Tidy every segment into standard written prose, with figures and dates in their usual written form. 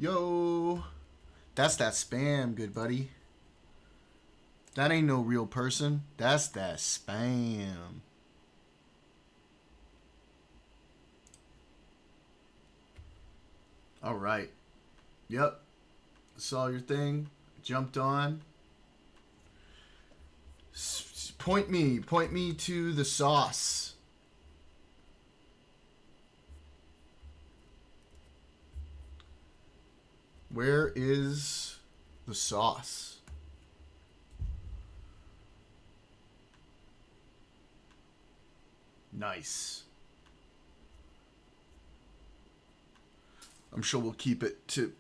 Yo, that's that spam, good buddy. That ain't no real person. That's that spam. All right. Yep. Saw your thing. Jumped on. Point me to the sauce. Where is the sauce? Nice. I'm sure we'll keep it to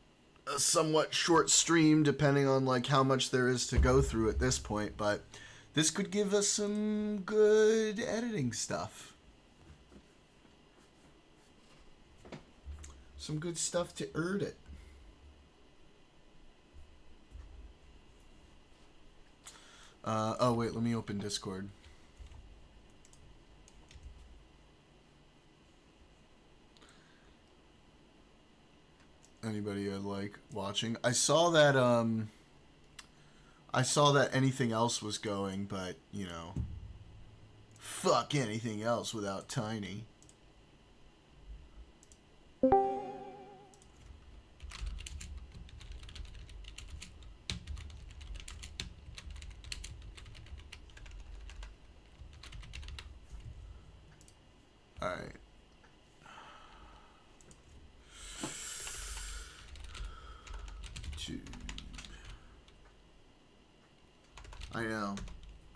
a somewhat short stream depending on like how much there is to go through at this point, but this could give us some good editing stuff. Some good stuff to earn it. Oh wait, let me open Discord. Anybody like watching? I saw that anything else was going, but you know, fuck anything else without Tiny. Alright.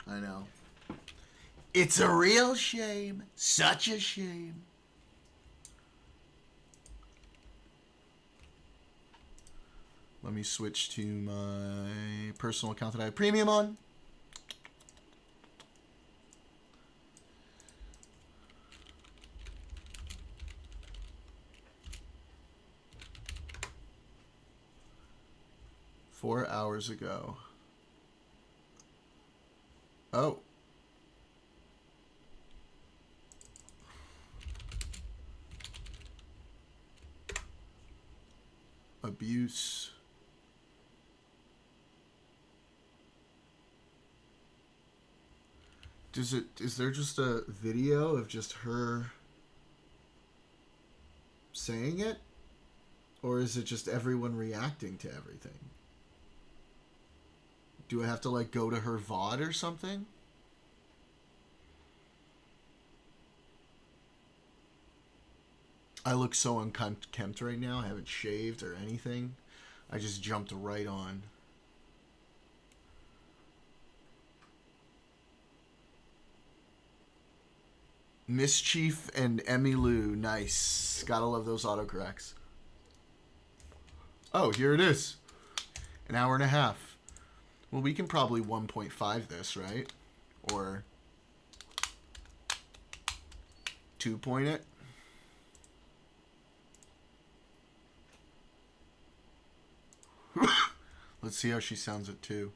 I know. It's a real shame. Such a shame. Let me switch to my personal account that I have premium on. Four hours ago. Oh. Abuse. Is there just a video of just her saying it? Or is it just everyone reacting to everything? Do I have to like go to her VOD or something? I look so unkempt right now. I haven't shaved or anything. I just jumped right on. Mizkif and Emiru. Nice. Gotta love those autocorrects. Oh, here it is. An hour and a half. Well, we can probably 1.5 this, right? Or 2 point it. Let's see how she sounds at 2. You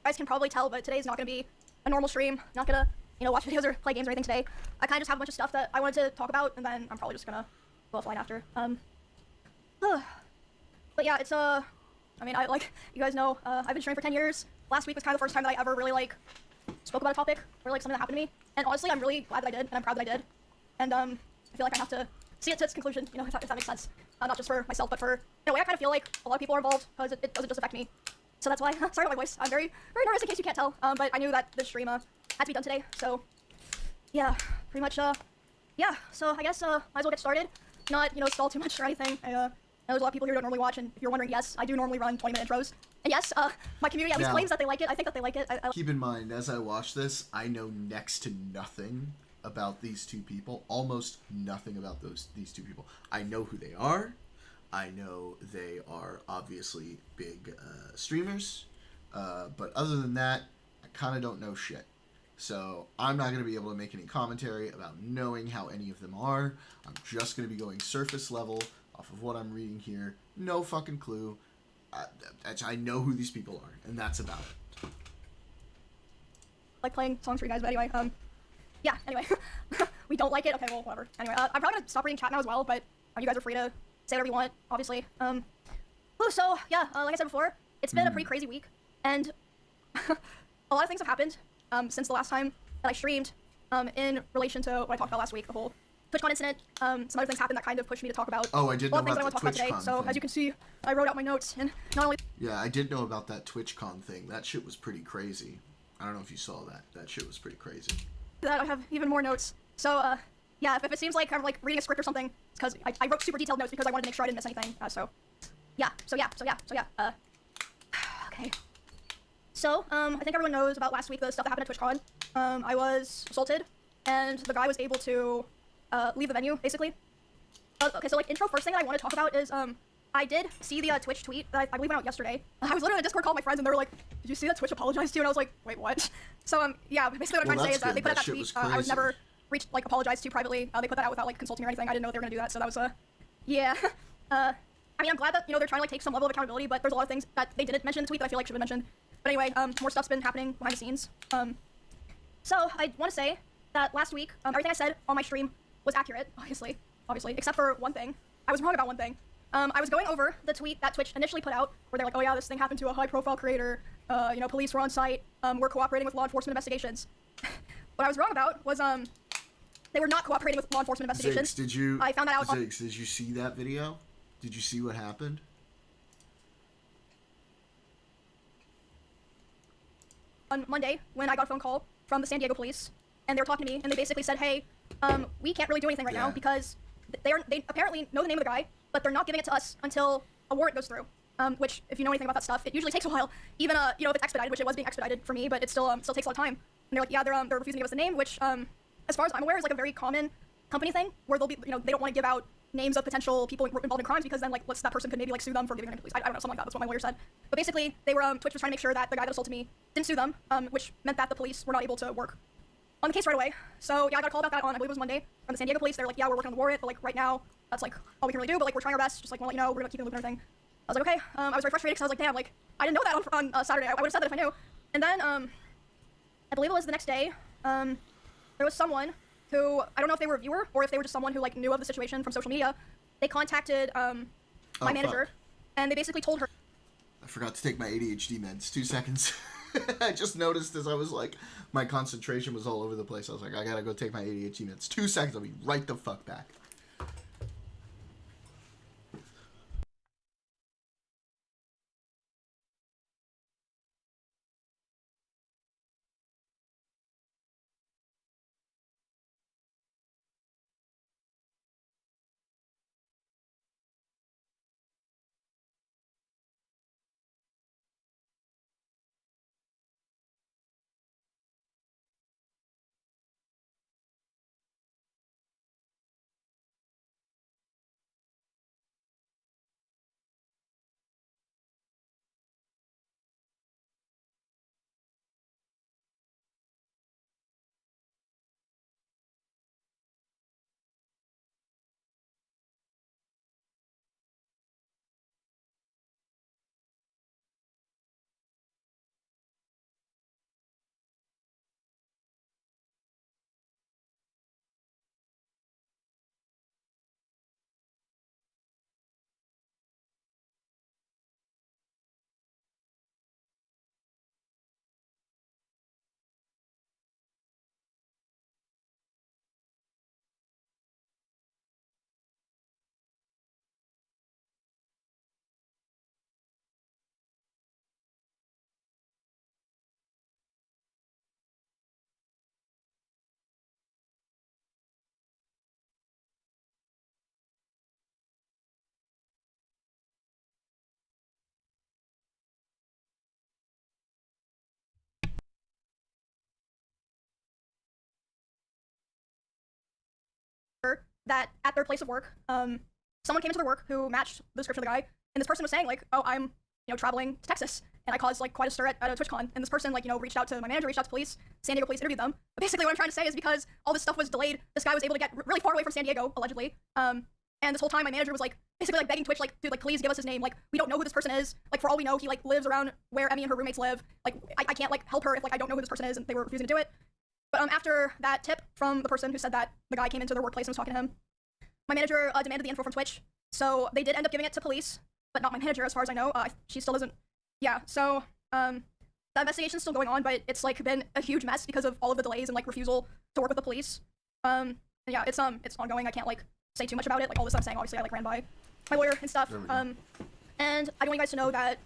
guys can probably tell, but today's not going to be a normal stream. Not going to, you know, watch videos or play games or anything today. I kind of just have a bunch of stuff that I wanted to talk about, and then I'm probably just going to go offline after. But yeah, it's, I mean, like, you guys know, I've been streaming for 10 years. Last week was kind of the first time that I ever really, like, spoke about a topic or, like, something that happened to me. And honestly, I'm really glad that I did, and I'm proud that I did. And, I feel like I have to see it to its conclusion, you know, if that makes sense. Not just for myself, but for, in a way, I kind of feel like a lot of people are involved, because it doesn't just affect me. So that's why, sorry about my voice, I'm very, very nervous in case you can't tell, but I knew that this stream, had to be done today, so, yeah, pretty much, yeah, so I guess, might as well get started, not, you know, stall too much or anything. I know there's a lot of people here who don't normally watch, and if you're wondering, yes, I do normally run 20-minute intros, and yes, my community at least claims that they like it. I think that they like it. Keep in mind, as I watch this, I know next to nothing about these two people, almost nothing about these two people. I know who they are. I know they are obviously big streamers, but other than that, I kind of don't know shit. So I'm not going to be able to make any commentary about knowing how any of them are. I'm just going to be going surface level off of what I'm reading here. No fucking clue. I know who these people are, and that's about it. Like playing songs for you guys, but anyway, yeah, anyway. We don't like it? Okay, well, whatever. Anyway, I'm probably going to stop reading chat now as well, but you guys are free to say whatever you want, obviously. So yeah, like I said before, it's been a pretty crazy week, and a lot of things have happened since the last time that I streamed in relation to what I talked about last week, the whole TwitchCon incident. Some other things happened that kind of pushed me to talk about Oh, I did a know lot of things that I about want the to talk about today. TwitchCon So thing. as you can see, I wrote out my notes, and not only Yeah, I did know about that TwitchCon thing. That shit was pretty crazy. I don't know if you saw that. That shit was pretty crazy. that, I have even more notes. So yeah, if it seems like I'm like reading a script or something, it's because I wrote super detailed notes because I wanted to make sure I didn't miss anything. So yeah. Okay. So, I think everyone knows about last week, the stuff that happened at TwitchCon. I was assaulted, and the guy was able to leave the venue, basically. Okay, so, like, intro, first thing that I want to talk about is, I did see the Twitch tweet that I believe went out yesterday. I was literally in a Discord call with my friends, and they were like, did you see that Twitch apologized to you? And I was like, wait, what? So, yeah, basically what I'm trying to say is that they put out that tweet. I was never apologized to privately. They put that out without, like, consulting me or anything. I didn't know they were gonna do that, so that was, yeah. I mean, I'm glad that, you know, they're trying to, like, take some level of accountability, but there's a lot of things that they didn't mention in the tweet that I feel like should have been mentioned. But anyway, more stuff's been happening behind the scenes. So I want to say that last week, everything I said on my stream was accurate, obviously, except for one thing. I was wrong about one thing. I was going over the tweet that Twitch initially put out, where they're like, oh yeah, this thing happened to a high-profile creator, you know, police were on site, we're cooperating with law enforcement investigations. What I was wrong about was, they were not cooperating with law enforcement investigations. Ziggs, I found that out. Ziggs, did you see that video? Did you see what happened? On Monday, when I got a phone call from the San Diego police, and they were talking to me, and they basically said, hey, we can't really do anything right now because they apparently know the name of the guy, but they're not giving it to us until a warrant goes through. Which, if you know anything about that stuff, it usually takes a while. Even you know, if it's expedited, which it was being expedited for me, but it still takes a lot of time. And they're like, yeah, they're refusing to give us the name, which as far as I'm aware is like a very common company thing, where they'll be, you know, they don't want to give out names of potential people involved in crimes because then like that person could maybe like sue them for giving their name to police. I don't know, something like that. That's what my lawyer said. But basically, they were Twitch was trying to make sure that the guy that assaulted me didn't sue them, which meant that the police were not able to work on the case right away. So yeah, I got a call about that on, I believe it was Monday, from the San Diego police. They're like, yeah, we're working on the warrant, but like right now, that's like all we can really do. But like we're trying our best. Just like want to let you know, we're gonna keep in the loop and everything. I was like, okay. I was very frustrated because I was like, damn, like I didn't know that on Saturday. I would have said that if I knew. And then I believe it was the next day. There was someone who, I don't know if they were a viewer or if they were just someone who like knew of the situation from social media. They contacted my manager, and they basically told her. I forgot to take my ADHD meds. 2 seconds. I just noticed as I was like, my concentration was all over the place. I was like, I gotta go take my ADHD meds. 2 seconds, I'll be right the fuck back. that at their place of work, someone came into their work who matched the description of the guy, and this person was saying like, oh, I'm, you know, traveling to Texas, and I caused like quite a stir at a TwitchCon, and this person like, you know, reached out to my manager, reached out to police, San Diego police interviewed them. But basically what I'm trying to say is because all this stuff was delayed, this guy was able to get really far away from San Diego, allegedly, and this whole time my manager was like, basically like begging Twitch, like, dude, like please give us his name, like we don't know who this person is, like for all we know he like lives around where Emmy and her roommates live, like I can't like help her if like I don't know who this person is, and they were refusing to do it. But after that tip from the person who said that the guy came into their workplace and was talking to him, my manager demanded the info from Twitch, So they did end up giving it to police, but not my manager, as far as I know. She still doesn't. Yeah. So the investigation's still going on, but it's like been a huge mess because of all of the delays and like refusal to work with the police. Yeah, it's ongoing. I can't like say too much about it. Like all this I'm saying, obviously I like ran by my lawyer and stuff. And I want you guys to know that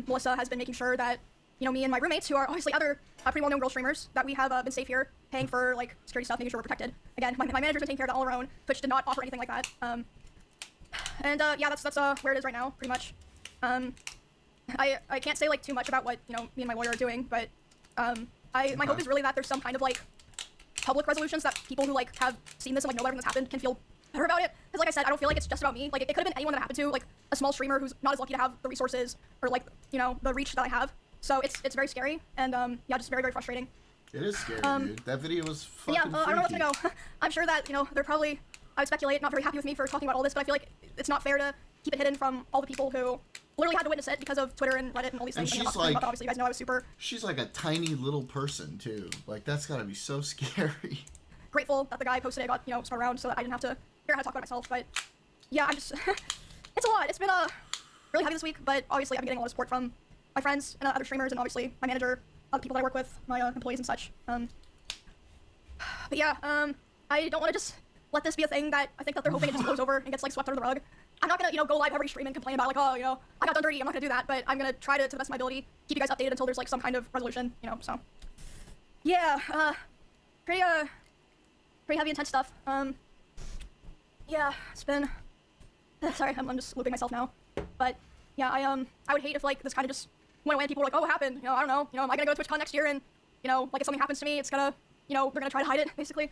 Melissa has been making sure that, you know, me and my roommates, who are obviously other pretty well-known girl streamers, that we have been safe here, paying for like security stuff, making sure we're protected. Again, my manager's been taking care of that all her own. Twitch did not offer anything like that. Yeah, that's where it is right now, pretty much. I can't say like too much about what, you know, me and my lawyer are doing, but my hope is really that there's some kind of like public resolutions that people who like have seen this and like know that everything that's happened can feel better about it. Because like I said, I don't feel like it's just about me. Like it could have been anyone that happened to, like a small streamer who's not as lucky to have the resources or like, you know, the reach that I have. So it's very scary and yeah, just very, very frustrating. It is scary, dude. That video was fucking yeah, I don't know what's gonna go. I'm sure that, you know, they're probably, I would speculate, not very happy with me for talking about all this, but I feel like it's not fair to keep it hidden from all the people who literally had to witness it because of Twitter and Reddit and all these things. And she's like, obviously you guys know I was super... She's like a tiny little person, too. Like, that's gotta be so scary. Grateful that the guy posted it got, you know, spread around so that I didn't have to figure out how to talk about myself, but yeah, I'm just... it's a lot. It's been really heavy this week, but obviously I'm getting a lot of support from my friends and other streamers and obviously my manager, other people that I work with, my employees and such. But yeah, I don't want to just let this be a thing that I think that they're hoping it just blows over and gets like swept under the rug. I'm not gonna, you know, go live every stream and complain about like, oh, you know, I got done dirty. I'm not gonna do that, but I'm gonna try to the best of my ability, keep you guys updated until there's like some kind of resolution, you know. So yeah, pretty heavy, intense stuff. Yeah, it's been. Sorry, I'm just looping myself now, but yeah, I would hate if like this kind of just went away and people were like, oh, what happened? You know, I don't know. You know, am I gonna go to TwitchCon next year and, you know, like if something happens to me, it's gonna, you know, they're gonna try to hide it, basically.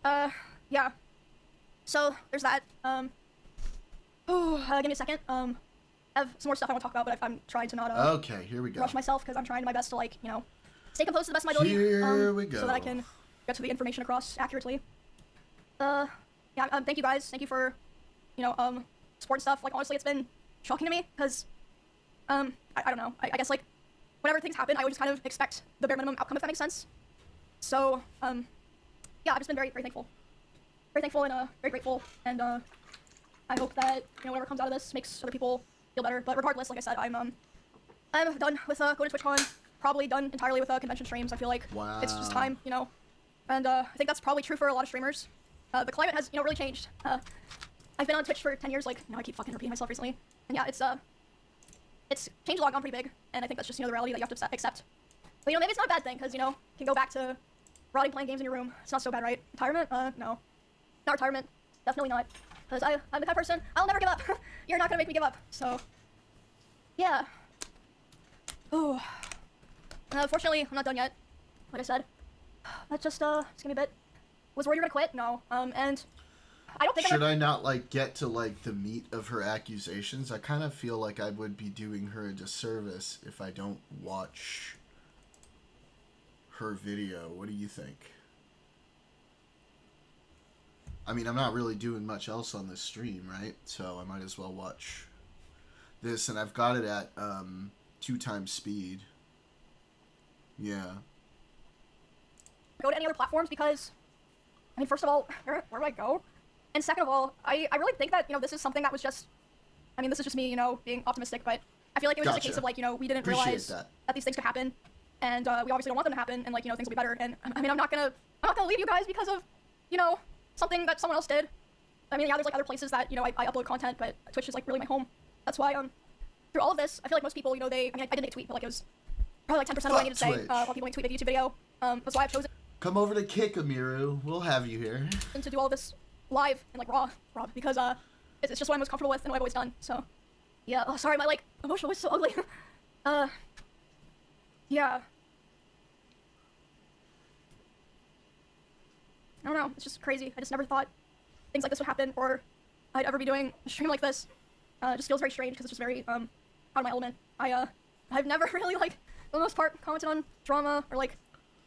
Yeah. So there's that. Give me a second. I have some more stuff I want to talk about, but I'm trying to not okay, here we go. rush myself because I'm trying my best to like, you know, stay composed to the best of my ability. Here we go. So that I can get to the information across accurately. Yeah. Thank you guys. Thank you for, you know, support and stuff. Like honestly, it's been shocking to me because, I don't know. I guess like whenever things happen, I would just kind of expect the bare minimum outcome, if that makes sense. So, yeah, I've just been very, very thankful. Very thankful and very grateful, and I hope that, you know, whatever comes out of this makes other people feel better. But regardless, like I said, I'm done with going to TwitchCon. Probably done entirely with convention streams. I feel like it's just time, you know. And I think that's probably true for a lot of streamers. The climate has, you know, really changed. I've been on Twitch for 10 years. Like, you know, I keep fucking repeating myself recently. And yeah, it's changed a lot, gone pretty big. And I think that's just, you know, the reality that you have to accept. But you know, maybe it's not a bad thing because, you know, you can go back to rotting playing games in your room. It's not so bad, right? Retirement? No. Not retirement. Definitely not. Because I'm the kind of person, I'll never give up. You're not gonna make me give up. So, yeah. Oh. Fortunately, I'm not done yet. Like I said. That's just, it's gonna be a bit. Was worried you're gonna quit? No. And I don't think Should I not, like, get to, like, the meat of her accusations? I kind of feel like I would be doing her a disservice if I don't watch her video. What do you think? I mean, I'm not really doing much else on this stream, right? So I might as well watch this, and I've got it at 2x speed. Yeah. Go to any other platforms because, I mean, first of all, where do I go? And second of all, I really think that, you know, this is something that was just, I mean, this is just me, you know, being optimistic, but I feel like it was just a case of, like, you know, we didn't realize that these things could happen, and we obviously don't want them to happen, and, like, you know, things will be better, and, I mean, I'm not gonna leave you guys because of, you know, something that someone else did. I mean, yeah, there's, like, other places that, you know, I upload content, but Twitch is, like, really my home. That's why, through all of this, I feel like most people, you know, I mean, I didn't make a tweet, but, like, it was probably, like, 10% of what I needed to say, while people make tweet a YouTube video. That's why I've chosen Come over to Kick, Emiru. We'll have you here. to do all of this live and, like, raw, because, it's just what I'm most comfortable with and what I've always done, so. Yeah, oh, sorry, my, like, emotional voice is so ugly. Yeah. I don't know, it's just crazy. I just never thought things like this would happen, or I'd ever be doing a stream like this. It just feels very strange, because it's just very, out of my element. I've never really, like, for the most part, commented on drama, or, like,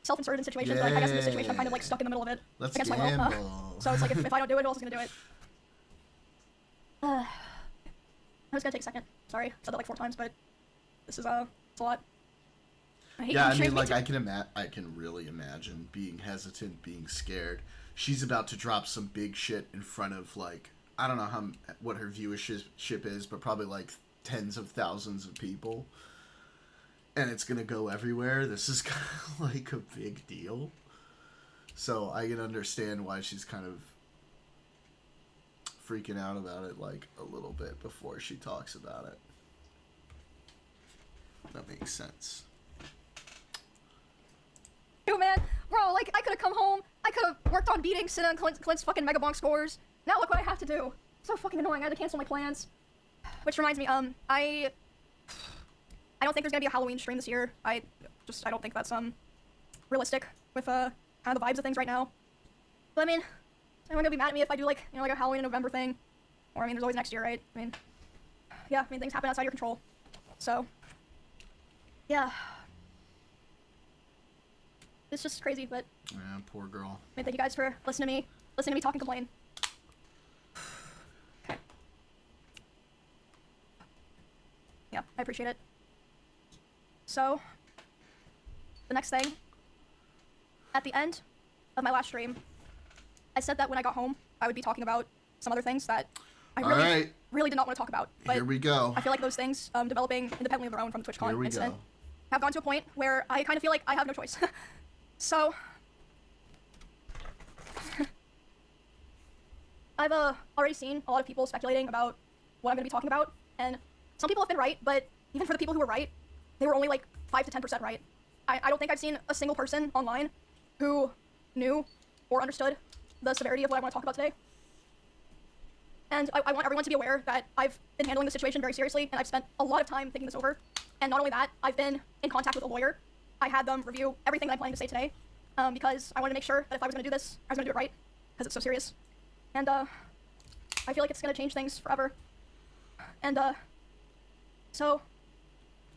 self-inserted in situations, but I guess in this situation I'm kind of, like, stuck in the middle of it. Let's against my will. So it's like, if I don't do it, who else is gonna do it? I'm just gonna take a second. Sorry, I said that like 4 times, but this is, it's a lot. Yeah, I mean, like, I can really imagine being hesitant, being scared. She's about to drop some big shit in front of, like, I don't know what her viewership is, but probably like tens of thousands of people. And it's gonna go everywhere. This is kind of like a big deal. So I can understand why she's kind of freaking out about it like a little bit before she talks about it. That makes sense. Yo, man, bro, like, I could have come home, I could have worked on beating Cinna and Clint's fucking Mega Bonk scores. Now look what I have to do. So fucking annoying, I had to cancel my plans. Which reminds me, I don't think there's gonna be a Halloween stream this year. I don't think that's, realistic with, kind of the vibes of things right now. But I mean, is anyone gonna be mad at me if I do, like, you know, like a Halloween in November thing? Or, I mean, there's always next year, right? I mean, yeah, I mean, things happen outside your control. So, yeah. It's just crazy, but... Yeah, poor girl. I mean, thank you guys for listening to me talk and complain. Okay. Yeah, I appreciate it. So, the next thing, at the end of my last stream, I said that when I got home, I would be talking about some other things that I really did not want to talk about. But here we go. I feel like those things, developing independently of their own from the TwitchCon incident, go. have gone to a point where I kind of feel like I have no choice. So, I've already seen a lot of people speculating about what I'm going to be talking about, and some people have been right, but even for the people who were right, they were only like 5 to 10% right. I don't think I've seen a single person online who knew or understood the severity of what I want to talk about today. And I want everyone to be aware that I've been handling the situation very seriously, and I've spent a lot of time thinking this over. And not only that, I've been in contact with a lawyer. I had them review everything that I'm planning to say today, because I wanted to make sure that if I was going to do this, I was going to do it right, because it's so serious. And, I feel like it's going to change things forever. And, so...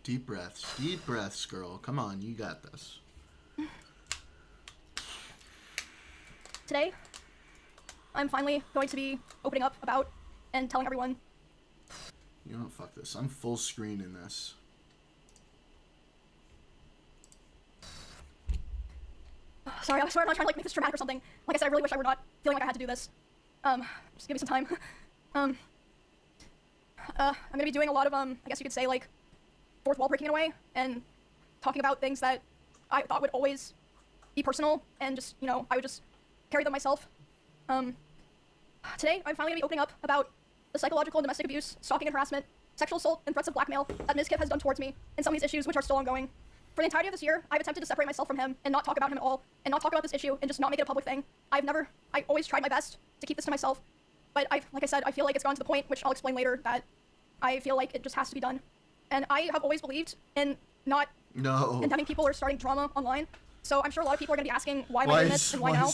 Deep breaths, girl. Come on, you got this. Today, I'm finally going to be opening up about and telling everyone... You know what, fuck this. I'm full screen in this. Sorry, I swear I'm not trying to, like, make this dramatic or something. Like I said, I really wish I were not feeling like I had to do this. Just give me some time. I'm gonna be doing a lot of, I guess you could say, like, fourth wall breaking in a way, and talking about things that I thought would always be personal, and just, you know, I would just carry them myself. Today, I'm finally gonna be opening up about the psychological and domestic abuse, stalking and harassment, sexual assault, and threats of blackmail that Mizkif has done towards me, and some of these issues which are still ongoing. For the entirety of this year, I've attempted to separate myself from him and not talk about him at all, and not talk about this issue, and just not make it a public thing. I always tried my best to keep this to myself, but like I said, I feel like it's gone to the point, which I'll explain later, that I feel like it just has to be done. And I have always believed in not condemning people or starting drama online. So I'm sure a lot of people are going to be asking why am I doing this and why now.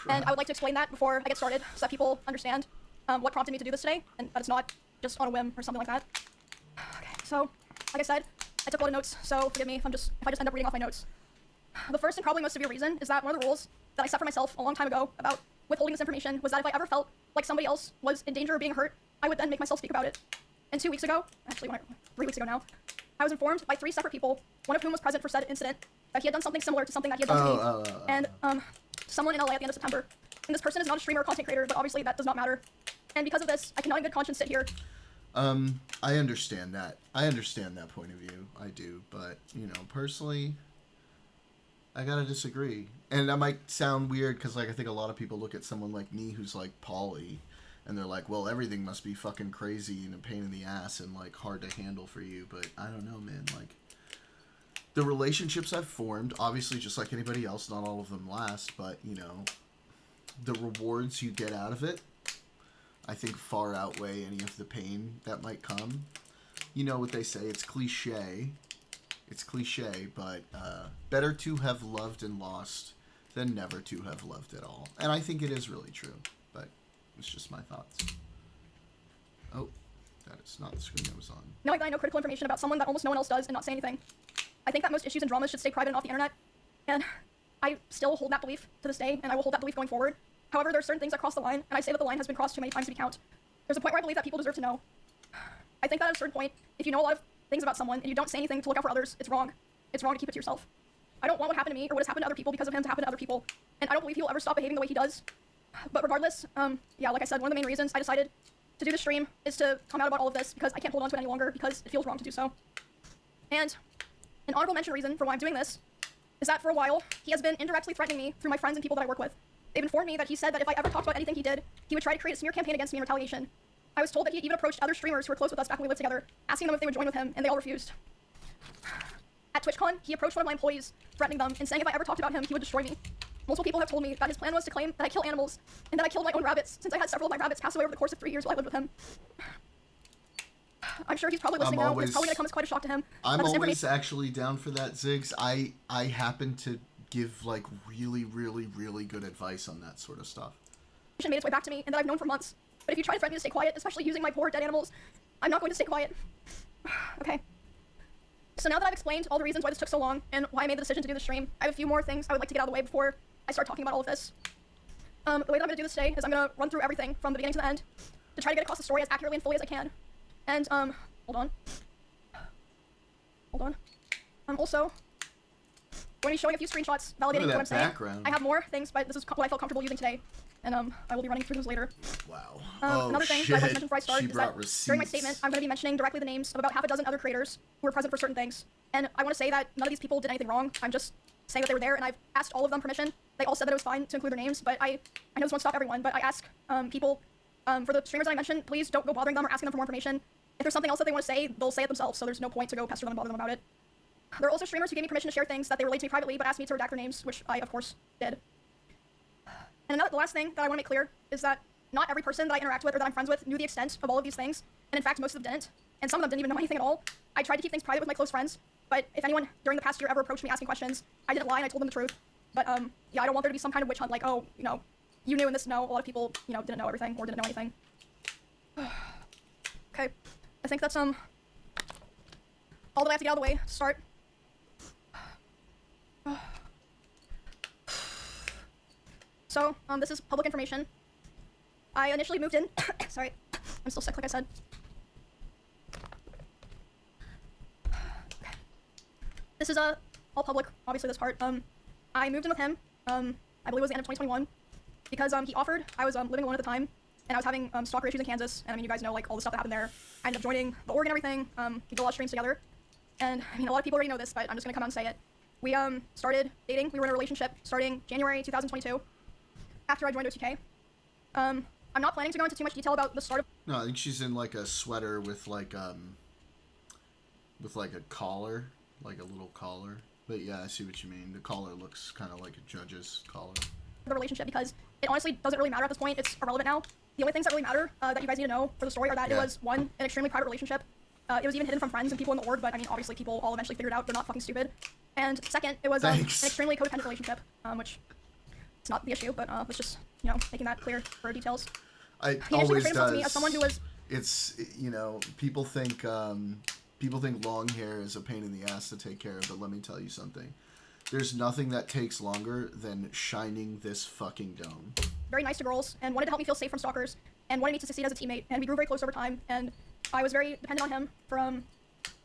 And I would like to explain that before I get started, so that people understand what prompted me to do this today, and that it's not just on a whim or something like that. Okay, so like I said, I took a lot of notes, so forgive me if I just end up reading off my notes. The first and probably most severe reason is that one of the rules that I set for myself a long time ago about withholding this information was that if I ever felt like somebody else was in danger of being hurt, I would then make myself speak about it. And 2 weeks ago, actually 3 weeks ago now, I was informed by 3 separate people, one of whom was present for said incident, that he had done something similar to something that he had done to me. And someone in LA at the end of September. And this person is not a streamer or content creator, but obviously that does not matter. And because of this, I cannot in good conscience sit here. I understand that. I understand that point of view. I do. But, you know, personally, I gotta disagree. And that might sound weird because, like, I think a lot of people look at someone like me who's, like, Polly, and they're like, well, everything must be fucking crazy and a pain in the ass and, like, hard to handle for you. But I don't know, man. Like, the relationships I've formed, obviously just like anybody else, not all of them last, but, you know, the rewards you get out of it, I think far outweigh any of the pain that might come. You know what they say, it's cliche. It's cliche, but better to have loved and lost than never to have loved at all. And I think it is really true, but it's just my thoughts. Oh, that is not the screen I was on. Knowing that I know critical information about someone that almost no one else does and not say anything. I think that most issues and dramas should stay private and off the internet. And I still hold that belief to this day, and I will hold that belief going forward. However, there are certain things that cross the line, and I say that the line has been crossed too many times to be count. There's a point where I believe that people deserve to know. I think that at a certain point, if you know a lot of things about someone and you don't say anything to look out for others, it's wrong. It's wrong to keep it to yourself. I don't want what happened to me or what has happened to other people because of him to happen to other people, and I don't believe he will ever stop behaving the way he does. But regardless, yeah, like I said, one of the main reasons I decided to do the stream is to come out about all of this because I can't hold on to it any longer because it feels wrong to do so. And an honorable mention reason for why I'm doing this is that for a while, he has been indirectly threatening me through my friends and people that I work with. They've informed me that he said that if I ever talked about anything he did, he would try to create a smear campaign against me in retaliation. I was told that he even approached other streamers who were close with us back when we lived together, asking them if they would join with him, and they all refused. At TwitchCon, he approached one of my employees, threatening them and saying if I ever talked about him, he would destroy me. Multiple people have told me that his plan was to claim that I kill animals, and that I killed my own rabbits, since I had several of my rabbits pass away over the course of 3 years while I lived with him. I'm sure he's probably listening now. It's probably gonna come as quite a shock to him. I'm always actually down for that, Ziggs. I happen to give like really, really, really good advice on that sort of stuff. Made its way back to me, and that I've known for months. But if you try to threaten me to stay quiet, especially using my poor dead animals, I'm not going to stay quiet. Okay. So now that I've explained all the reasons why this took so long and why I made the decision to do the stream, I have a few more things I would like to get out of the way before I start talking about all of this. The way that I'm going to do this today is I'm going to run through everything from the beginning to the end to try to get across the story as accurately and fully as I can. And, hold on. I'm also going to be showing a few screenshots validating what I'm saying. I have more things, but this is what I felt comfortable using today. And, I will be running through those later. Wow. Another thing that I'd like to mention before I start is that receipts. during my statement, I'm going to be mentioning directly the names of about half a dozen other creators who were present for certain things. And I want to say that none of these people did anything wrong. I'm just saying that they were there, and I've asked all of them permission. They all said that it was fine to include their names, but I know this won't stop everyone, but I ask people, for the streamers that I mentioned, please don't go bothering them or asking them for more information. If there's something else that they want to say, they'll say it themselves, so there's no point to go pester them and bother them about it. There are also streamers who gave me permission to share things that they relate to me privately, but asked me to redact their names, which I, of course, did. And the last thing that I want to make clear is that not every person that I interact with or that I'm friends with knew the extent of all of these things, and in fact, most of them didn't, and some of them didn't even know anything at all. I tried to keep things private with my close friends, but if anyone during the past year ever approached me asking questions, I didn't lie and I told them the truth. But, yeah, I don't want there to be some kind of witch hunt like, oh, you know, you knew and this, no, a lot of people, you know, didn't know everything or didn't know anything. Okay, I think that's, all that I have to get out of the way to start. So, this is public information. I initially moved in, sorry, I'm still sick like I said. This is, all public, obviously this part. I moved in with him, I believe it was the end of 2021, because, he offered, I was, living alone at the time, and I was having, stalker issues in Kansas, and I mean, you guys know, like, all the stuff that happened there. I ended up joining the org and everything, we did a lot of streams together, and, I mean, a lot of people already know this, but I'm just gonna come out and say it. We, started dating, we were in a relationship starting January 2022, after I joined OTK. I'm not planning to go into too much detail about the start of— No, I think she's in, like, a sweater with, like, a collar, like a little collar. But yeah, I see what you mean. The collar looks kind of like a judge's collar. The relationship, because it honestly doesn't really matter at this point. It's irrelevant now. The only things that really matter that you guys need to know for the story are that it was, one, an extremely private relationship. It was even hidden from friends and people in the org, but I mean, obviously people all eventually figured out they're not fucking stupid. And second, it was an extremely codependent relationship, which it's not the issue, but let's just, you know, making that clear for details. It always does. To me as someone who was— It's, you know, people think long hair is a pain in the ass to take care of, but let me tell you something. There's nothing that takes longer than shining this fucking dome. Very nice to girls, and wanted to help me feel safe from stalkers, and wanted me to succeed as a teammate, and we grew very close over time, and I was very dependent on him for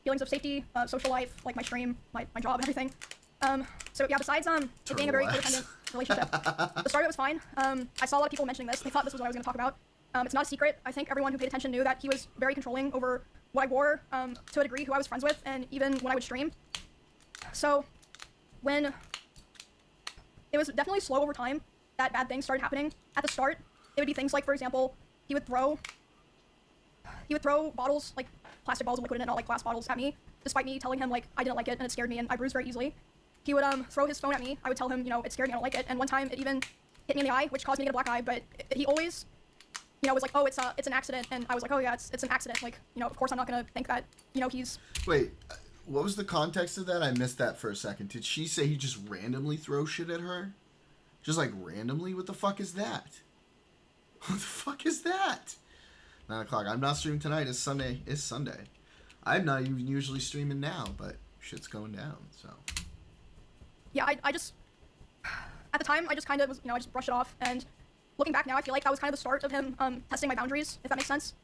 feelings of safety, social life, like my stream, my job, and everything. So yeah, besides it being a very codependent relationship, the start of it was fine. I saw a lot of people mentioning this. They thought this was what I was going to talk about. It's not a secret. I think everyone who paid attention knew that he was very controlling over what I wore, to a degree, who I was friends with, and even when I would stream. So, when it was definitely slow over time that bad things started happening. At the start, it would be things like, for example, he would throw bottles, like plastic bottles of liquid in it, not like glass bottles, at me, despite me telling him, like, I didn't like it and it scared me and I bruised very easily. He would throw his phone at me. I would tell him, you know, it scared me, I don't like it. And one time it even hit me in the eye, which caused me to get a black eye, but he always, you know, was like, oh, it's an accident. And I was like, oh yeah, it's an accident. Like, you know, of course I'm not gonna think that, you know, he's— Wait, what was the context of that? I missed that for a second. Did she say he just randomly throws shit at her? Just like randomly? What the fuck is that? What the fuck is that? 9 o'clock. I'm not streaming tonight. It's Sunday. It's Sunday. I'm not even usually streaming now, but shit's going down, so. Yeah, I just, at the time, I just kind of was, you know, I just brushed it off, and looking back now, I feel like that was kind of the start of him testing my boundaries, if that makes sense.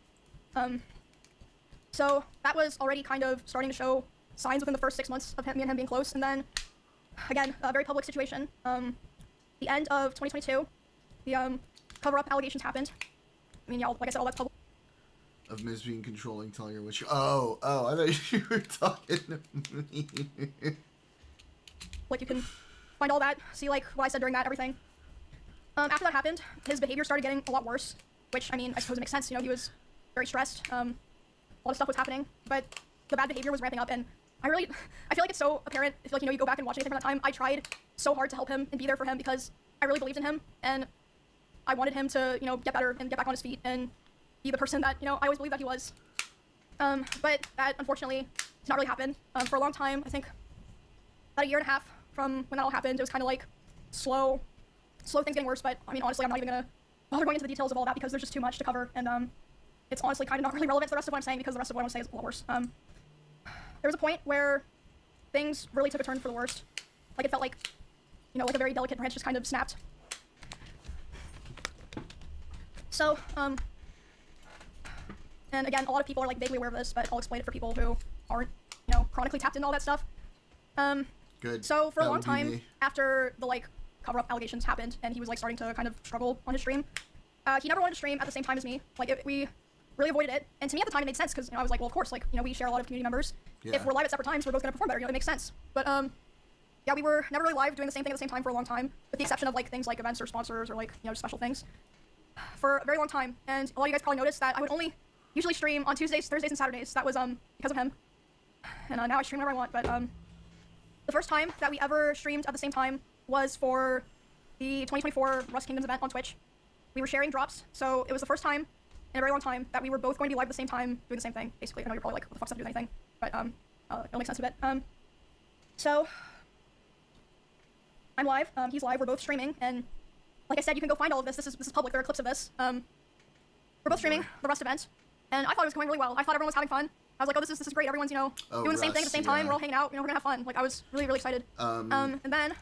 So that was already kind of starting to show signs within the first 6 months of me and him being close, and then, again, a very public situation. The end of 2022, the cover-up allegations happened. I mean, y'all, like I said, all that's public. Of Mizkif controlling, telling her what she... Oh, I thought you were talking to me. Like, you can find all that, see, like, what I said during that, everything. After that happened, his behavior started getting a lot worse, which, I mean, I suppose it makes sense, you know, he was very stressed, a lot of stuff was happening, but the bad behavior was ramping up, and I feel like it's so apparent if, like, you know, you go back and watch anything from that time. I tried so hard to help him and be there for him because I really believed in him, and I wanted him to, you know, get better and get back on his feet and be the person that, you know, I always believed that he was. But that, unfortunately, did not really happen. For a long time, I think about a year and a half from when that all happened, it was kind of like slow things getting worse, but, I mean, honestly, I'm not even gonna bother going into the details of all that because there's just too much to cover, and, it's honestly kind of not really relevant to the rest of what I'm saying because the rest of what I'm saying is a lot worse. There was a point where things really took a turn for the worst. Like, it felt like, you know, like a very delicate branch just kind of snapped. So, and again, a lot of people are, like, vaguely aware of this, but I'll explain it for people who aren't, you know, chronically tapped into all that stuff. Good. So, for a long time, after the, like, cover-up allegations happened, and he was, like, starting to kind of struggle on his stream, he never wanted to stream at the same time as me. Like, we really avoided it, and to me at the time it made sense, because, you know, I was like, well, of course, like, you know, we share a lot of community members. Yeah. If we're live at separate times, we're both gonna perform better, you know, it makes sense. But, yeah, we were never really live doing the same thing at the same time for a long time, with the exception of, like, things like events or sponsors or, like, you know, just special things. For a very long time, and a lot of you guys probably noticed that I would only usually stream on Tuesdays, Thursdays, and Saturdays. That was, because of him. And, now I stream whenever I want, but, the first time that we ever streamed at the same time was for the 2024 Rust Kingdoms event on Twitch. We were sharing drops, so it was the first time in a very long time that we were both going to be live at the same time, doing the same thing, basically. I know you're probably like, what the fuck's that doing anything? But, it'll make sense a bit. So, I'm live, he's live, we're both streaming, and like I said, you can go find all of this. This is public, there are clips of this. We're both streaming the Rust event, and I thought it was going really well. I thought everyone was having fun. I was like, oh, this is great, everyone's, you know, doing the same thing at the same time, we're all hanging out, you know, we're gonna have fun. Like, I was really, really excited. And then...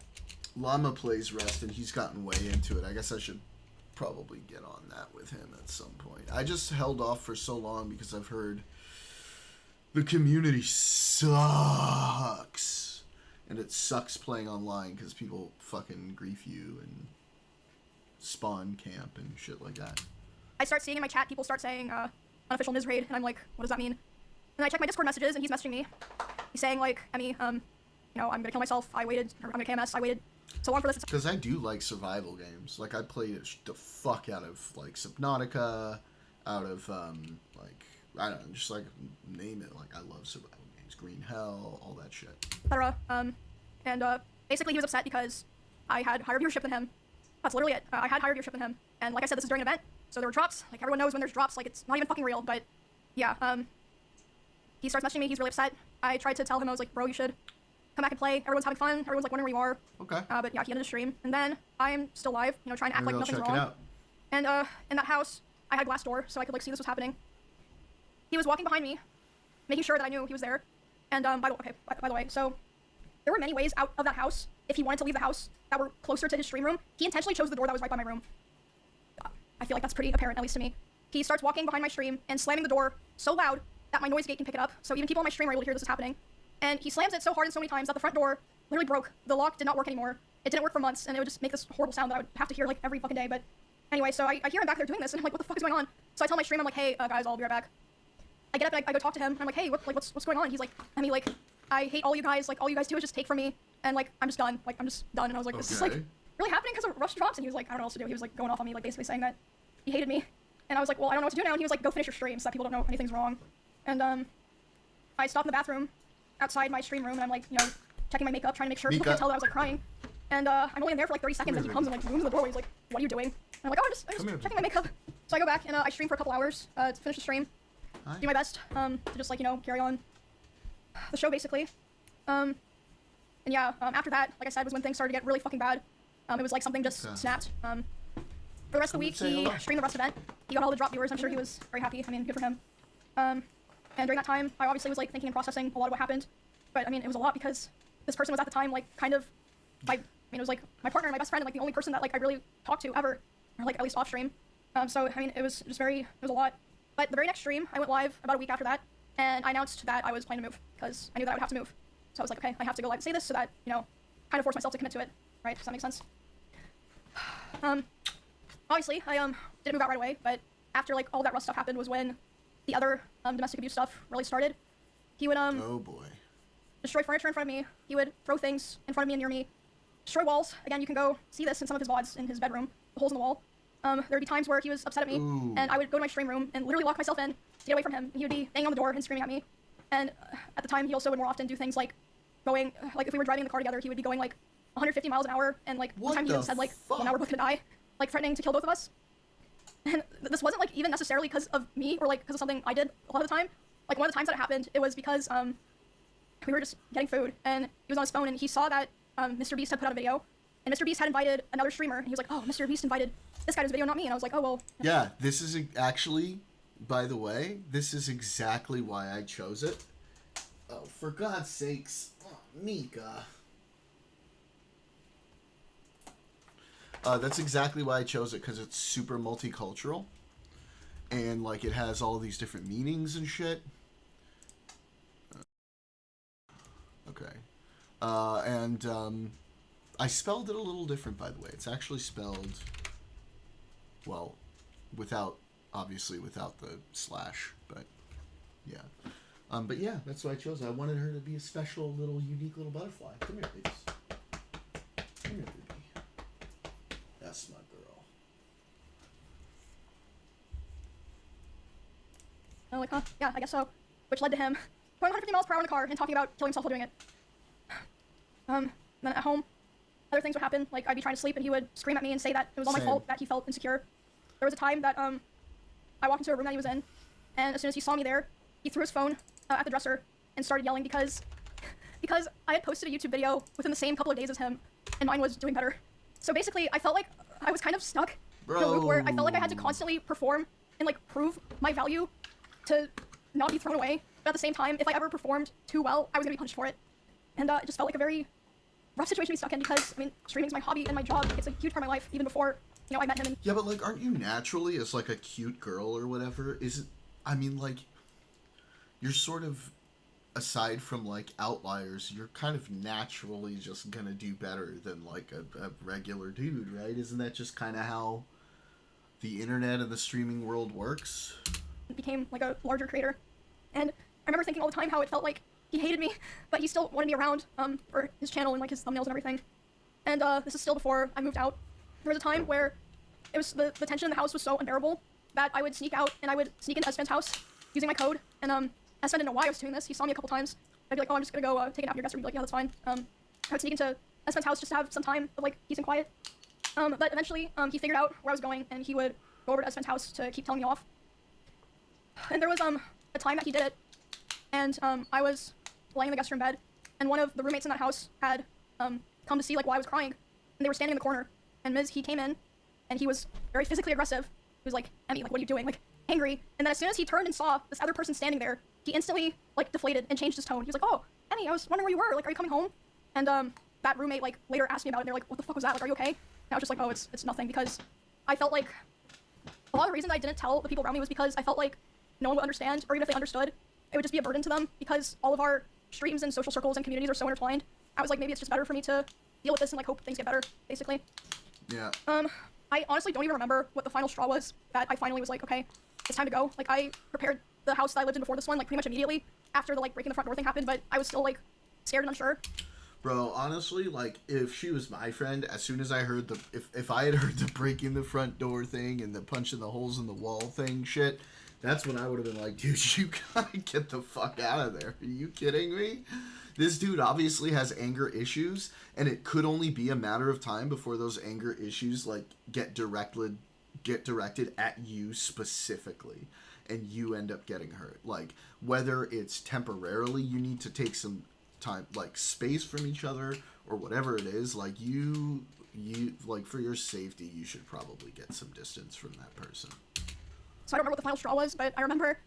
Llama plays Rust, and he's gotten way into it. I guess I should probably get on that with him at some point. I just held off for so long because I've heard the community sucks. And it sucks playing online because people fucking grief you and spawn camp and shit like that. I start seeing in my chat, people start saying, unofficial Miz raid, and I'm like, what does that mean? And I check my Discord messages, and he's messaging me. He's saying, like, Emmy, you know, I'm gonna kill myself, I waited, or I'm gonna KMS, I waited so long for this. Because I do like survival games. Like, I played the fuck out of, like, Subnautica, out of, like, I don't know, just, like, name it. Like, I love survival games. Green Hell, all that shit. Etc. Basically he was upset because I had higher viewership than him. That's literally it. I had higher viewership than him. And like I said, this is during an event, so there were drops. Like, everyone knows when there's drops, like, it's not even fucking real, but, yeah, he starts messaging me, he's really upset. I tried to tell him, I was like, bro, you should come back and play. Everyone's having fun. Everyone's, like, wondering where you are. Okay. But, yeah, he ended the stream. And then I am still live, you know, trying to act like nothing's wrong. Check it out. And, in that house, I had a glass door, so I could, like, see this was happening. He was walking behind me, making sure that I knew he was there. And, by the way, so there were many ways out of that house, if he wanted to leave the house, that were closer to his stream room. He intentionally chose the door that was right by my room. I feel like that's pretty apparent, at least to me. He starts walking behind my stream and slamming the door so loud that my noise gate can pick it up, so even people on my stream are able to hear this is happening. And he slams it so hard and so many times that the front door literally broke. The lock did not work anymore. It didn't work for months, and it would just make this horrible sound that I would have to hear, like, every fucking day. But anyway, so I hear him back there doing this, and I'm like, what the fuck is going on? So I tell my stream, I'm like, hey, guys, I'll be right back. I get up and I go talk to him, and I'm like, hey, what's going on? He's like, I mean, like, I hate all you guys. Like, all you guys do is just take from me, and, like, I'm just done. Like, I'm just done. And I was like, this is, like, really happening because of Rush drops? And he was like, I don't know what else to do. He was, like, going off on me, like, basically saying that he hated me. And I was like, well, I don't know what to do now. And he was like, go finish your stream so that people don't know anything's wrong. And, I stopped in the bathroom outside my stream room, and I'm, like, you know, checking my makeup, trying to make sure people can't tell that I was, like, crying. And, I'm only in there for, like, 30 seconds, and he comes and, like, zooms in the doorway. He's like, what are you doing? And I'm like, oh, I'm just checking my makeup. So I go back, and, I stream for a couple hours, to finish the stream. Hi. Do my best, to just, like, you know, carry on the show, basically. And yeah, after that, like I said, was when things started to get really fucking bad. It was like something just snapped. For the rest of the week, he streamed the Rust event. He got all the drop viewers. I'm sure he was very happy. I mean, good for him. And during that time, I obviously was, like, thinking and processing a lot of what happened. But, I mean, it was a lot because this person was at the time, like, kind of, like, I mean, it was, like, my partner and my best friend and, like, the only person that, like, I really talked to ever. Or, like, at least off stream. So, I mean, it was just it was a lot. But the very next stream, I went live about a week after that. And I announced that I was planning to move because I knew that I would have to move. So I was like, okay, I have to go live and say this so that, you know, kind of force myself to commit to it, right? Does that make sense? Obviously, I didn't move out right away, but after, like, all that Rust stuff happened was when the other domestic abuse stuff really started. He would Oh boy. destroy furniture in front of me. He would throw things in front of me and near me. Destroy walls. Again, you can go see this in some of his VODs in his bedroom. The holes in the wall. There would be times where he was upset at me, Ooh. and I would go to my stream room and literally lock myself in to get away from him. And he would be banging on the door and screaming at me. And at the time, he also would more often do things like going, like if we were driving in the car together, he would be going like 150 miles an hour, and like one time he even said like, well, now we're both gonna die, like threatening to kill both of us. And this wasn't like even necessarily because of me or like because of something I did a lot of the time. Like one of the times that it happened, it was because we were just getting food, and he was on his phone, and he saw that Mr. Beast had put out a video, and Mr. Beast had invited another streamer, and he was like, oh, Mr. Beast invited this guy to his video, not me. And I was like, oh, well. Yeah, this is actually, by the way, this is exactly why I chose it. Oh, for God's sakes. Oh, Mika. That's exactly why I chose it, because it's super multicultural. And, like, it has all these different meanings and shit. Okay. I spelled it a little different, by the way. It's actually spelled, well, obviously without the slash, but yeah. But yeah, that's why I chose it. I wanted her to be a special little, unique little butterfly. Come here, babies. Come here, baby. That's my girl. And I'm like, huh, yeah, I guess so. Which led to him going 150 miles per hour in the car and talking about killing himself while doing it. Then at home, other things would happen. Like, I'd be trying to sleep, and he would scream at me and say that it was all my fault, that he felt insecure. There was a time that, I walked into a room that he was in, and as soon as he saw me there, he threw his phone at the dresser and started yelling because I had posted a YouTube video within the same couple of days as him, and mine was doing better. So basically, I felt like I was kind of stuck in a loop where I felt like I had to constantly perform and, like, prove my value to not be thrown away. But at the same time, if I ever performed too well, I was gonna be punished for it. And it just felt like a very rough situation to be stuck in because, I mean, streaming is my hobby and my job. It's a huge part of my life, even before, you know, I met him. And yeah, but, like, aren't you naturally, as, like, a cute girl or whatever, I mean, like, you're sort of, aside from, like, outliers, you're kind of naturally just gonna do better than, like, a regular dude, right? Isn't that just kind of how the internet and the streaming world works? became, like, a larger creator. And I remember thinking all the time how it felt like he hated me, but he still wanted me around, for his channel and, like, his thumbnails and everything. And, this is still before I moved out. There was a time where it was, the tension in the house was so unbearable that I would sneak out and I would sneak into Esfan's house using my code. And, Esfan didn't know why I was doing this. He saw me a couple times. I'd be like, oh, I'm just gonna go, take a nap in your guest room. He'd be like, yeah, that's fine. I would sneak into Esfan's house just to have some time of, like, peace and quiet. But eventually, he figured out where I was going, and he would go over to Esfan's house to keep telling me off. And there was, a time that he did it, and, I was laying in the guest room bed, and one of the roommates in that house had, come to see, like, why I was crying, and they were standing in the corner, and he came in, and he was very physically aggressive. He was like, Emmy, like, what are you doing? Like, angry. And then as soon as he turned and saw this other person standing there, he instantly, like, deflated and changed his tone. He was like, oh, Emmy, I was wondering where you were. Like, are you coming home? And, that roommate, like, later asked me about it, and they're like, what the fuck was that? Like, are you okay? And I was just like, oh, it's nothing, because I felt like a lot of the reason I didn't tell the people around me was because I felt like no one would understand, or even if they understood, it would just be a burden to them, because all of our streams and social circles and communities are so intertwined. I was like, maybe it's just better for me to deal with this and, like, hope things get better, basically. Yeah. I honestly don't even remember what the final straw was that I finally was like, okay, it's time to go. Like, I prepared the house that I lived in before this one, like, pretty much immediately after the, like, breaking the front door thing happened, but I was still, like, scared and unsure. Bro, honestly, like, if she was my friend, as soon as I heard if I had heard the breaking the front door thing and the punching the holes in the wall thing shit, that's when I would have been like, dude, you gotta get the fuck out of there. Are you kidding me? This dude obviously has anger issues, and it could only be a matter of time before those anger issues, like, get directed at you specifically, and you end up getting hurt. Like, whether it's temporarily you need to take some time, like, space from each other, or whatever it is, like, you like, for your safety, you should probably get some distance from that person. So I don't remember what the final straw was, but I remember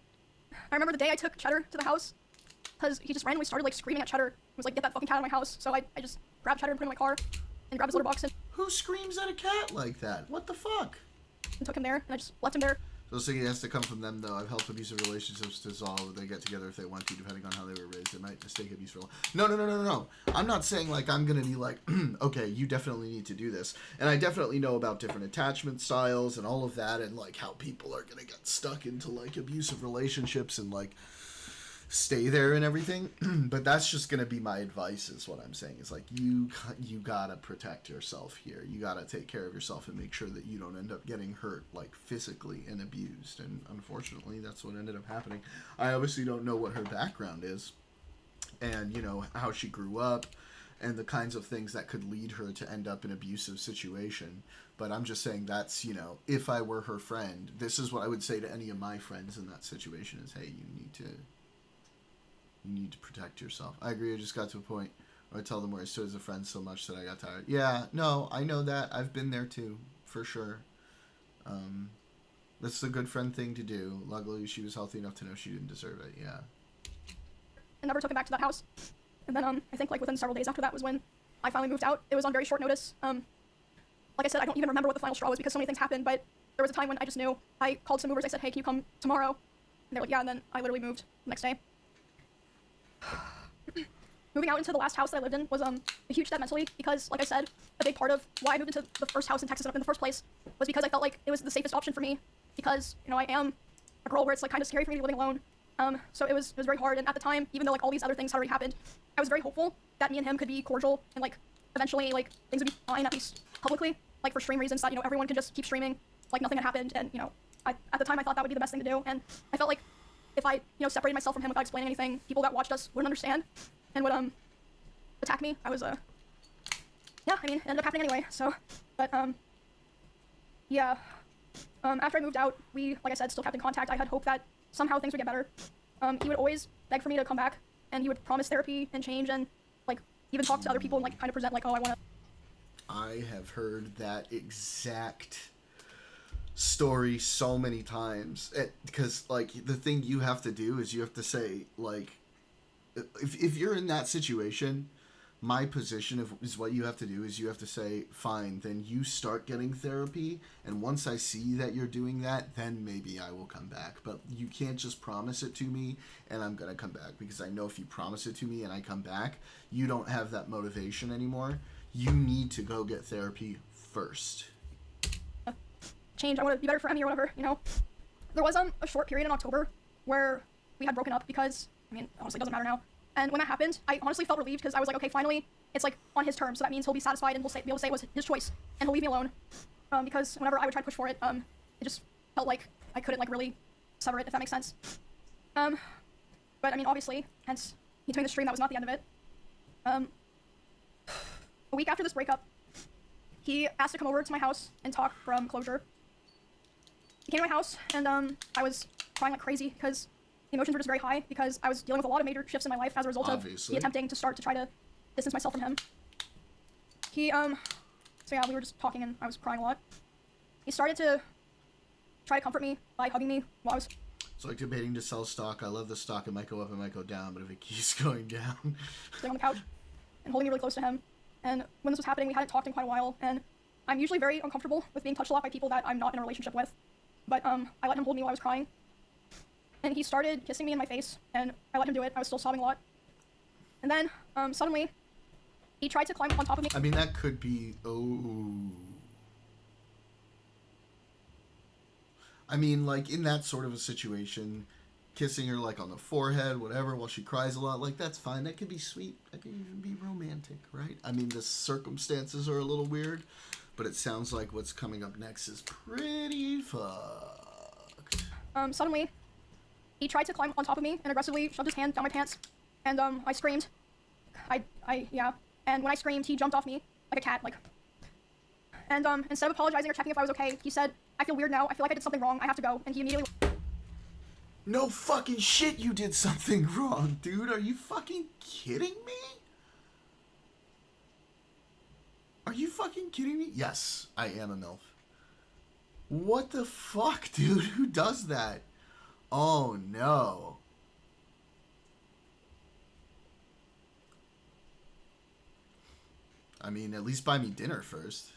the day I took Cheddar to the house, because he just randomly started, like, screaming at Cheddar. He was like, get that fucking cat out of my house. So I just grabbed Cheddar and put him in my car, and grabbed his litter box, and Who screams at a cat like that? What the fuck? took him there, and I just left him there. Those things has to come from them, though. I've helped abusive relationships dissolve. They get together if they want to, depending on how they were raised. They might mistake abuse for... No. I'm not saying, like, I'm going to be like, okay, you definitely need to do this. And I definitely know about different attachment styles and all of that, and, like, how people are going to get stuck into, like, abusive relationships and, like, stay there and everything. But that's just going to be my advice, is what I'm saying. Is, like, you got to protect yourself here. You got to take care of yourself and make sure that you don't end up getting hurt, like, physically and abused. And unfortunately, that's what ended up happening. I obviously don't know what her background is and, you know, how she grew up and the kinds of things that could lead her to end up in an abusive situation. But I'm just saying that's, you know, if I were her friend, this is what I would say to any of my friends in that situation is, hey, you need to protect yourself. I agree. I just got to a point where I tell them where I stood as a friend so much that I got tired. Yeah, no, I know that. I've been there too, for sure. That's a good friend thing to do. Luckily, she was healthy enough to know she didn't deserve it. Yeah. And never took him back to that house. And then I think like within several days after that was when I finally moved out. It was on very short notice. Like I said, I don't even remember what the final straw was because so many things happened. But there was a time when I just knew. I called some movers. I said, hey, can you come tomorrow? And they're like, yeah. And then I literally moved the next day. Moving out into the last house that I lived in was a huge step mentally because, like I said, a big part of why I moved into the first house in Texas in the first place was because I felt like it was the safest option for me because, you know, I am a girl where it's like kind of scary for me to be living alone. So it was very hard, and at the time, even though like all these other things had already happened, I was very hopeful that me and him could be cordial and like eventually like things would be fine, at least publicly, like for stream reasons that, you know, everyone could just keep streaming like nothing had happened. And, you know, at the time I thought that would be the best thing to do, and I felt like if I, you know, separated myself from him without explaining anything, people that watched us wouldn't understand and would attack me. I was yeah, I mean, it ended up happening anyway. So, but yeah, after I moved out, we, like I said, still kept in contact. I had hope that somehow things would get better. He would always beg for me to come back, and he would promise therapy and change, and like even talk to other people and like kind of present like, oh, I want to. I have heard that exact story so many times because like the thing you have to do is you have to say, like, if you're in that situation, my position is what you have to do is you have to say, fine, then you start getting therapy, and once I see that you're doing that, then maybe I will come back. But you can't just promise it to me and I'm gonna come back, because I know if you promise it to me and I come back, you don't have that motivation anymore. You need to go get therapy first. Change, I want to be better for Emmy or whatever, you know. There was a short period in October where we had broken up because, I mean, honestly, it doesn't matter now. And when that happened, I honestly felt relieved because I was like, okay, finally, it's like on his terms, so that means he'll be satisfied and be able to say it was his choice, and he'll leave me alone. Because whenever I would try to push for it, it just felt like I couldn't like really sever it, if that makes sense. But I mean, obviously, hence he took the stream, that was not the end of it. A week after this breakup, he asked to come over to my house and talk from closure. He came to my house, and I was crying like crazy because the emotions were just very high because I was dealing with a lot of major shifts in my life as a result of me attempting to try to distance myself from him. He, so yeah, we were just talking and I was crying a lot. He started to try to comfort me by hugging me while I was... It's like debating to sell stock. I love the stock. It might go up, it might go down, but if it keeps going down... sitting on the couch and holding me really close to him. And when this was happening, we hadn't talked in quite a while, and I'm usually very uncomfortable with being touched a lot by people that I'm not in a relationship with. But I let him hold me while I was crying. And he started kissing me in my face, and I let him do it. I was still sobbing a lot. And then, suddenly, he tried to climb up on top of me. I mean, that could be... Oh. I mean, like, in that sort of a situation, kissing her, like, on the forehead, whatever, while she cries a lot, like, that's fine. That could be sweet. That could even be romantic, right? I mean, the circumstances are a little weird, but it sounds like what's coming up next is pretty fucked. Suddenly, he tried to climb on top of me and aggressively shoved his hand down my pants, and, I screamed. Yeah. And when I screamed, he jumped off me like a cat, like... And, instead of apologizing or checking if I was okay, he said, I feel weird now, I feel like I did something wrong, I have to go, and he immediately... No fucking shit you did something wrong, dude. Are you fucking kidding me? Are you fucking kidding me? Yes, I am a MILF. What the fuck, dude? Who does that? Oh, no. I mean, at least buy me dinner first.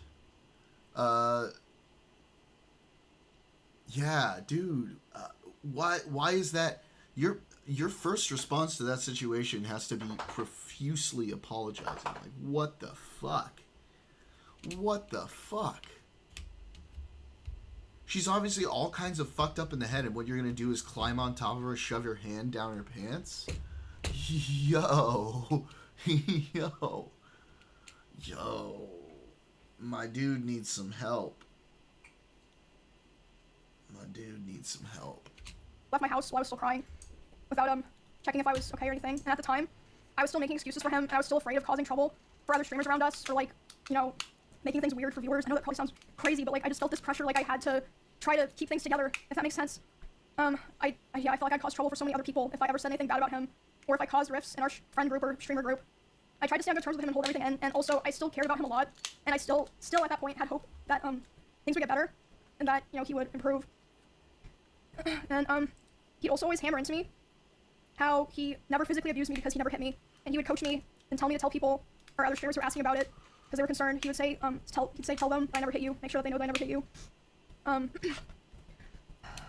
Yeah, dude. Why is that? Your first response to that situation has to be profusely apologizing. Like, what the fuck? What the fuck? She's obviously all kinds of fucked up in the head, and what you're gonna do is climb on top of her, shove your hand down her pants? Yo. Yo. Yo. My dude needs some help. My dude needs some help. Left my house while I was still crying, without checking if I was okay or anything. And at the time, I was still making excuses for him, and I was still afraid of causing trouble for other streamers around us, or like, you know, making things weird for viewers. I know that probably sounds crazy, but like I just felt this pressure, like I had to try to keep things together, if that makes sense. I felt like I caused trouble for so many other people if I ever said anything bad about him, or if I caused rifts in our friend group or streamer group. I tried to stay on good terms with him and hold everything in, and also I still cared about him a lot, and I still at that point had hope that things would get better, and that, you know, he would improve. And he'd also always hammer into me how he never physically abused me because he never hit me, and he would coach me and tell me to tell people or other streamers who were asking about it because they were concerned. He would say tell them I never hit you, make sure that they know that I never hit you.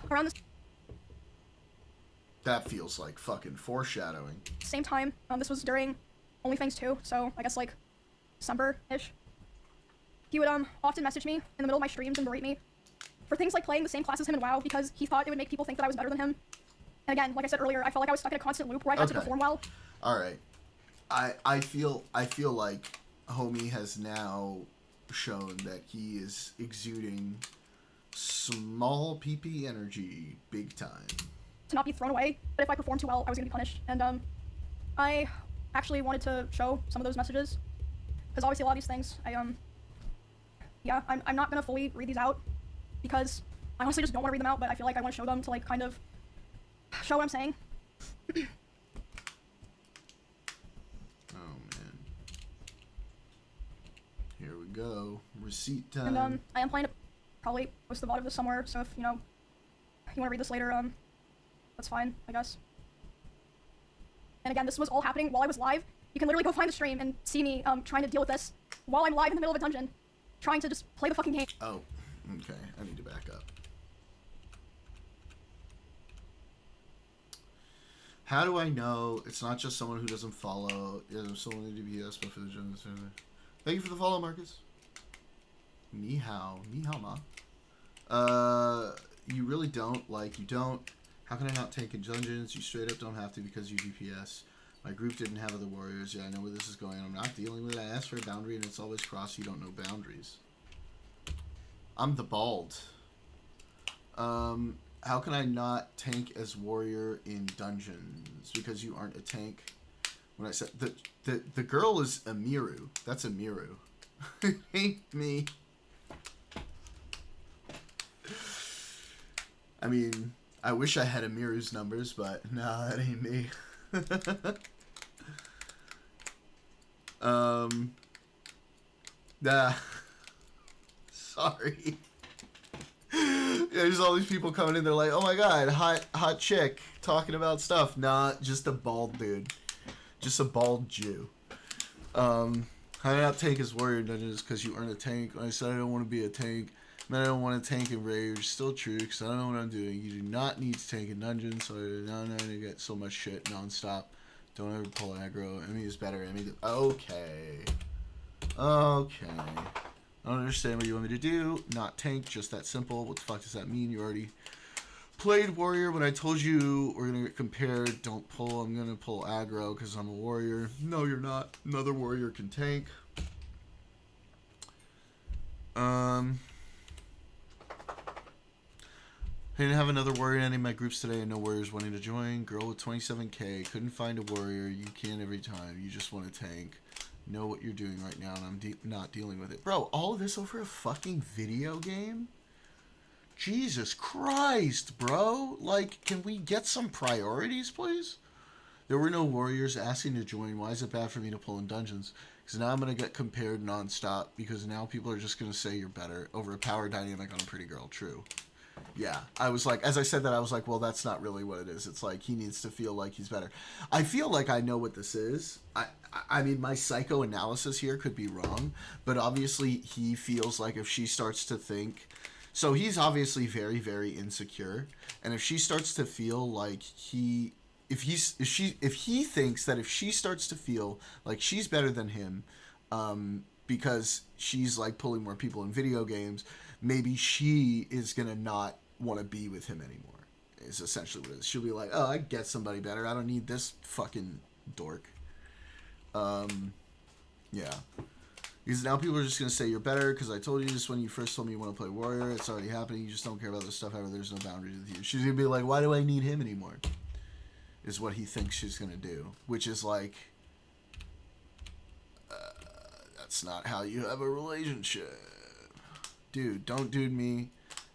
Around this That feels like fucking foreshadowing. same time, this was during OnlyFans 2, so I guess like December-ish. He would often message me in the middle of my streams and berate me for things like playing the same class as him in WoW because he thought it would make people think that I was better than him. And again, like I said earlier, I felt like I was stuck in a constant loop where I had to perform well. All right. I feel like homie has now shown that he is exuding small PP energy big time. To not be thrown away, but if I performed too well, I was gonna be punished. And I actually wanted to show some of those messages because obviously a lot of these things, yeah, I'm not gonna fully read these out because I honestly just don't want to read them out, but I feel like I want to show them to like kind of show what I'm saying. Oh man. Here we go. Receipt time. And I am planning to probably post the VOD of this somewhere, so if, you know, you want to read this later, that's fine, I guess. And again, this was all happening while I was live. You can literally go find the stream and see me trying to deal with this while I'm live in the middle of a dungeon, trying to just play the fucking game. Oh, okay. I need to back up. How do I know it's not just someone who doesn't follow? Yeah, there's someone in DBS, but for the general. Thank you for the follow, Marcus. Ni hao ma. You really don't, you don't. How can I not take in dungeons? You straight up don't have to because you DPS. My group didn't have other warriors. Yeah, I know where this is going. I'm not dealing with it. I asked for a boundary and it's always cross. You don't know boundaries. I'm the bald. How can I not tank as warrior in dungeons? Because you aren't a tank. When I said the girl is Emiru. That's Emiru. Ain't me. I mean, I wish I had Emiru's numbers, but nah, that ain't me. Nah. Sorry. Yeah, there's all these people coming in, they're like, oh my god, hot chick talking about stuff. Nah, just a bald dude. Just a bald Jew. How do I not tank as warrior dungeons because you earn a tank? When I said I don't want to be a tank, man, I don't want to tank in rage. Still true, because I don't know what I'm doing. You do not need to tank in dungeons, so I'm not going to get so much shit nonstop. Don't ever pull aggro. Emmy is better. Okay. Okay. I don't understand what you want me to do. Not tank, just that simple. What the fuck does that mean? You already played warrior. When I told you we're going to get compared, don't pull. I'm going to pull aggro because I'm a warrior. No, you're not. Another warrior can tank. I didn't have another warrior in any of my groups today and no warriors wanting to join. Girl with 27k. Couldn't find a warrior. You can every time. You just want to tank. Know what you're doing right now and I'm not dealing with it. Bro, all of this over a fucking video game? Jesus Christ, bro. Like, can we get some priorities, please? There were no warriors asking to join. Why is it bad for me to pull in dungeons? Because now I'm going to get compared nonstop because now people are just going to say you're better over a power dynamic on a pretty girl. True. Yeah, I was like, as I said that, I was like, well, that's not really what it is. It's like he needs to feel like he's better. I feel like I know what this is. I mean, my psychoanalysis here could be wrong, but obviously he feels like if she starts to think So he's obviously very, very insecure, and if she starts to feel like if he thinks that if she starts to feel like she's better than him, because she's like pulling more people in video games, maybe she is gonna not want to be with him anymore. Is essentially what it is. She'll be like, oh, I get somebody better. I don't need this fucking dork. Yeah. Because now people are just going to say you're better because I told you this when you first told me you want to play Warrior. It's already happening. You just don't care about this stuff ever. There's no boundaries with you. She's going to be like, why do I need him anymore? Is what he thinks she's going to do. Which is like, that's not how you have a relationship. Dude, don't dude me.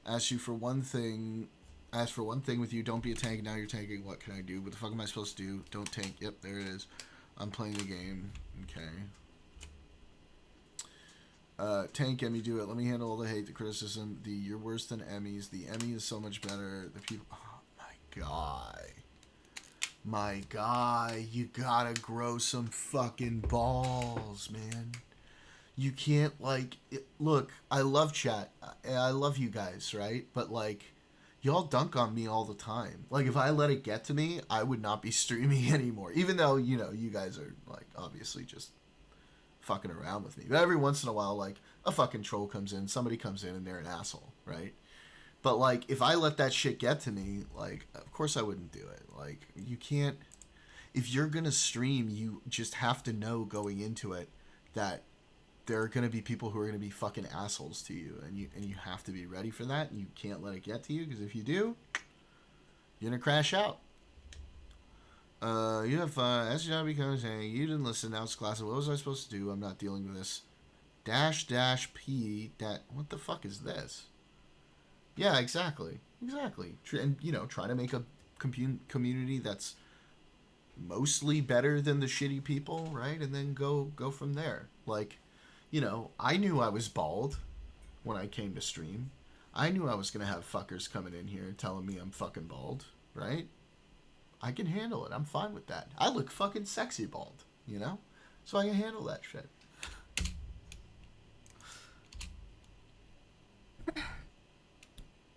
Ask for one thing with you. Don't be a tank. Now you're tanking. What can I do? What the fuck am I supposed to do? Don't tank. Yep, there it is. I'm playing the game. Okay. Tank Emmy, do it. Let me handle all the hate, the criticism. You're worse than Emmys. The Emmy is so much better. The people. Oh my guy, you gotta grow some fucking balls, man. You can't look. I love chat. I love you guys, right? But like, y'all dunk on me all the time. Like, if I let it get to me, I would not be streaming anymore. Even though you guys are like obviously just fucking around with me. But every once in a while, like, a fucking troll comes in, somebody comes in and they're an asshole, right? But like, if I let that shit get to me, like, of course I wouldn't do it. Like, you can't, if you're gonna stream, you just have to know going into it that there are gonna be people who are gonna be fucking assholes to you, and you have to be ready for that, and you can't let it get to you, because if you do, you're gonna crash out. You have fun. As your job becomes saying, you didn't listen. Now it's classic. What was I supposed to do? I'm not dealing with this. -p. What the fuck is this? Yeah, exactly. And try to make a community that's mostly better than the shitty people, right? And then go from there. Like, I knew I was bald when I came to stream. I knew I was gonna have fuckers coming in here telling me I'm fucking bald, right? I can handle it. I'm fine with that. I look fucking sexy bald, so I can handle that shit.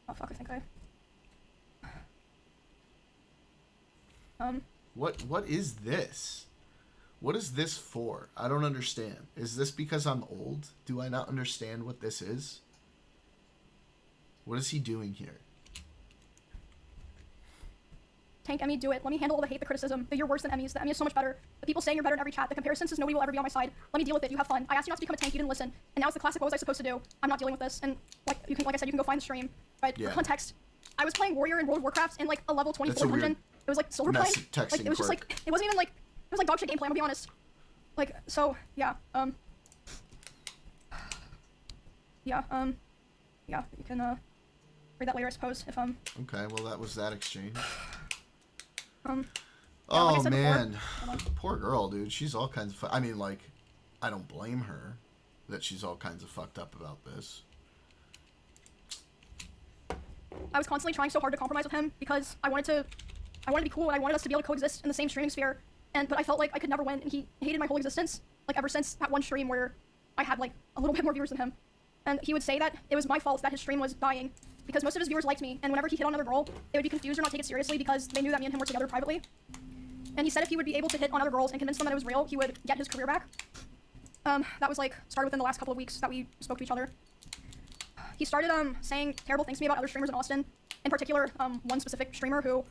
Oh fuck, I think What is this? What is this for? I don't understand. Is this because I'm old? Do I not understand what this is? What is he doing here? Tank Emmy, do it. Let me handle all the hate, the criticism. You're worse than Emmys. The Emmy is so much better. The people saying you're better in every chat. The comparison says nobody will ever be on my side. Let me deal with it. You have fun. I asked you not to become a tank. You didn't listen. And now it's the classic. What was I supposed to do? I'm not dealing with this. And like I said, you can go find the stream. But for context, I was playing Warrior in World of Warcraft in like a level 24 dungeon. It was like silver play. Like it was just like it wasn't even like it was like dog shit gameplay. I'm gonna be honest. Like so yeah yeah you can read that later I suppose if Okay, well that was that exchange. Yeah, oh like I said man, before, poor girl, dude. She's all kinds of. I mean, like, I don't blame her that she's all kinds of fucked up about this. I was constantly trying so hard to compromise with him because I wanted to be cool and I wanted us to be able to coexist in the same streaming sphere. But I felt like I could never win, and he hated my whole existence. Like ever since that one stream where I had like a little bit more viewers than him, and he would say that it was my fault that his stream was dying. Because most of his viewers liked me, and whenever he hit on another girl, they would be confused or not take it seriously because they knew that me and him were together privately. And he said if he would be able to hit on other girls and convince them that it was real, he would get his career back. That was like started within the last couple of weeks that we spoke to each other. He started saying terrible things to me about other streamers in Austin, in particular one specific streamer who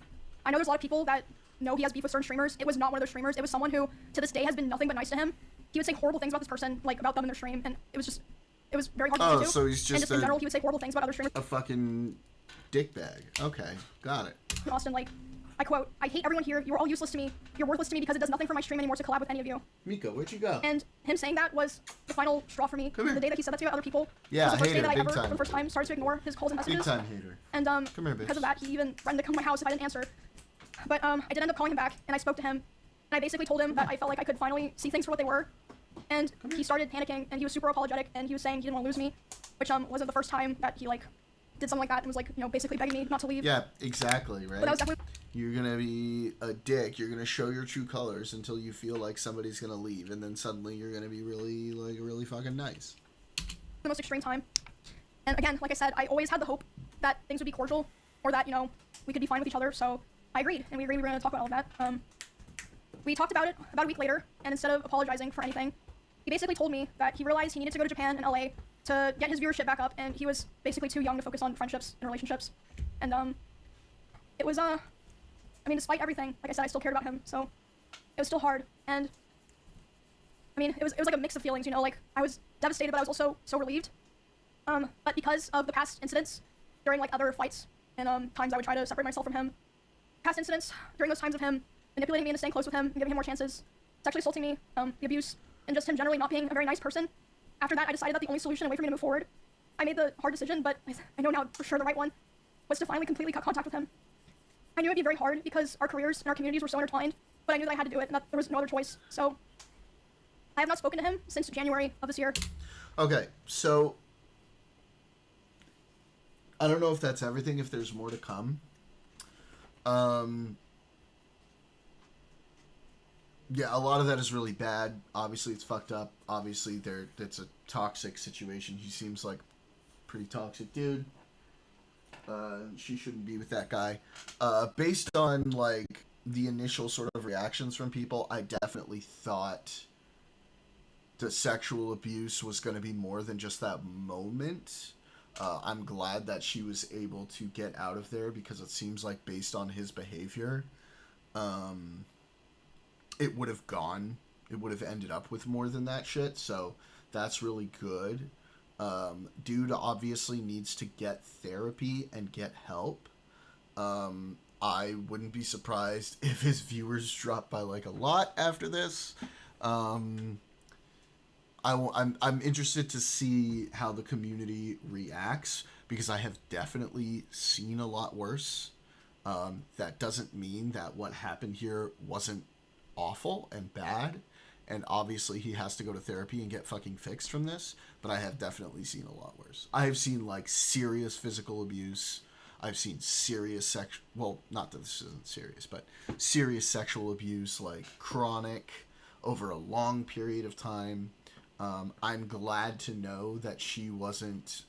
I know there's a lot of people that know he has beef with certain streamers. It was not one of those streamers. It was someone who to this day has been nothing but nice to him. He would say horrible things about this person, like about them in their stream, and it was very hard to listen to. So he's just and just in general, he would say horrible things about other streamers. A fucking dickbag. Okay, got it. Austin, like, I quote, I hate everyone here. You're all useless to me. You're worthless to me because it does nothing for my stream anymore to collab with any of you. Miko, where'd you go? And him saying that was the final straw for me. Come here. The day that he said that to other people Yeah, was the first day hater, that I big ever, time. for the first time, started to ignore his calls and messages. Big time hater. And Come here, bitch. because of that, he even threatened to come to my house if I didn't answer. But I did end up calling him back, and I spoke to him, and I basically told him that I felt like I could finally see things for what they were. And he started panicking, and he was super apologetic, and he was saying he didn't want to lose me, which wasn't the first time that he like did something like that and was like, basically begging me not to leave. Yeah, exactly, right? But that was definitely You're gonna be a dick. You're gonna show your true colors until you feel like somebody's gonna leave, and then suddenly you're gonna be really fucking nice. the most extreme time. And again, like I said, I always had the hope that things would be cordial, or that, you know, we could be fine with each other, so I agreed, and we agreed we were going to talk about all of that. We talked about it about a week later, and instead of apologizing for anything, he basically told me that he realized he needed to go to Japan and LA to get his viewership back up, and he was basically too young to focus on friendships and relationships. And it was I mean, despite everything, like I said, I still cared about him, so it was still hard. And I mean, it was like a mix of feelings, you know, like I was devastated, but I was also so relieved. But because of the past incidents during like other fights and times I would try to separate myself from him, past incidents during those times of him manipulating me into staying close with him and giving him more chances, sexually assaulting me, the abuse, and just him generally not being a very nice person. After that, I decided that the only solution, a way for me to move forward, I made the hard decision, but I know now for sure the right one, was to finally completely cut contact with him. I knew it'd be very hard because our careers and our communities were so intertwined, but I knew that I had to do it and that there was no other choice. So I have not spoken to him since January of this year. Okay, so I don't know if that's everything, if there's more to come. Yeah, a lot of that is really bad. Obviously, it's fucked up. Obviously, it's a toxic situation. He seems like a pretty toxic dude. She shouldn't be with that guy. Based on, like, the initial sort of reactions from people, I definitely thought the sexual abuse was going to be more than just that moment. I'm glad that she was able to get out of there, because it seems like based on his behavior, it would have ended up with more than that shit, so that's really good. Dude obviously needs to get therapy and get help. I wouldn't be surprised if his viewers drop by like a lot after this. I'm interested to see how the community reacts, because I have definitely seen a lot worse. That doesn't mean that what happened here wasn't awful and bad, and obviously he has to go to therapy and get fucking fixed from this, but I have definitely seen a lot worse. I have seen like serious physical abuse. I've seen serious well, not that this isn't serious, but serious sexual abuse, like chronic, over a long period of time. I'm glad to know that she wasn't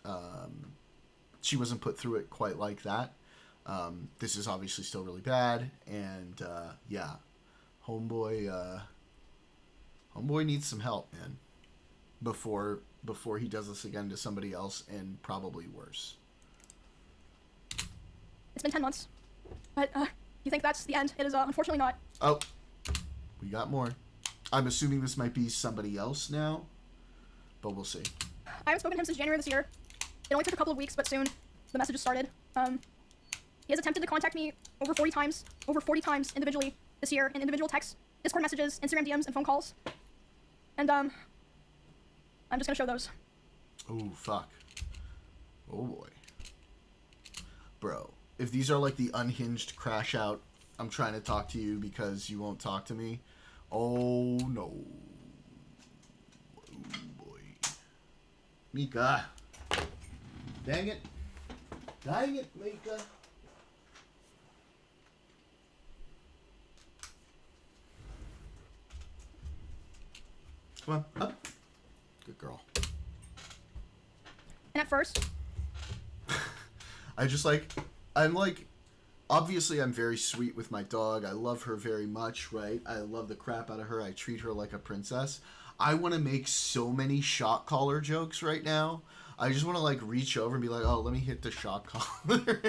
put through it quite like that. This is obviously still really bad, and yeah, homeboy needs some help, man, before he does this again to somebody else, and probably worse. It's been 10 months, but you think that's the end? It is unfortunately not. Oh, we got more. I'm assuming this might be somebody else now, but we'll see. I haven't spoken to him since January this year. It only took a couple of weeks, but soon the messages started. He has attempted to contact me over 40 times individually this year, in individual texts, Discord messages, Instagram DMs, and phone calls. And I'm just gonna show those. Oh, fuck. Oh, boy. Bro, if these are like the unhinged crash out, I'm trying to talk to you because you won't talk to me. Oh, no. Oh, boy. Mika. Dang it. Dang it, Mika. Come on, up. Good girl. And at first, obviously I'm very sweet with my dog. I love her very much, right? I love the crap out of her. I treat her like a princess. I want to make so many shock collar jokes right now. I just want to like reach over and be like, oh, let me hit the shock collar.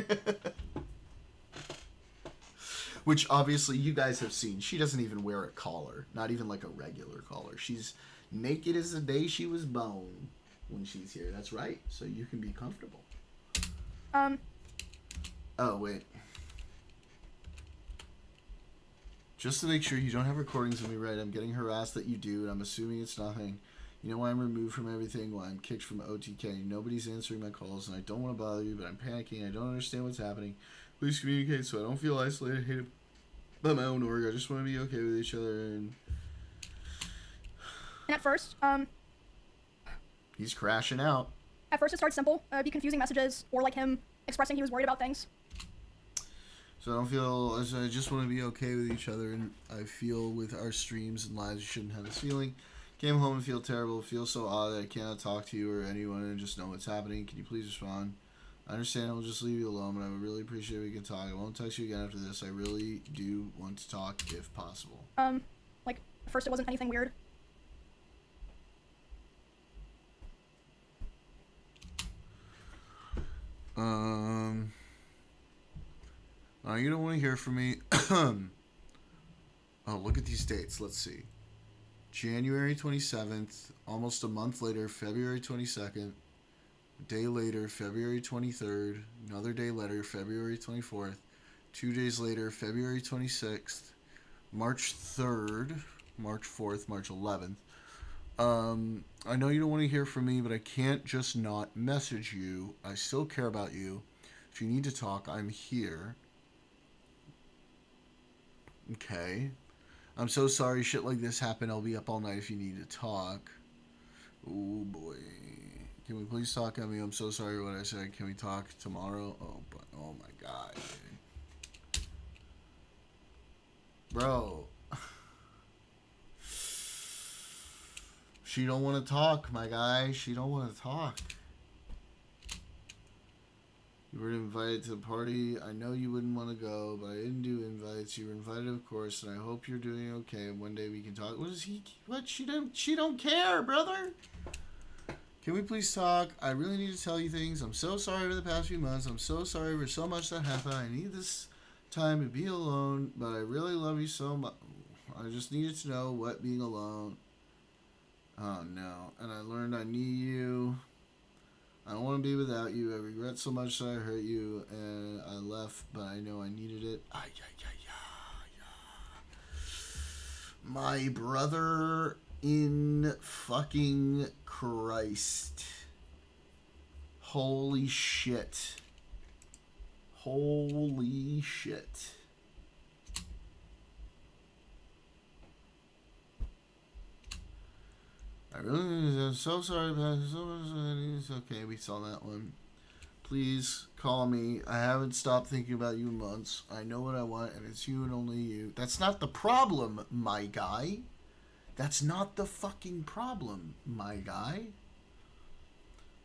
Which obviously you guys have seen. She doesn't even wear a collar. Not even like a regular collar. She's naked as the day she was born when she's here. That's right. So you can be comfortable. Oh, wait. Just to make sure you don't have recordings of me, right? I'm getting harassed that you do, and I'm assuming it's nothing. You know why I'm removed from everything? Why I'm kicked from OTK? Nobody's answering my calls, and I don't want to bother you, but I'm panicking. I don't understand what's happening. Please communicate so I don't feel isolated, hated by my own org. I just want to be okay with each other. And at first, he's crashing out. At first it starts simple. Be confusing messages, or like him expressing he was worried about things. So I just want to be okay with each other, and I feel with our streams and lives you shouldn't have this feeling. Came home and feel terrible. Feel so odd that I cannot talk to you or anyone and just know what's happening. Can you please respond? I understand I'll just leave you alone, but I would really appreciate if we can talk. I won't text you again after this. I really do want to talk if possible. Like, at first it wasn't anything weird. You don't want to hear from me. Oh, look at these dates. Let's see. January 27th, almost a month later, February 22nd. A day later, February 23rd. Another day later, February 24th. 2 days later, February 26th. March 3rd, March 4th, March 11th. I know you don't want to hear from me, but I can't just not message you. I still care about you. If you need to talk, I'm here. Okay. I'm so sorry shit like this happened. I'll be up all night if you need to talk. Oh boy. Can we please talk, Emmy? I'm so sorry what I said. Can we talk tomorrow? Oh my god, dude. Bro. She don't want to talk, my guy. She don't want to talk. You were invited to the party. I know you wouldn't want to go, but I didn't do invites. You were invited, of course, and I hope you're doing okay. And one day we can talk. What is he? What? She don't care, brother. Can we please talk? I really need to tell you things. I'm so sorry for the past few months. I'm so sorry for so much that happened. I need this time to be alone, but I really love you so much. I just needed to know what being alone. Oh no. And I learned I need you. I don't want to be without you. I regret so much that I hurt you and I left, but I know I needed it. My brother in fucking Christ. Holy shit. Holy shit. I'm so sorry, but it's okay. We saw that one. Please call me. I haven't stopped thinking about you in months. I know what I want, and it's you and only you. That's not the problem, my guy. That's not the fucking problem, my guy.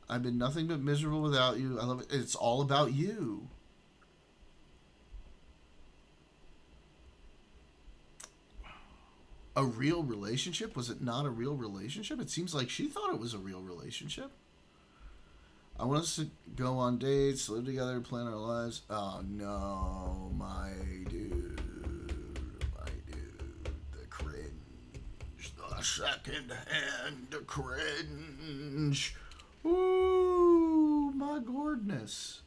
I've been nothing but miserable without you. I love it. It's all about you. A real relationship? Was it not a real relationship? It seems like she thought it was a real relationship. I want us to go on dates, live together, plan our lives. Oh no, my dude. My dude. The cringe. The second hand cringe. Ooh, my goodness.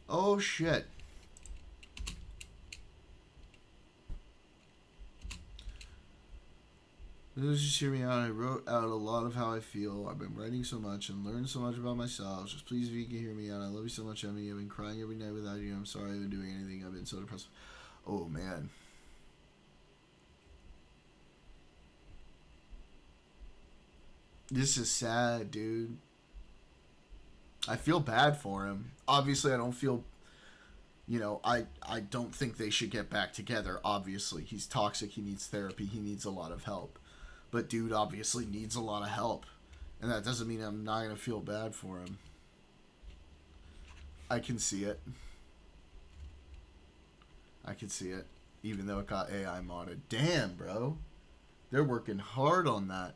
Oh shit. Just hear me out. I wrote out a lot of how I feel. I've been writing so much and learned so much about myself. Just please, if you can hear me out. I love you so much, Emmy. I've been crying every night without you. I'm sorry I haven't been doing anything. I've been so depressed. Oh, man. This is sad, dude. I feel bad for him. Obviously, I don't feel... You know, I don't think they should get back together, obviously. He's toxic. He needs therapy. He needs a lot of help. But dude obviously needs a lot of help. And that doesn't mean I'm not going to feel bad for him. I can see it. I can see it. Even though it got AI modded. Damn, bro. They're working hard on that.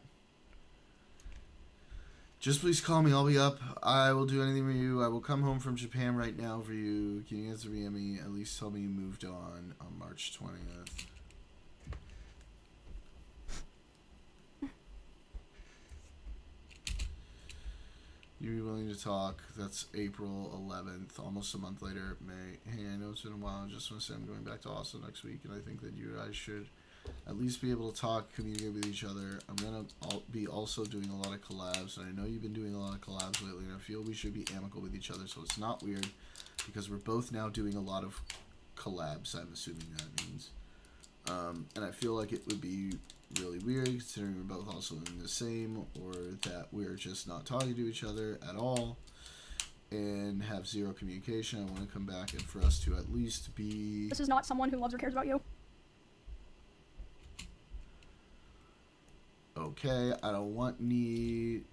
Just please call me. I'll be up. I will do anything for you. I will come home from Japan right now for you. Can you answer me? At least tell me you moved on March 20th. You'd be willing to talk. That's April 11th, almost a month later, May. Hey, I know it's been a while. I just want to say I'm going back to Austin next week, and I think that you guys should at least be able to talk, communicate with each other. I'm going to be also doing a lot of collabs, and I know you've been doing a lot of collabs lately, and I feel we should be amicable with each other, so it's not weird, because we're both now doing a lot of collabs, I'm assuming that means. And I feel like it would be really weird, considering we're both also in the same, or that we're just not talking to each other at all, and have zero communication. I want to come back and for us to at least be... This is not someone who loves or cares about you. okay. I don't want need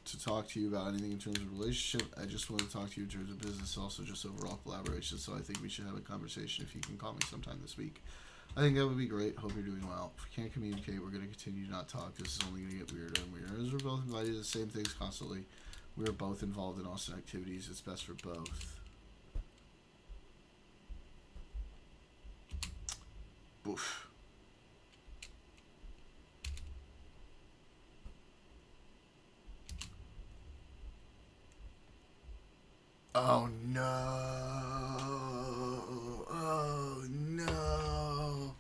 to talk to you about anything in terms of relationship. I just want to talk to you in terms of business, also just overall collaboration. So I think we should have a conversation if you can call me sometime this week. I think that would be great. Hope you're doing well. If we can't communicate, we're going to continue to not talk. This is only going to get weirder and weirder. As we're both invited to the same things constantly, we are both involved in awesome activities. It's best for both. Oof. Oh no. Oh no.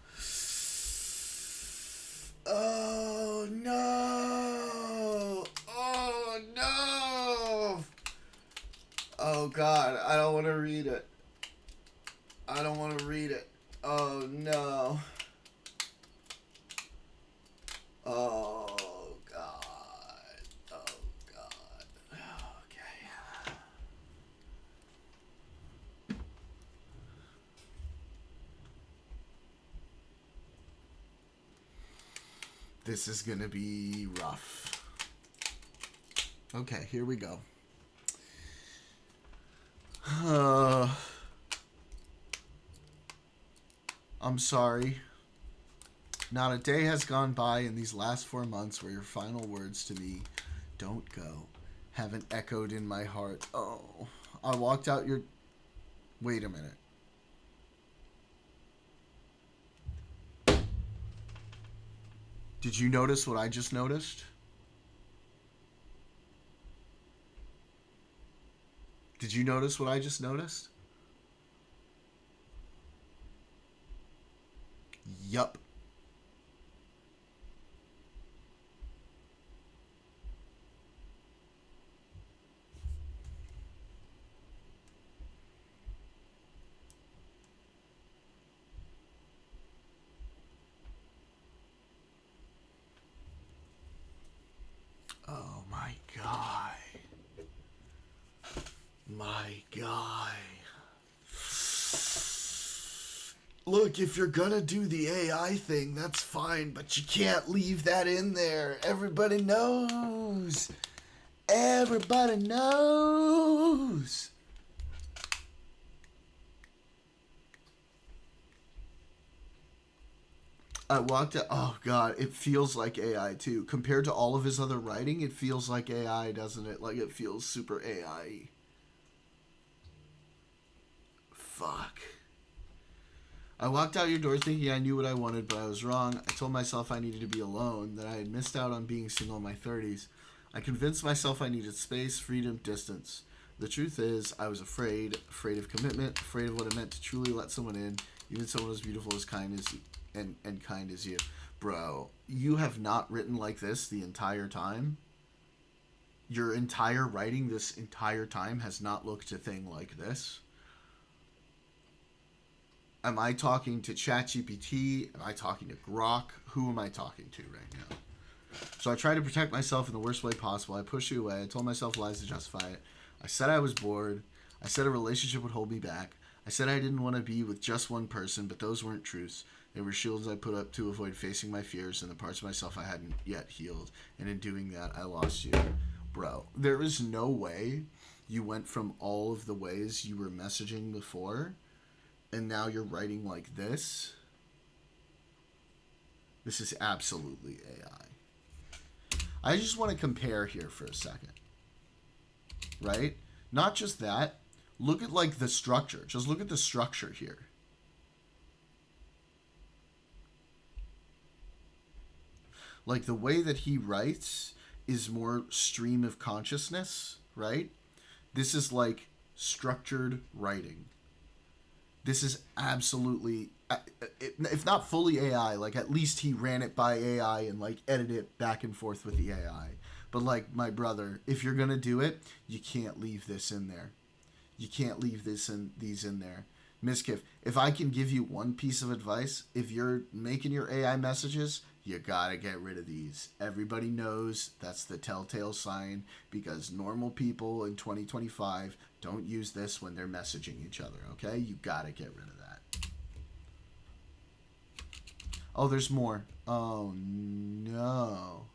Oh no. Oh no. Oh god, I don't want to read it. I don't want to read it. Oh no. Oh god. Oh god. Okay. This is gonna be rough. Okay, here we go. I'm sorry. Not a day has gone by in these last 4 months where your final words to me, "Don't go," haven't echoed in my heart. Oh, I walked out your... Wait a minute. Did you notice what I just noticed? Did you notice what I just noticed? Yup. Oh my god. My guy. Look, if you're gonna do the AI thing, that's fine, but you can't leave that in there. Everybody knows. Everybody knows. I walked out. Oh god, it feels like AI too. Compared to all of his other writing, it feels like AI, doesn't it? Like it feels super AI. Fuck. I walked out your door thinking I knew what I wanted, but I was wrong. I told myself I needed to be alone, that I had missed out on being single in my 30s. I convinced myself I needed space, freedom, distance. The truth is, I was afraid of commitment, afraid of what it meant to truly let someone in, even someone as beautiful as kind as and kind as you. Bro, you have not written like this the entire time. Your entire writing this entire time has not looked a thing like this. Am I talking to ChatGPT? Am I talking to Grok? Who am I talking to right now? So I tried to protect myself in the worst way possible. I pushed you away. I told myself lies to justify it. I said I was bored. I said a relationship would hold me back. I said I didn't want to be with just one person, but those weren't truths. They were shields I put up to avoid facing my fears and the parts of myself I hadn't yet healed. And in doing that, I lost you. Bro, there is no way you went from all of the ways you were messaging before and now you're writing like this. This is absolutely AI. I just want to compare here for a second. Right? Not just that. Look at like the structure. Just look at the structure here. Like the way that he writes is more stream of consciousness, right? This is like structured writing. This is absolutely, if not fully AI, like at least he ran it by AI and like edited it back and forth with the AI. But like my brother, if you're gonna do it, you can't leave this in there. You can't leave these in there. Mizkif, if I can give you one piece of advice, if you're making your AI messages, you gotta get rid of these. Everybody knows that's the telltale sign because normal people in 2025 don't use this when they're messaging each other, okay? You gotta get rid of that. Oh, there's more. Oh, no.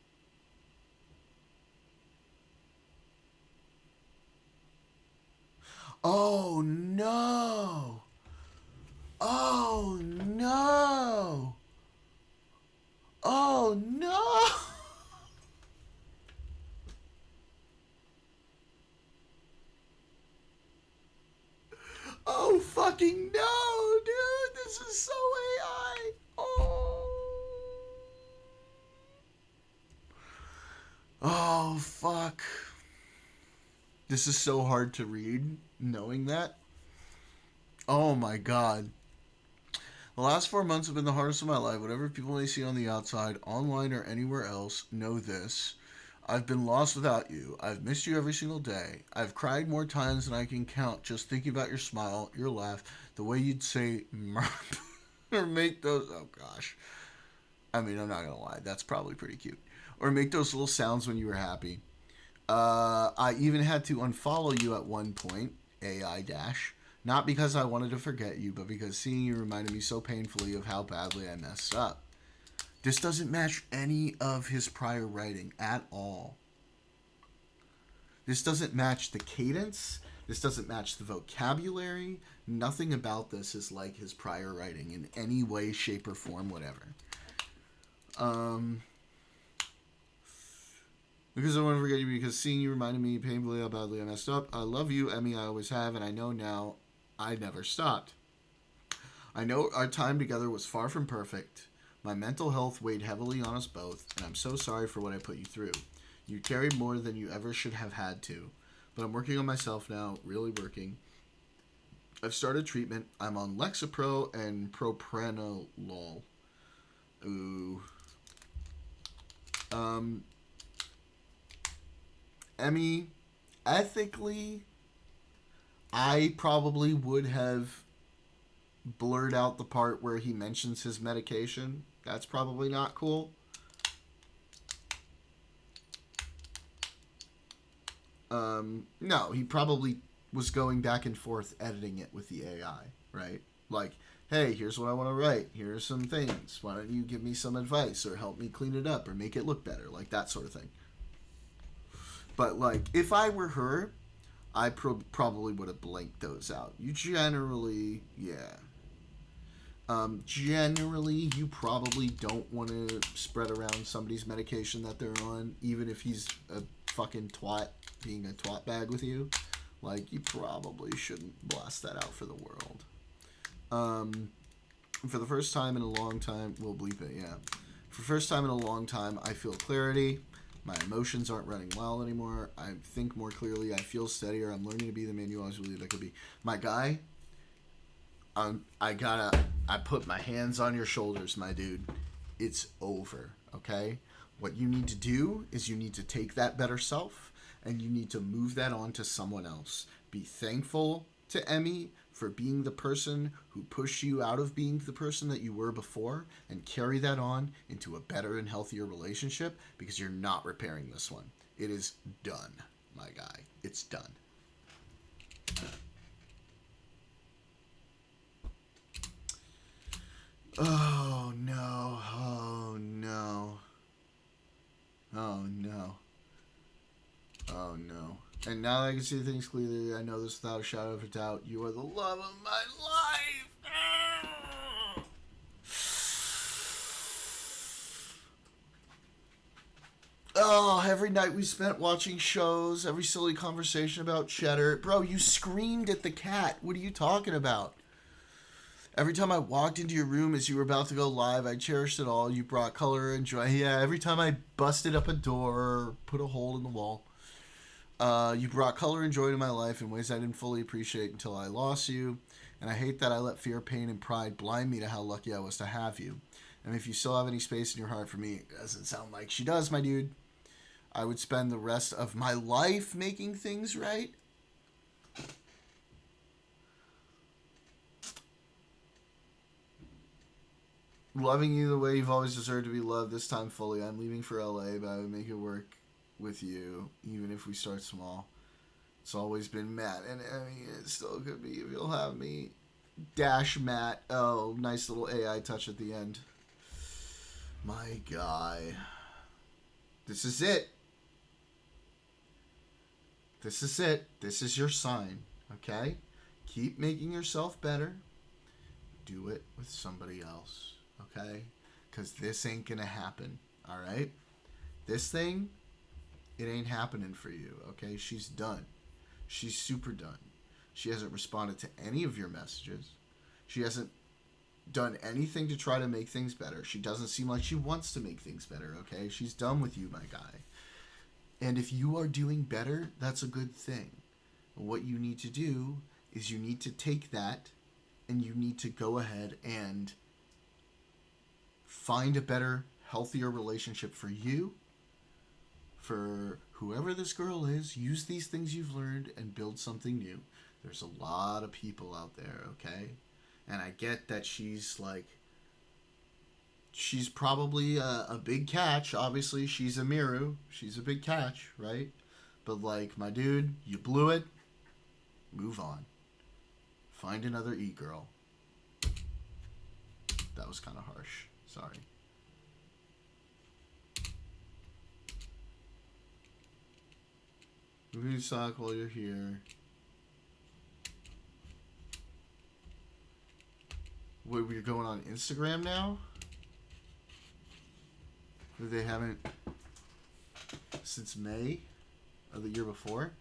Oh, no. Oh, no. Oh, no. Oh, fucking no, dude. This is so AI. Oh. Oh, fuck. This is so hard to read, knowing that. Oh, my God. The last 4 months have been the hardest of my life. Whatever people may see on the outside, online or anywhere else, know this. I've been lost without you. I've missed you every single day. I've cried more times than I can count just thinking about your smile, your laugh, the way you'd say "merp" or make those. Oh gosh. I mean, I'm not gonna lie. That's probably pretty cute. Or make those little sounds when you were happy. I even had to unfollow you at one point, AI dash. Not because I wanted to forget you, but because seeing you reminded me so painfully of how badly I messed up. This doesn't match any of his prior writing at all. This doesn't match the cadence. This doesn't match the vocabulary. Nothing about this is like his prior writing in any way, shape, or form, whatever. Um, because I want to forget you, because seeing you reminded me painfully how badly I messed up. I love you, Emmy, I always have, and I know now I never stopped. I know our time together was far from perfect. My mental health weighed heavily on us both, and I'm so sorry for what I put you through. You carried more than you ever should have had to. But I'm working on myself now, really working. I've started treatment. I'm on Lexapro and propranolol. Ooh. Um, Emmy, ethically, I probably would have blurred out the part where he mentions his medication. That's probably not cool. No, he probably was going back and forth editing it with the AI, right? Like, hey, here's what I want to write. Here's some things. Why don't you give me some advice or help me clean it up or make it look better? Like that sort of thing. But, like, if I were her, I probably would have blanked those out. You generally, yeah. Generally, you probably don't want to spread around somebody's medication that they're on, even if he's a fucking twat being a twat bag with you. Like, you probably shouldn't blast that out for the world. For the first time in a long time, we'll bleep it, yeah. For the first time in a long time, I feel clarity. My emotions aren't running wild anymore. I think more clearly. I feel steadier. I'm learning to be the man you always believed I could be. My guy, I put my hands on your shoulders, my dude. It's over, okay? What you need to do is you need to take that better self and you need to move that on to someone else. Be thankful to Emmy for being the person who pushed you out of being the person that you were before and carry that on into a better and healthier relationship because you're not repairing this one. It is done, my guy. It's done. Oh no, oh no, oh no, oh no. And now that I can see things clearly, I know this without a shadow of a doubt. You are the love of my life. Oh, every night we spent watching shows, every silly conversation about cheddar. Bro, you screamed at the cat. What are you talking about? Every time I walked into your room as you were about to go live, I cherished it all. You brought color and joy. Yeah, every time I busted up a door or put a hole in the wall, you brought color and joy to my life in ways I didn't fully appreciate until I lost you. And I hate that I let fear, pain, and pride blind me to how lucky I was to have you. And if you still have any space in your heart for me, it doesn't sound like she does, my dude. I would spend the rest of my life making things right. Loving you the way you've always deserved to be loved, this time fully. I'm leaving for LA, but I would make it work with you, even if we start small. It's always been Matt, and I mean, it still could be if you'll have me. Dash Matt. Oh, nice little AI touch at the end. My guy. This is it. This is it. This is your sign, okay? Keep making yourself better. Do it with somebody else, okay? Because this ain't gonna happen, all right? This thing, it ain't happening for you, okay? She's done. She's super done. She hasn't responded to any of your messages. She hasn't done anything to try to make things better. She doesn't seem like she wants to make things better, okay? She's done with you, my guy. And if you are doing better, that's a good thing. What you need to do is you need to take that and you need to go ahead and find a better, healthier relationship for you, for whoever this girl is. Use these things you've learned and build something new. There's a lot of people out there, okay? And I get that she's probably a big catch. Obviously, she's Emiru. She's a big catch, right? But, like, my dude, you blew it. Move on. Find another e-girl. That was kind of harsh. Sorry. Movie sock while you're here. Wait, we're going on Instagram now? They haven't since May of the year before.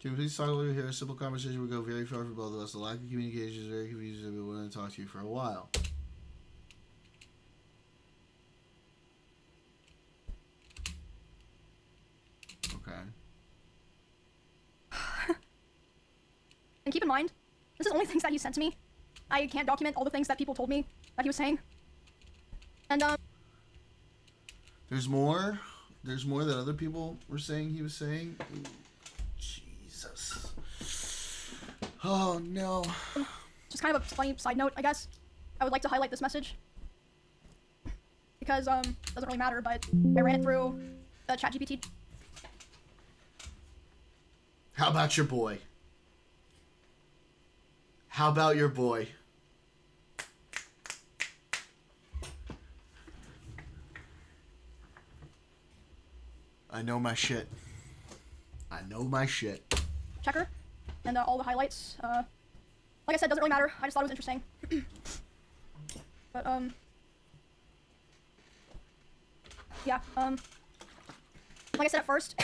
Can you please talk a little here? A simple conversation would go very far for both of us. The lack of communication is very confusing. I've been wanting to talk to you for a while. Okay. And keep in mind, this is only things that he sent to me. I can't document all the things that people told me that he was saying. And, There's more? There's more that other people were saying he was saying? Ooh, Jesus. Oh, no. Just kind of a funny side note, I guess. I would like to highlight this message. Because, it doesn't really matter, but I ran it through the ChatGPT. How about your boy? How about your boy? I know my shit. I know my shit. Checker. And all the highlights. Like I said, doesn't really matter. I just thought it was interesting. But, yeah, like I said at first,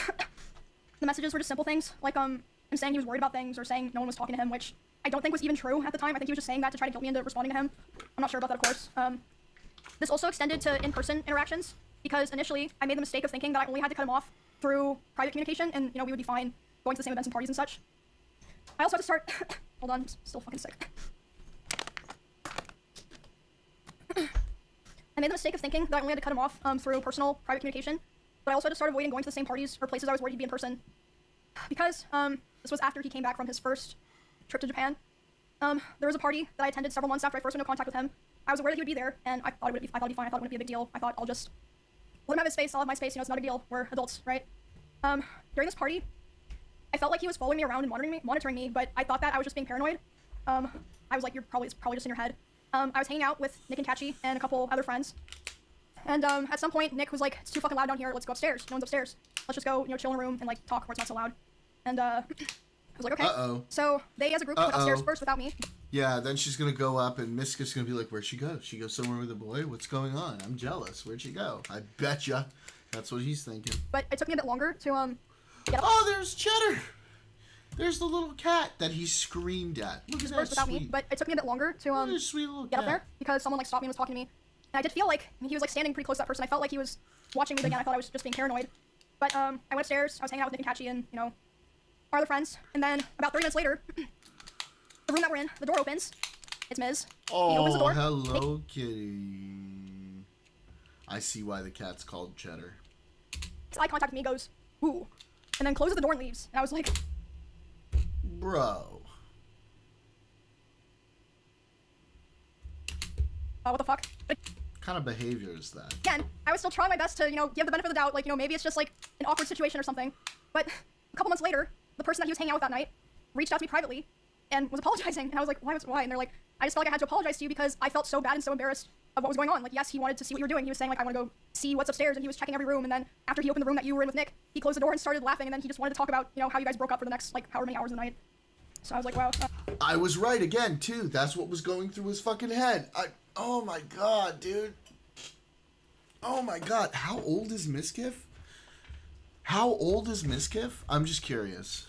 the messages were just simple things. Like, him saying he was worried about things or saying no one was talking to him, which I don't think was even true at the time. I think he was just saying that to try to guilt me into responding to him. I'm not sure about that, of course. This also extended to in-person interactions, because initially I made the mistake of thinking that I only had to cut him off through private communication, and, you know, we would be fine going to the same events and parties and such. I also had to start... Hold on, I'm still fucking sick. I made the mistake of thinking that I only had to cut him off through personal, private communication, but I also had to start avoiding going to the same parties or places I was worried he'd be in person. Because this was after he came back from his first trip to Japan. There was a party that I attended several months after I first went into contact with him. I was aware that he would be there, and I thought it'd be fine. I thought it wouldn't be a big deal. I thought I'll just let him have his space. I'll have my space. You know, it's not a big deal. We're adults, right? During this party, I felt like he was following me around and monitoring me, but I thought that I was just being paranoid. I was like, it's probably just in your head. I was hanging out with Nick and Kachi and a couple other friends. And at some point, Nick was like, it's too fucking loud down here. Let's go upstairs. No one's upstairs. Let's just go, you know, chill in a room and like talk where it's not so loud. And I was like, okay. Uh-oh. So they as a group went upstairs first without me. Yeah, then she's gonna go up and Mizkif's gonna be like, where'd she go? She go somewhere with a boy? What's going on? I'm jealous. Where'd she go? I betcha. That's what he's thinking. But it took me a bit longer to get up. Oh, there's Cheddar! There's the little cat that he screamed at. Look at that First without sweet. me, but it took me a bit longer to Look at this sweet little get cat. up there because someone like stopped me and was talking to me. And I did feel like he was like standing pretty close to that person. I felt like he was watching me, but again, I thought I was just being paranoid. But I went upstairs, I was hanging out with Nick and Kachi and, you know, our other friends. And then about 30 minutes later, the room that we're in, the door opens. It's Miz. Oh, he opens the door. Hello, kitty. I see why the cat's called Cheddar. Makes eye contact with me, goes, ooh. And then closes the door and leaves. And I was like, Bro. oh, what the fuck? But What kind of behavior is that? again, I was still trying my best to, you know, give the benefit of the doubt. Like, you know, maybe it's just like an awkward situation or something. But a couple months later, the person that he was hanging out with that night reached out to me privately and was apologizing. And I was like, why? And they're like, I just felt like I had to apologize to you because I felt so bad and so embarrassed of what was going on. Like, yes, he wanted to see what you were doing. He was saying, like, I want to go see what's upstairs, and he was checking every room, and then after he opened the room that you were in with Nick, he closed the door and started laughing, and then he just wanted to talk about, you know, how you guys broke up for the next, like, however many hours of the night. So I was like, wow. I was right again, too. That's what was going through his fucking head. Oh my god, dude. Oh my god. How old is Mizkif? How old is Mizkif? I'm just curious.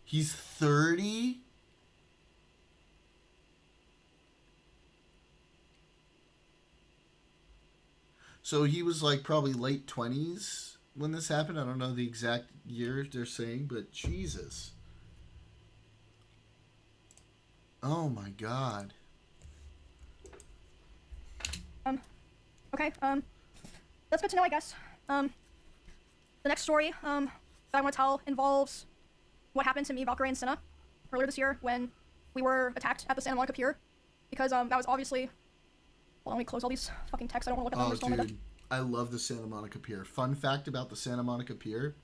He's 30? So he was like probably late 20s when this happened. I don't know the exact year they're saying, but Jesus. Oh my god. Okay, that's good to know, I guess. The next story, that I want to tell involves what happened to me, Valkyrie, and Cinna earlier this year when we were attacked at the Santa Monica Pier. Because, that was obviously... Well, let me close all these fucking texts. I don't want to look at them. Oh, dude. I love the Santa Monica Pier. Fun fact about the Santa Monica Pier,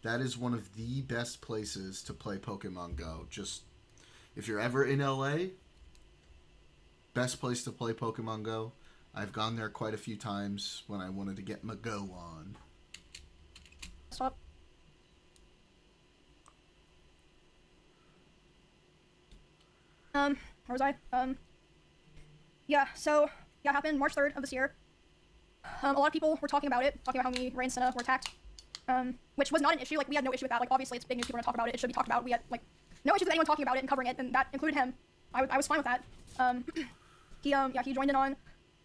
that is one of the best places to play Pokemon Go. Just, if you're ever in LA, best place to play Pokemon Go. I've gone there quite a few times when I wanted to get my Go on. Stop. Where was I? Yeah, so, yeah, it happened March 3rd of this year. A lot of people were talking about it, talking about how me, Ray, and Cinna were attacked, which was not an issue. Like, we had no issue with that. Like, obviously, it's big news. People are going to talk about it. It should be talked about. We had, like, no issues with anyone talking about it and covering it, and that included him. I was fine with that. He joined in on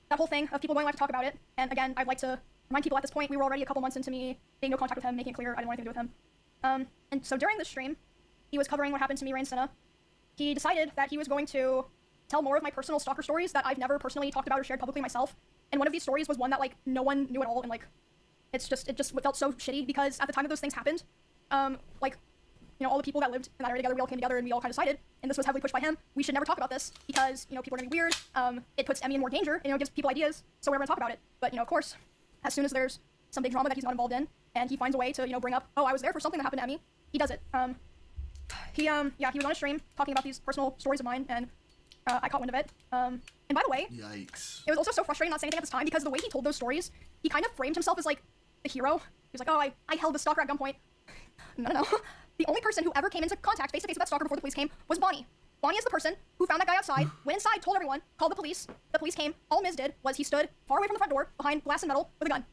that whole thing of people going live to talk about it. And again, I'd like to remind people at this point, we were already a couple months into me being no contact with him, making it clear I didn't want anything to do with him. And so during this stream, he was covering what happened to me, Ray, and Cinna. He decided that he was going to tell more of my personal stalker stories that I've never personally talked about or shared publicly myself. And one of these stories was one that, like, no one knew at all, and, like, it just felt so shitty, because at the time that those things happened, like, you know, all the people that lived in that area together, we all came together and we all kind of decided, and this was heavily pushed by him, we should never talk about this, because, you know, people are gonna be weird, it puts Emmy in more danger, and, you know, gives people ideas, so we're gonna talk about it. But, you know, of course, as soon as there's some big drama that he's not involved in, and he finds a way to, you know, bring up, oh, I was there for something that happened to Emmy, he does it. He was on a stream talking about these personal stories of mine, and I caught wind of it. And by the way, yikes. It was also so frustrating not saying anything at this time, because the way he told those stories, he kind of framed himself as, like, the hero. He was like, oh, I held the stalker at gunpoint. No. The only person who ever came into contact face-to-face with that stalker before the police came was Bonnie. Bonnie is the person who found that guy outside, went inside, told everyone, called the police came, all Miz did was he stood far away from the front door, behind glass and metal, with a gun.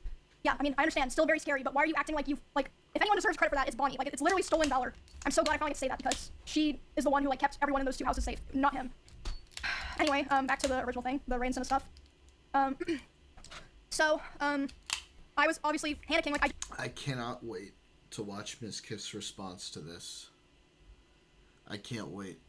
Yeah, I mean, I understand, still very scary, but why are you acting like if anyone deserves credit for that, it's Bonnie. Like, it's literally stolen valor. I'm so glad I finally get to say that, because she is the one who, like, kept everyone in those two houses safe, not him. Anyway, back to the original thing, the Ray and Cinna stuff. I was obviously panicking, like, I cannot wait to watch Mizkif's response to this. I can't wait.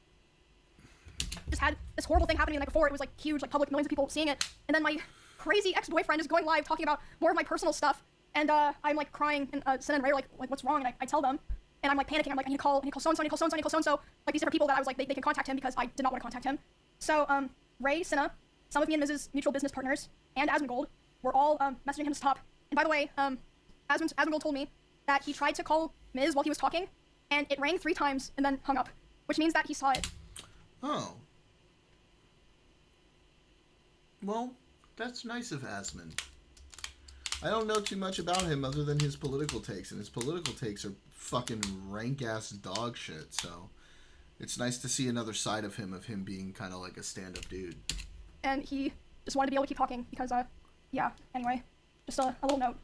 Just had this horrible thing happen to me the night before. It was, like, huge, like, public, millions of people seeing it. And then my crazy ex-boyfriend is going live talking about more of my personal stuff. And, I'm, like, crying, and Cinna and Ray are like, what's wrong? And I tell them, and I'm, like, panicking. I'm like, I need to call so-and-so, I need to call so-and-so, I need to call so-and-so. Like, these different people that I was like, they can contact him, because I did not want to contact him. So, Ray, Cinna, some of me and Miz's mutual business partners, and Asmongold were all, messaging him to stop. And by the way, Asmongold told me that he tried to call Miz while he was talking, and it rang 3 times and then hung up, which means that he saw it. Oh. Well, that's nice of Asmon. I don't know too much about him other than his political takes, and his political takes are fucking rank-ass dog shit, so it's nice to see another side of him being kind of like a stand-up dude. And he just wanted to be able to keep talking, because, yeah, anyway, just a little note.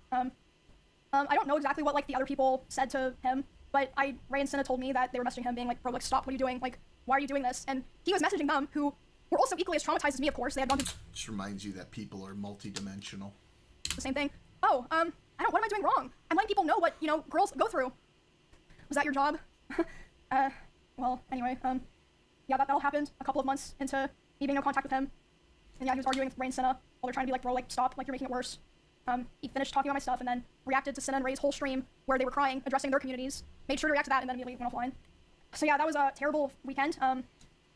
I don't know exactly what, like, the other people said to him, but Ray and Cinna told me that they were messaging him being like, bro, like, stop, what are you doing? Like, why are you doing this? And he was messaging them, who were also equally as traumatized as me, of course. They had gone through... Just reminds you that people are multi-dimensional. The same thing. Oh, what am I doing wrong? I'm letting people know what, you know, girls go through. Was that your job? Well, anyway, yeah, that all happened a couple of months into me being no contact with him. And yeah, he was arguing with Ray and Cinna while they're trying to be like, bro, like, stop, like, you're making it worse. He finished talking about my stuff and then reacted to Cinna and Ray's whole stream where they were crying, addressing their communities, made sure to react to that, and then immediately went offline. So yeah, that was a terrible weekend. I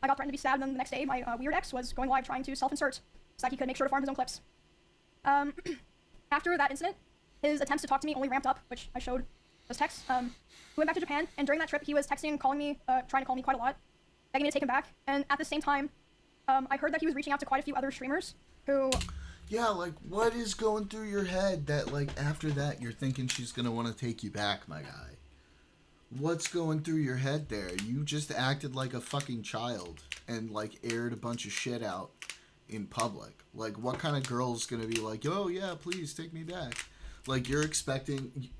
got threatened to be stabbed, and then the next day, my weird ex was going live trying to self-insert so that he could make sure to farm his own clips. After that incident, his attempts to talk to me only ramped up, which I showed those texts. He went back to Japan, and during that trip, he was texting and calling me, trying to call me quite a lot. begging me to take him back. And at the same time, I heard that he was reaching out to quite a few other streamers who... Yeah, like, what is going through your head that, like, after that you're thinking she's gonna want to take you back, my guy? What's going through your head there? You just acted like a fucking child and, like, aired a bunch of shit out in public. Like, what kind of girl's gonna be like, oh, yeah, please take me back? Like, you're expecting...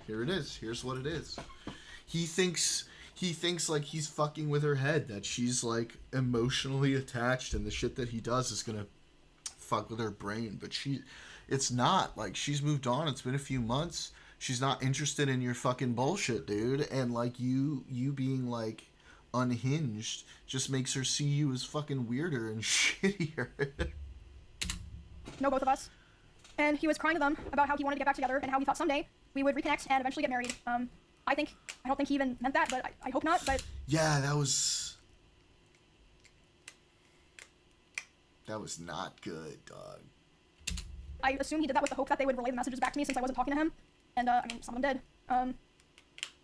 Here it is. Here's what it is. He thinks like he's fucking with her head, that she's, like, emotionally attached, and the shit that he does is gonna fuck with her brain. But it's not. Like, she's moved on. It's been a few months. She's not interested in your fucking bullshit, dude. And, like, you being, like, unhinged just makes her see you as fucking weirder and shittier. Know both of us. And he was crying to them about how he wanted to get back together and how he thought someday we would reconnect and eventually get married. I don't think he even meant that, but I hope not, but... Yeah, that was not good, dog. I assume he did that with the hope that they would relay the messages back to me since I wasn't talking to him. And, I mean, some of them did.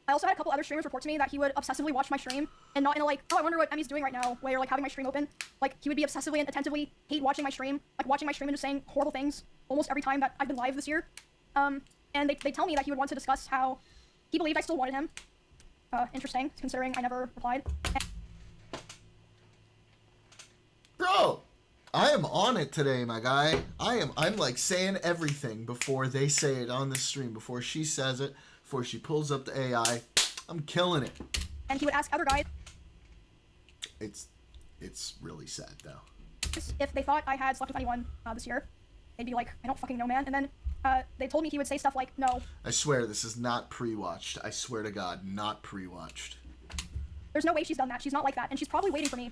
I also had a couple other streamers report to me that he would obsessively watch my stream, and not in a, like, oh, I wonder what Emmy's doing right now, way, or, like, having my stream open. Like, he would be obsessively and attentively hate watching my stream, like, watching my stream and just saying horrible things almost every time that I've been live this year. And they tell me that he would want to discuss how he believed I still wanted him. Interesting, considering I never replied. Bro, I am on it today, my guy. I'm like saying everything before they say it on the stream, before she says it, before she pulls up the AI. I'm killing it. And he would ask other guys... It's really sad, though. If they thought I had slept with anyone this year, they'd be like, I don't fucking know, man. And then they told me he would say stuff like, no. I swear this is not pre-watched. I swear to God, not pre-watched. There's no way she's done that. She's not like that. And she's probably waiting for me.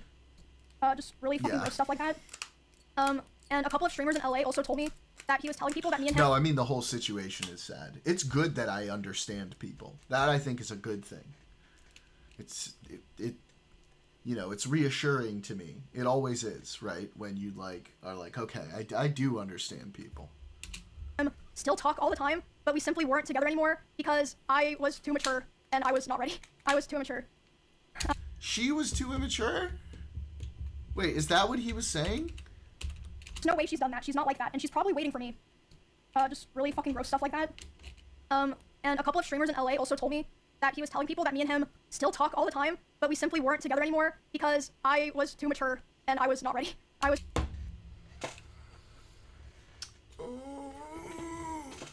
Just really fucking gross stuff like that. And a couple of streamers in LA also told me that he was telling people that me and him... No, I mean, the whole situation is sad. It's good that I understand people. That, I think, is a good thing. You know, it's reassuring to me. It always is, right? When you, like, are like, okay, I do understand people. Still talk all the time, but we simply weren't together anymore because I was too mature and I was not ready. I was too immature. She was too immature? Wait, is that what he was saying? There's no way she's done that. She's not like that. And she's probably waiting for me. Just really fucking gross stuff like that. And a couple of streamers in LA also told me that he was telling people that me and him still talk all the time, but we simply weren't together anymore because I was too mature and I was not ready. I was... Oh,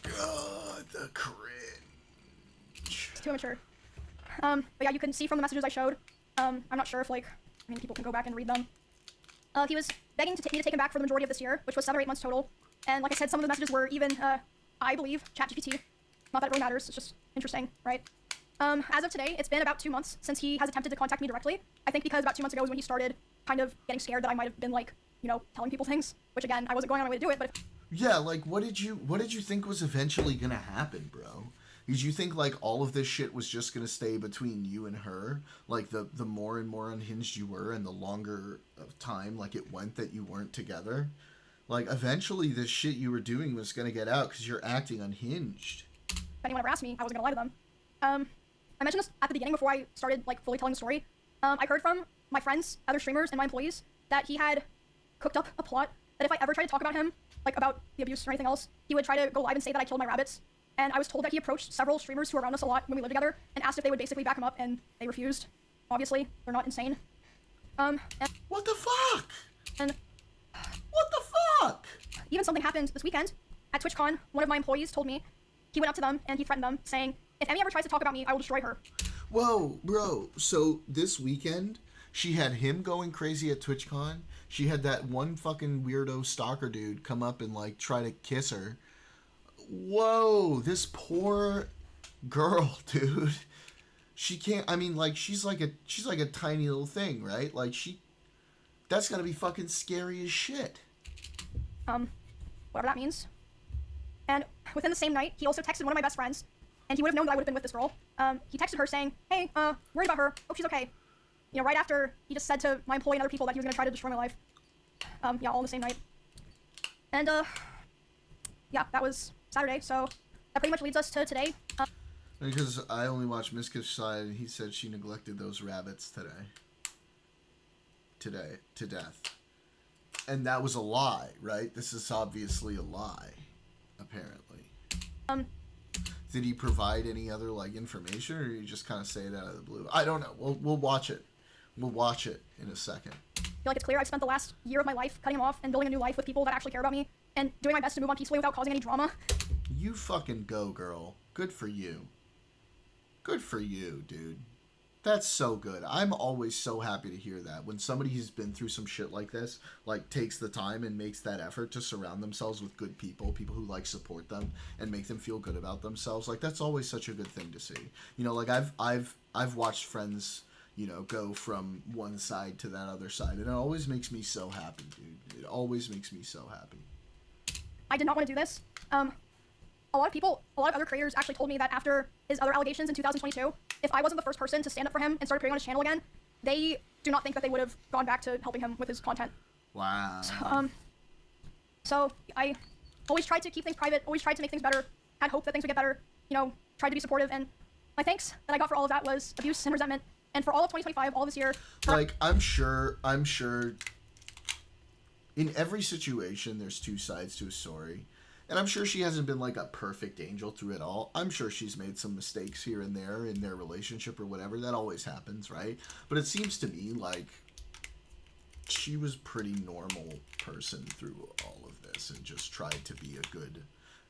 God, the cringe. Too immature. But yeah, you can see from the messages I showed. I'm not sure if, like, I mean, people can go back and read them. He was begging me to take him back for the majority of this year, which was 7 or 8 months total. And like I said, some of the messages were even, I believe, ChatGPT. Not that it really matters, it's just interesting, right? As of today, it's been about 2 months since he has attempted to contact me directly. I think because about 2 months ago was when he started kind of getting scared that I might have been, like, you know, telling people things. Which, again, I wasn't going on my way to do it, but... Yeah, like, what did you think was eventually gonna happen, bro? Did you think, like, all of this shit was just gonna stay between you and her? Like, the more and more unhinged you were and the longer of time, like, it went that you weren't together? Like, eventually this shit you were doing was gonna get out because you're acting unhinged. If anyone ever asked me, I wasn't gonna lie to them. I mentioned this at the beginning before I started, like, fully telling the story. I heard from my friends, other streamers, and my employees that he had cooked up a plot that if I ever tried to talk about him, like, about the abuse or anything else, he would try to go live and say that I killed my rabbits. And I was told that he approached several streamers who were around us a lot when we lived together and asked if they would basically back him up, and they refused. Obviously, they're not insane. What the fuck? And what the fuck? Even something happened this weekend. At TwitchCon, one of my employees told me he went up to them and he threatened them, saying, if Emmy ever tries to talk about me, I will destroy her. Whoa, bro. So this weekend, she had him going crazy at TwitchCon. She had that one fucking weirdo stalker dude come up and, like, try to kiss her. Whoa, this poor girl, dude. She can't, I mean, like, she's like a tiny little thing, right? Like, that's gotta be fucking scary as shit. Whatever that means. And within the same night, he also texted one of my best friends, and he would have known that I would have been with this girl. He texted her saying, hey, worried about her, hope she's okay. You know, right after he just said to my employee and other people that he was gonna try to destroy my life. Yeah, all in the same night. And, yeah, that was Saturday, so that pretty much leads us to today. Because I only watched Mizkif's side, and he said she neglected those rabbits today to death. And that was a lie, right? This is obviously a lie, apparently. Did he provide any other like information, or did he just kind of say it out of the blue? I don't know. We'll watch it. We'll watch it in a second. I feel like it's clear I've spent the last year of my life cutting him off and building a new life with people that actually care about me and doing my best to move on peacefully without causing any drama. You fucking go, girl. Good for you. Good for you, dude. That's so good. I'm always so happy to hear that. When somebody who's been through some shit like this, like, takes the time and makes that effort to surround themselves with good people who, like, support them and make them feel good about themselves. Like, that's always such a good thing to see. You know, like, I've watched friends, you know, go from one side to that other side, and it always makes me so happy, dude. It always makes me so happy. I did not want to do this. A lot of other creators actually told me that after his other allegations in 2022, if I wasn't the first person to stand up for him and start appearing on his channel again, they do not think that they would have gone back to helping him with his content. Wow. So I always tried to keep things private, always tried to make things better, had hope that things would get better, you know, tried to be supportive, and my thanks that I got for all of that was abuse and resentment. And for all of 2025, all this year... Like, I'm sure in every situation there's two sides to a story. And I'm sure she hasn't been like a perfect angel through it all. I'm sure she's made some mistakes here and there in their relationship or whatever. That always happens, right? But it seems to me like she was a pretty normal person through all of this and just tried to be a good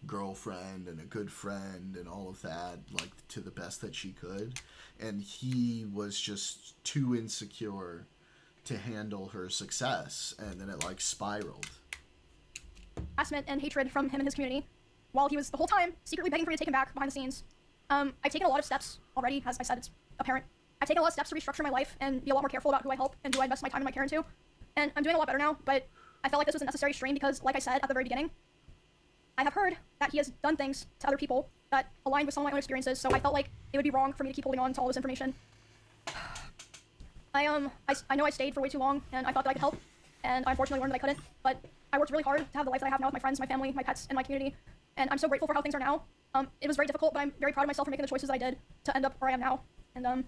girlfriend and a good friend and all of that, like, to the best that she could. And he was just too insecure to handle her success, and then it, like, spiraled. Harassment and hatred from him and his community, while he was the whole time secretly begging for me to take him back behind the scenes. I've taken a lot of steps already, as I said, it's apparent. I've taken a lot of steps to restructure my life and be a lot more careful about who I help and who I invest my time and my care into. And I'm doing a lot better now, but I felt like this was a necessary strain because, like I said at the very beginning, I have heard that he has done things to other people that aligned with some of my own experiences, so I felt like it would be wrong for me to keep holding on to all this information. I know I stayed for way too long, and I thought that I could help, and I unfortunately learned that I couldn't, but I worked really hard to have the life that I have now with my friends, my family, my pets, and my community, and I'm so grateful for how things are now. It was very difficult, but I'm very proud of myself for making the choices that I did to end up where I am now, and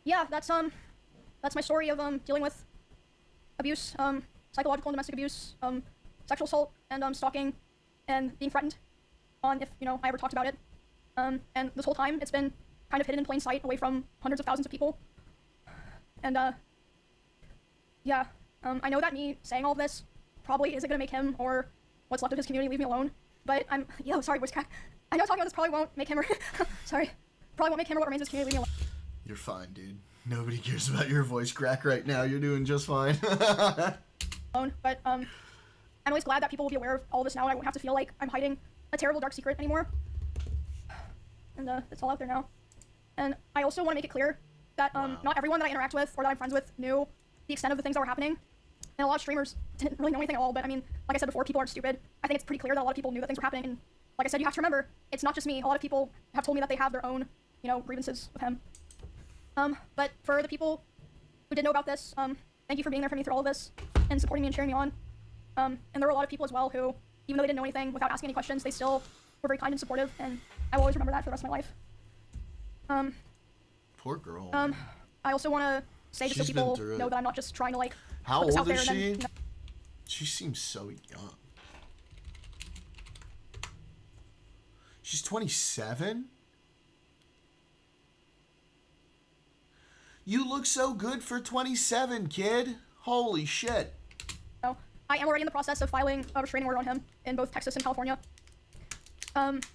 yeah, that's my story of dealing with abuse, psychological and domestic abuse, sexual assault, and stalking, and being threatened on if, you know, I ever talked about it. And this whole time, it's been kind of hidden in plain sight away from hundreds of thousands of people. And, yeah, I know that me saying all of this probably isn't gonna make him or what's left of his community leave me alone, but sorry, voice crack. I know talking about this probably won't make him, sorry, probably won't make him or what remains of his community leave me alone. You're fine, dude. Nobody cares about your voice crack right now. You're doing just fine. But, I'm always glad that people will be aware of all this now and I won't have to feel like I'm hiding a terrible dark secret anymore. And, it's all out there now. And I also want to make it clear that, not everyone that I interact with or that I'm friends with knew the extent of the things that were happening. And a lot of streamers didn't really know anything at all, but I mean, like I said before, people aren't stupid. I think it's pretty clear that a lot of people knew that things were happening, and like I said, you have to remember, it's not just me. A lot of people have told me that they have their own, you know, grievances with him. But for the people who did know about this, thank you for being there for me through all of this, and supporting me and cheering me on. And there were a lot of people as well who, even though they didn't know anything, without asking any questions, they still were very kind and supportive, and I will always remember that for the rest of my life. Poor girl. I also want to say just so people know that I'm not just trying to, like, how put this out old there is and she? then, you know. She seems so young. She's 27? You look so good for 27, kid. Holy shit. So, I am already in the process of filing a restraining order on him in both Texas and California. And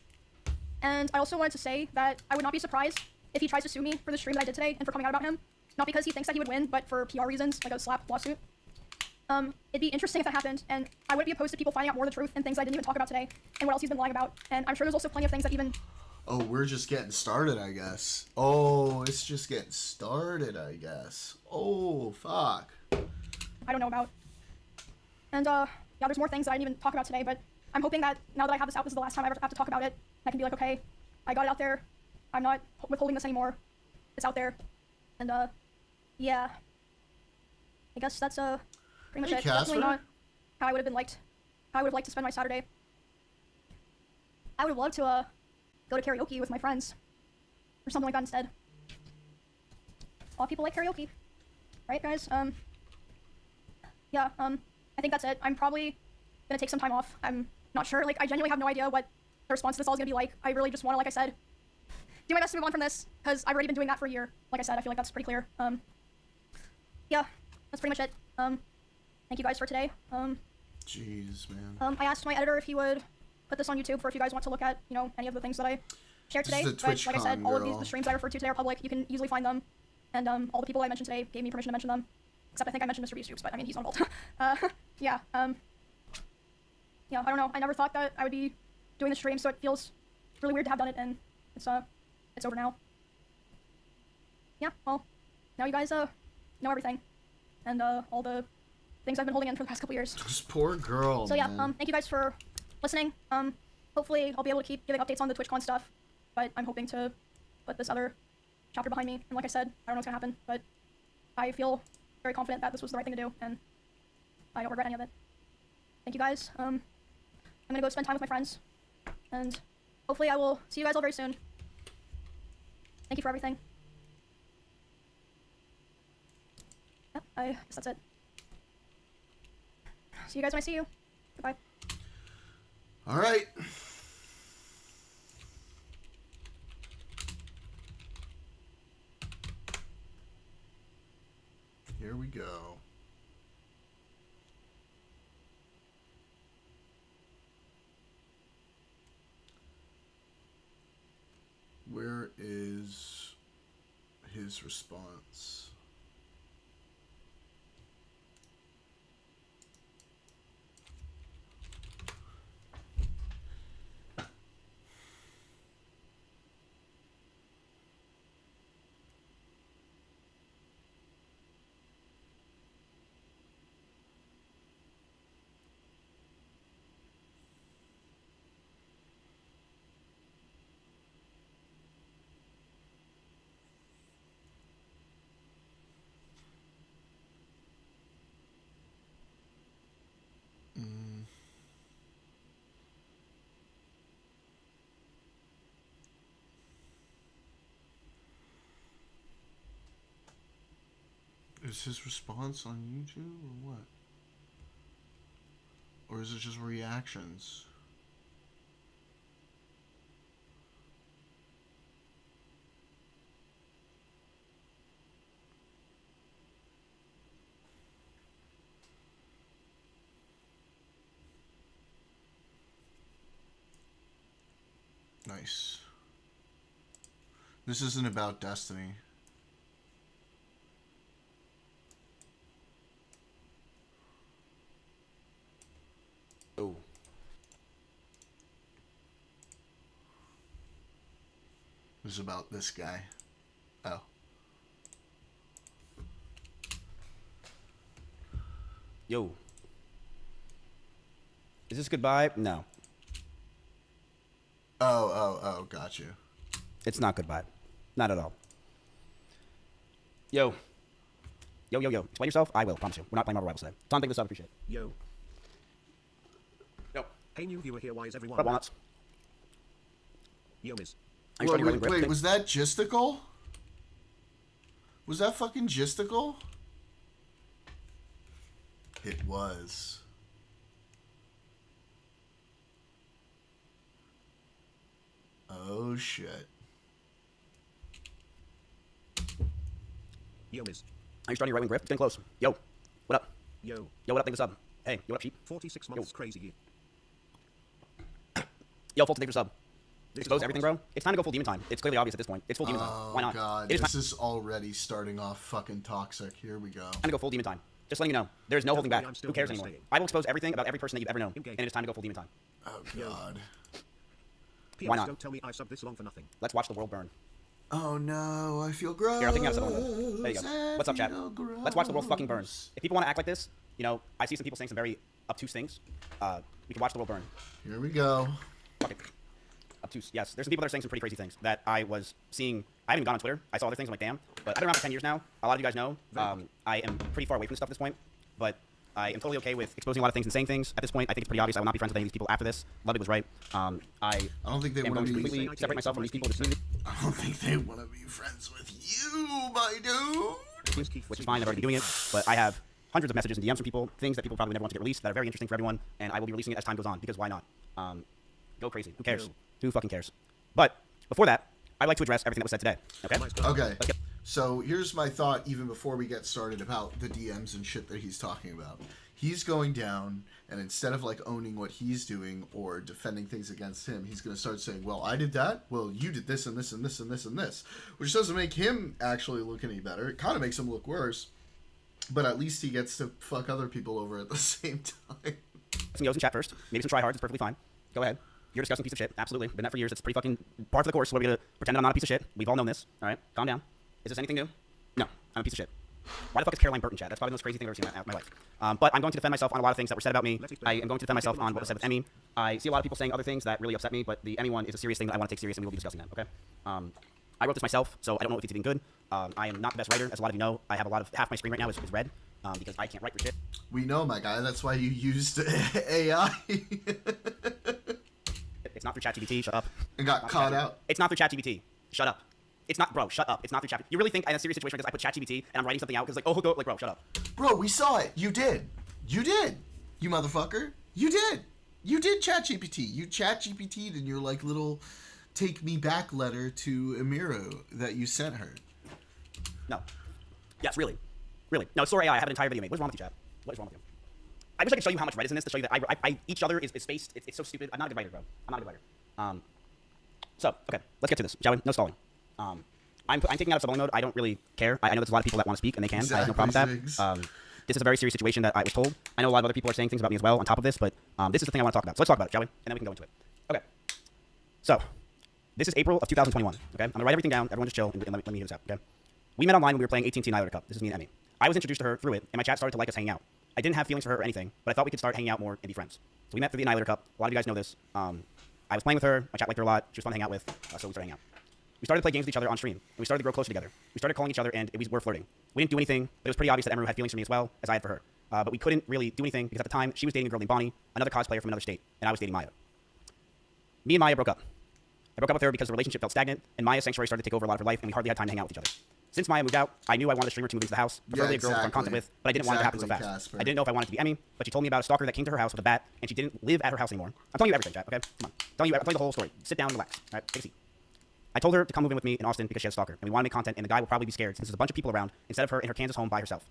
I also wanted to say that I would not be surprised if he tries to sue me for the stream that I did today and for coming out about him. Not because he thinks that he would win, but for PR reasons, like a slap lawsuit. It'd be interesting if that happened, and I wouldn't be opposed to people finding out more of the truth and things I didn't even talk about today, and what else he's been lying about. And I'm sure there's also plenty of things that even... Oh, we're just getting started, I guess. Oh, it's just getting started, I guess. Oh, fuck. I don't know about. And, yeah, there's more things that I didn't even talk about today, but I'm hoping that now that I have this out, this is the last time I ever have to talk about it. I can be like, okay, I got it out there. I'm not withholding this anymore. It's out there. And, yeah. I guess that's, pretty much it. Definitely not how I would have liked to spend my Saturday. I would have loved to, go to karaoke with my friends. or something like that instead. A lot of people like karaoke, right, guys? Yeah. I think that's it. I'm probably gonna take some time off. I'm not sure. Like, I genuinely have no idea what the response to this all is gonna be like. I really just want to, like I said, do my best to move on from this, because I've already been doing that for a year. Like I said, I feel like that's pretty clear. Yeah, that's pretty much it. Thank you guys for today. Jeez, man. I asked my editor if he would put this on YouTube for if you guys want to look at, you know, any of the things that I shared today. This is a But like I said, TwitchCon all of girl. the streams I referred to today are public. You can easily find them. And all the people I mentioned today gave me permission to mention them. Except I think I mentioned Mr. Beast, but I mean, he's not involved. Yeah, yeah, I don't know. I never thought that I would be doing the stream, so it feels really weird to have done it, and it's over now. Yeah, well, now you guys know everything, and all the things I've been holding in for the past couple years. This poor girl. So yeah, man. thank you guys for listening. Hopefully I'll be able to keep giving updates on the TwitchCon stuff, but I'm hoping to put this other chapter behind me. And like I said, I don't know what's gonna happen, but I feel very confident that this was the right thing to do, and I don't regret any of it. Thank you guys. I'm gonna go spend time with my friends, and hopefully I will see you guys all very soon. Thank you for everything. Yep, I guess that's it. See you guys when I see you. Goodbye. All right. Here we go. Where is his response? Is his response on YouTube or what? Or is it just reactions? Nice. This isn't about Destiny. Oh. This is about this guy. Oh. Yo. Is this goodbye? No. Oh, got you. It's not goodbye. Not at all. Yo. Yo. Explain yourself? I will, promise you. We're not playing Marvel Rivals today. Tom, pick this up, appreciate it. Yo. Yo. Hey, new viewer here. Why is everyone? What up, Walnuts? Yo, Miz. Are you starting rolling grip? Wait, was that Gisticle? Was that fucking Gisticle? It was. Oh shit. Yo, Miz. Are you starting your right wing grip? It's getting close. Yo. What up? Yo. Yo, what up? Think this up. Hey, yo, what up, sheep? 46 months crazy. Yo, full thanks for sub. This Expose is everything, awesome. bro. It's time to go full demon time. It's clearly obvious at this point. It's full demon time. Why not? God, It is this time is already starting off fucking toxic. Here we go. to go full demon time. Just letting you know. There's no holding back. I'm still Who cares here, anymore? staying. I will expose everything about every person that you've ever known. Okay. And it is time to go full demon time. Oh god. PS, Why not? Don't tell me I subbed this long for nothing. Let's watch the world burn. Oh no, I feel gross. Here, I'll take you out of the window. There you go. What's up, chat? Let's watch the world fucking burn. If people want to act like this, you know, I see some people saying some very obtuse things. We can watch the world burn. Here we go. Fuck it. Obtuse. Yes, there's some people that are saying some pretty crazy things that I was seeing. I haven't even gone on Twitter. I saw other things. I'm like, damn. But I've been around for 10 years now. A lot of you guys know. I am pretty far away from this stuff at this point. But I am totally okay with exposing a lot of things and saying things. At this point, I think it's pretty obvious I will not be friends with any of these people after this. Ludwig was right. I don't think they am want going to to completely separate myself from these people in this community. I don't think they want to be friends with you, my dude. Mizkif, Which is fine, I've already been doing it, but I have hundreds of messages and DMs from people, things that people probably never want to get released that are very interesting for everyone, and I will be releasing it as time goes on, because why not? Go crazy. Who cares? Who fucking cares? But before that, I'd like to address everything that was said today. Okay? Okay. So here's my thought, even before we get started, about the DMs and shit that he's talking about. He's going down, and instead of like owning what he's doing or defending things against him, he's going to start saying, well, I did that. Well, you did this and this and this and this and this, which doesn't make him actually look any better. It kind of makes him look worse, but at least he gets to fuck other people over at the same time. Some yos in chat first. Maybe some tryhards. It's perfectly fine. Go ahead. You're a disgusting piece of shit. Absolutely. Been that for years. It's pretty fucking par for the course. What are we going to pretend that I'm not a piece of shit? We've all known this. All right? Calm down. Is this anything new? No. I'm a piece of shit. Why the fuck is Caroline Burton chat? That's probably the most crazy thing I've ever seen in my life. But I'm going to defend myself on a lot of things that were said about me. I am going to defend myself on what was said with Emmy. I see a lot of people saying other things that really upset me, but the Emmy one is a serious thing that I want to take serious, and we will be discussing that, okay? I wrote this myself, so I don't know if it's even good. I am not the best writer, as a lot of you know. I have a lot of half my screen right now is red because I can't write for shit. We know, my guy. That's why you used AI. It's not through ChatGPT. Shut up. And got caught out. It's not through ChatGPT. Shut up. It's not, bro. Shut up. It's not through ChatGPT. You really think in a serious situation because I put ChatGPT and I'm writing something out because like, oh, go, like, bro, shut up. Bro, we saw it. You did. You did. You motherfucker. You did. You did ChatGPT. You ChatGPT'd in your like little take me back letter to Emiru that you sent her. No. Yes, really. Really. No, Sora AI, I have an entire video made. What's wrong with you, chat? What is wrong with you? I wish I could show you how much red is in this to show you that each other is spaced. It's so stupid. I'm not a good writer, bro. I'm not a good writer. So, okay, let's get to this, shall we? No stalling. I'm taking out of sub-only mode. I don't really care. I know there's a lot of people that want to speak, and they can. Exactly, I have no problem with that. This is a very serious situation that I was told. I know a lot of other people are saying things about me as well on top of this, but this is the thing I want to talk about. So let's talk about it, shall we? And then we can go into it. Okay. So, this is April of 2021, okay? I'm going to write everything down. Everyone just chill and let me hear this out, okay? We met online when we were playing AT&T Annihilator Cup. This is me and Emmy. I was introduced to her through it, and my chat started to like us hanging out. I didn't have feelings for her or anything, but I thought we could start hanging out more and be friends. So we met through the Annihilator Cup. A lot of you guys know this. I was playing with her. My chat liked her a lot. She was fun to hang out with, so we started hanging out. We started to play games with each other on stream, and we started to grow closer together. We started calling each other, and we were flirting. We didn't do anything, but it was pretty obvious that Emiru had feelings for me as well, as I had for her. But we couldn't really do anything because at the time, she was dating a girl named Bonnie, another cosplayer from another state, and I was dating Maya. Me and Maya broke up. I broke up with her because the relationship felt stagnant, and Maya's sanctuary started to take over a lot of her life, and we hardly had time to hang out with each other. Since Maya moved out, I knew I wanted a streamer to move into the house, preferably a girl to run content with, but I didn't want it to happen so fast. Casper. I didn't know if I wanted to be Emmy, but she told me about a stalker that came to her house with a bat, and she didn't live at her house anymore. I'm telling you everything, chat, okay? Come on. I'm telling you the whole story. Sit down and relax. All right, take a seat. I told her to come move in with me in Austin because she has a stalker, and we want to make content, and the guy will probably be scared since there's a bunch of people around instead of her in her Kansas home by herself.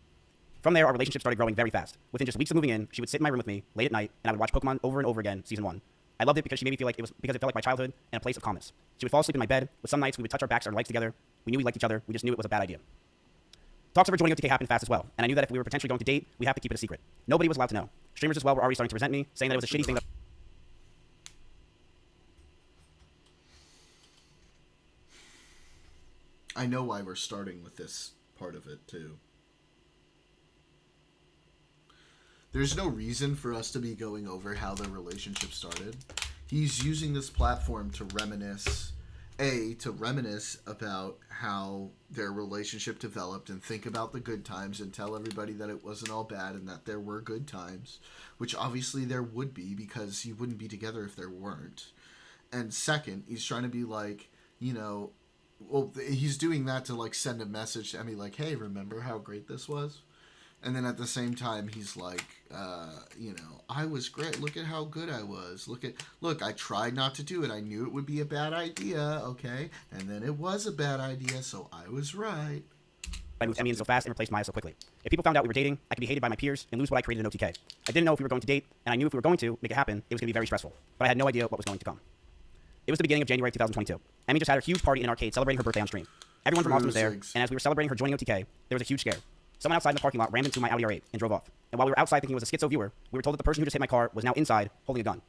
From there, our relationship started growing very fast. Within just weeks of moving in, she would sit in my room with me late at night, and I would watch Pokemon over and over again, season 1. I loved it because she made me feel like it felt like my childhood and a place of calmness. She would fall asleep in my bed, but some nights we would touch our backs or legs together. We knew we liked each other. We just knew it was a bad idea. Talks of her joining OTK happened fast as well, and I knew that if we were potentially going to date, we'd have to keep it a secret. Nobody was allowed to know. Streamers as well were already starting to resent me, saying that it was a shitty thing that... I know why we're starting with this part of it, too. There's no reason for us to be going over how their relationship started. He's using this platform to reminisce about how their relationship developed and think about the good times and tell everybody that it wasn't all bad and that there were good times, which obviously there would be because you wouldn't be together if there weren't. And second, he's trying to be like, you know, well, he's doing that to like send a message to Emmy like, hey, remember how great this was? And then at the same time, he's like, you know, I was great. Look at how good I was. Look, I tried not to do it. I knew it would be a bad idea, okay? And then it was a bad idea, so I was right. I moved Emmy in so fast and replaced Maya so quickly. If people found out we were dating, I could be hated by my peers and lose what I created in OTK. I didn't know if we were going to date, and I knew if we were going to make it happen, it was going to be very stressful. But I had no idea what was going to come. It was the beginning of January 2022. Emmy just had a huge party in an arcade celebrating her birthday on stream. Everyone from Austin was there, and as we were celebrating her joining OTK, there was a huge scare. Someone outside in the parking lot rammed into my Audi R8 and drove off. And while we were outside thinking it was a schizo viewer, we were told that the person who just hit my car was now inside holding a gun.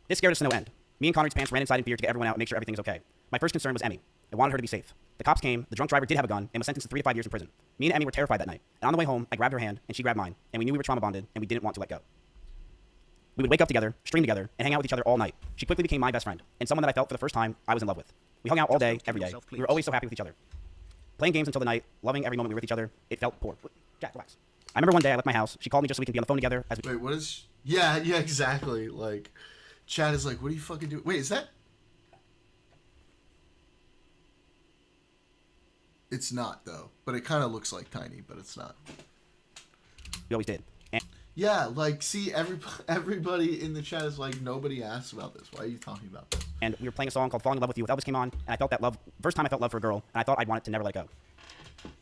This scared us to no end. Me and Connery's pants ran inside in fear to get everyone out and make sure everything was okay. My first concern was Emmy. I wanted her to be safe. The cops came, the drunk driver did have a gun, and was sentenced to 3 to 5 years in prison. Me and Emmy were terrified that night. And on the way home, I grabbed her hand, and she grabbed mine, and we knew we were trauma bonded, and we didn't want to let go. We would wake up together, stream together, and hang out with each other all night. She quickly became my best friend, and someone that I felt for the first time I was in love with. We hung out all day, every day. We were always so happy with each other. Playing games until the night, loving every moment we were with each other. It felt poor. Jack, relax. I remember one day I left my house. She called me just so we can be on the phone together. Wait, what is? Yeah, exactly. Like, Chad is like, what are you fucking doing? Wait, is that? It's not though, but it kind of looks like Tiny, but it's not. We always did. And Yeah, like, see, everybody in the chat is like, nobody asked about this. Why are you talking about this? and we were playing a song called Falling in Love with You with Elvis came on, and I felt that love, first time I felt love for a girl, and I thought I'd want it to never let go.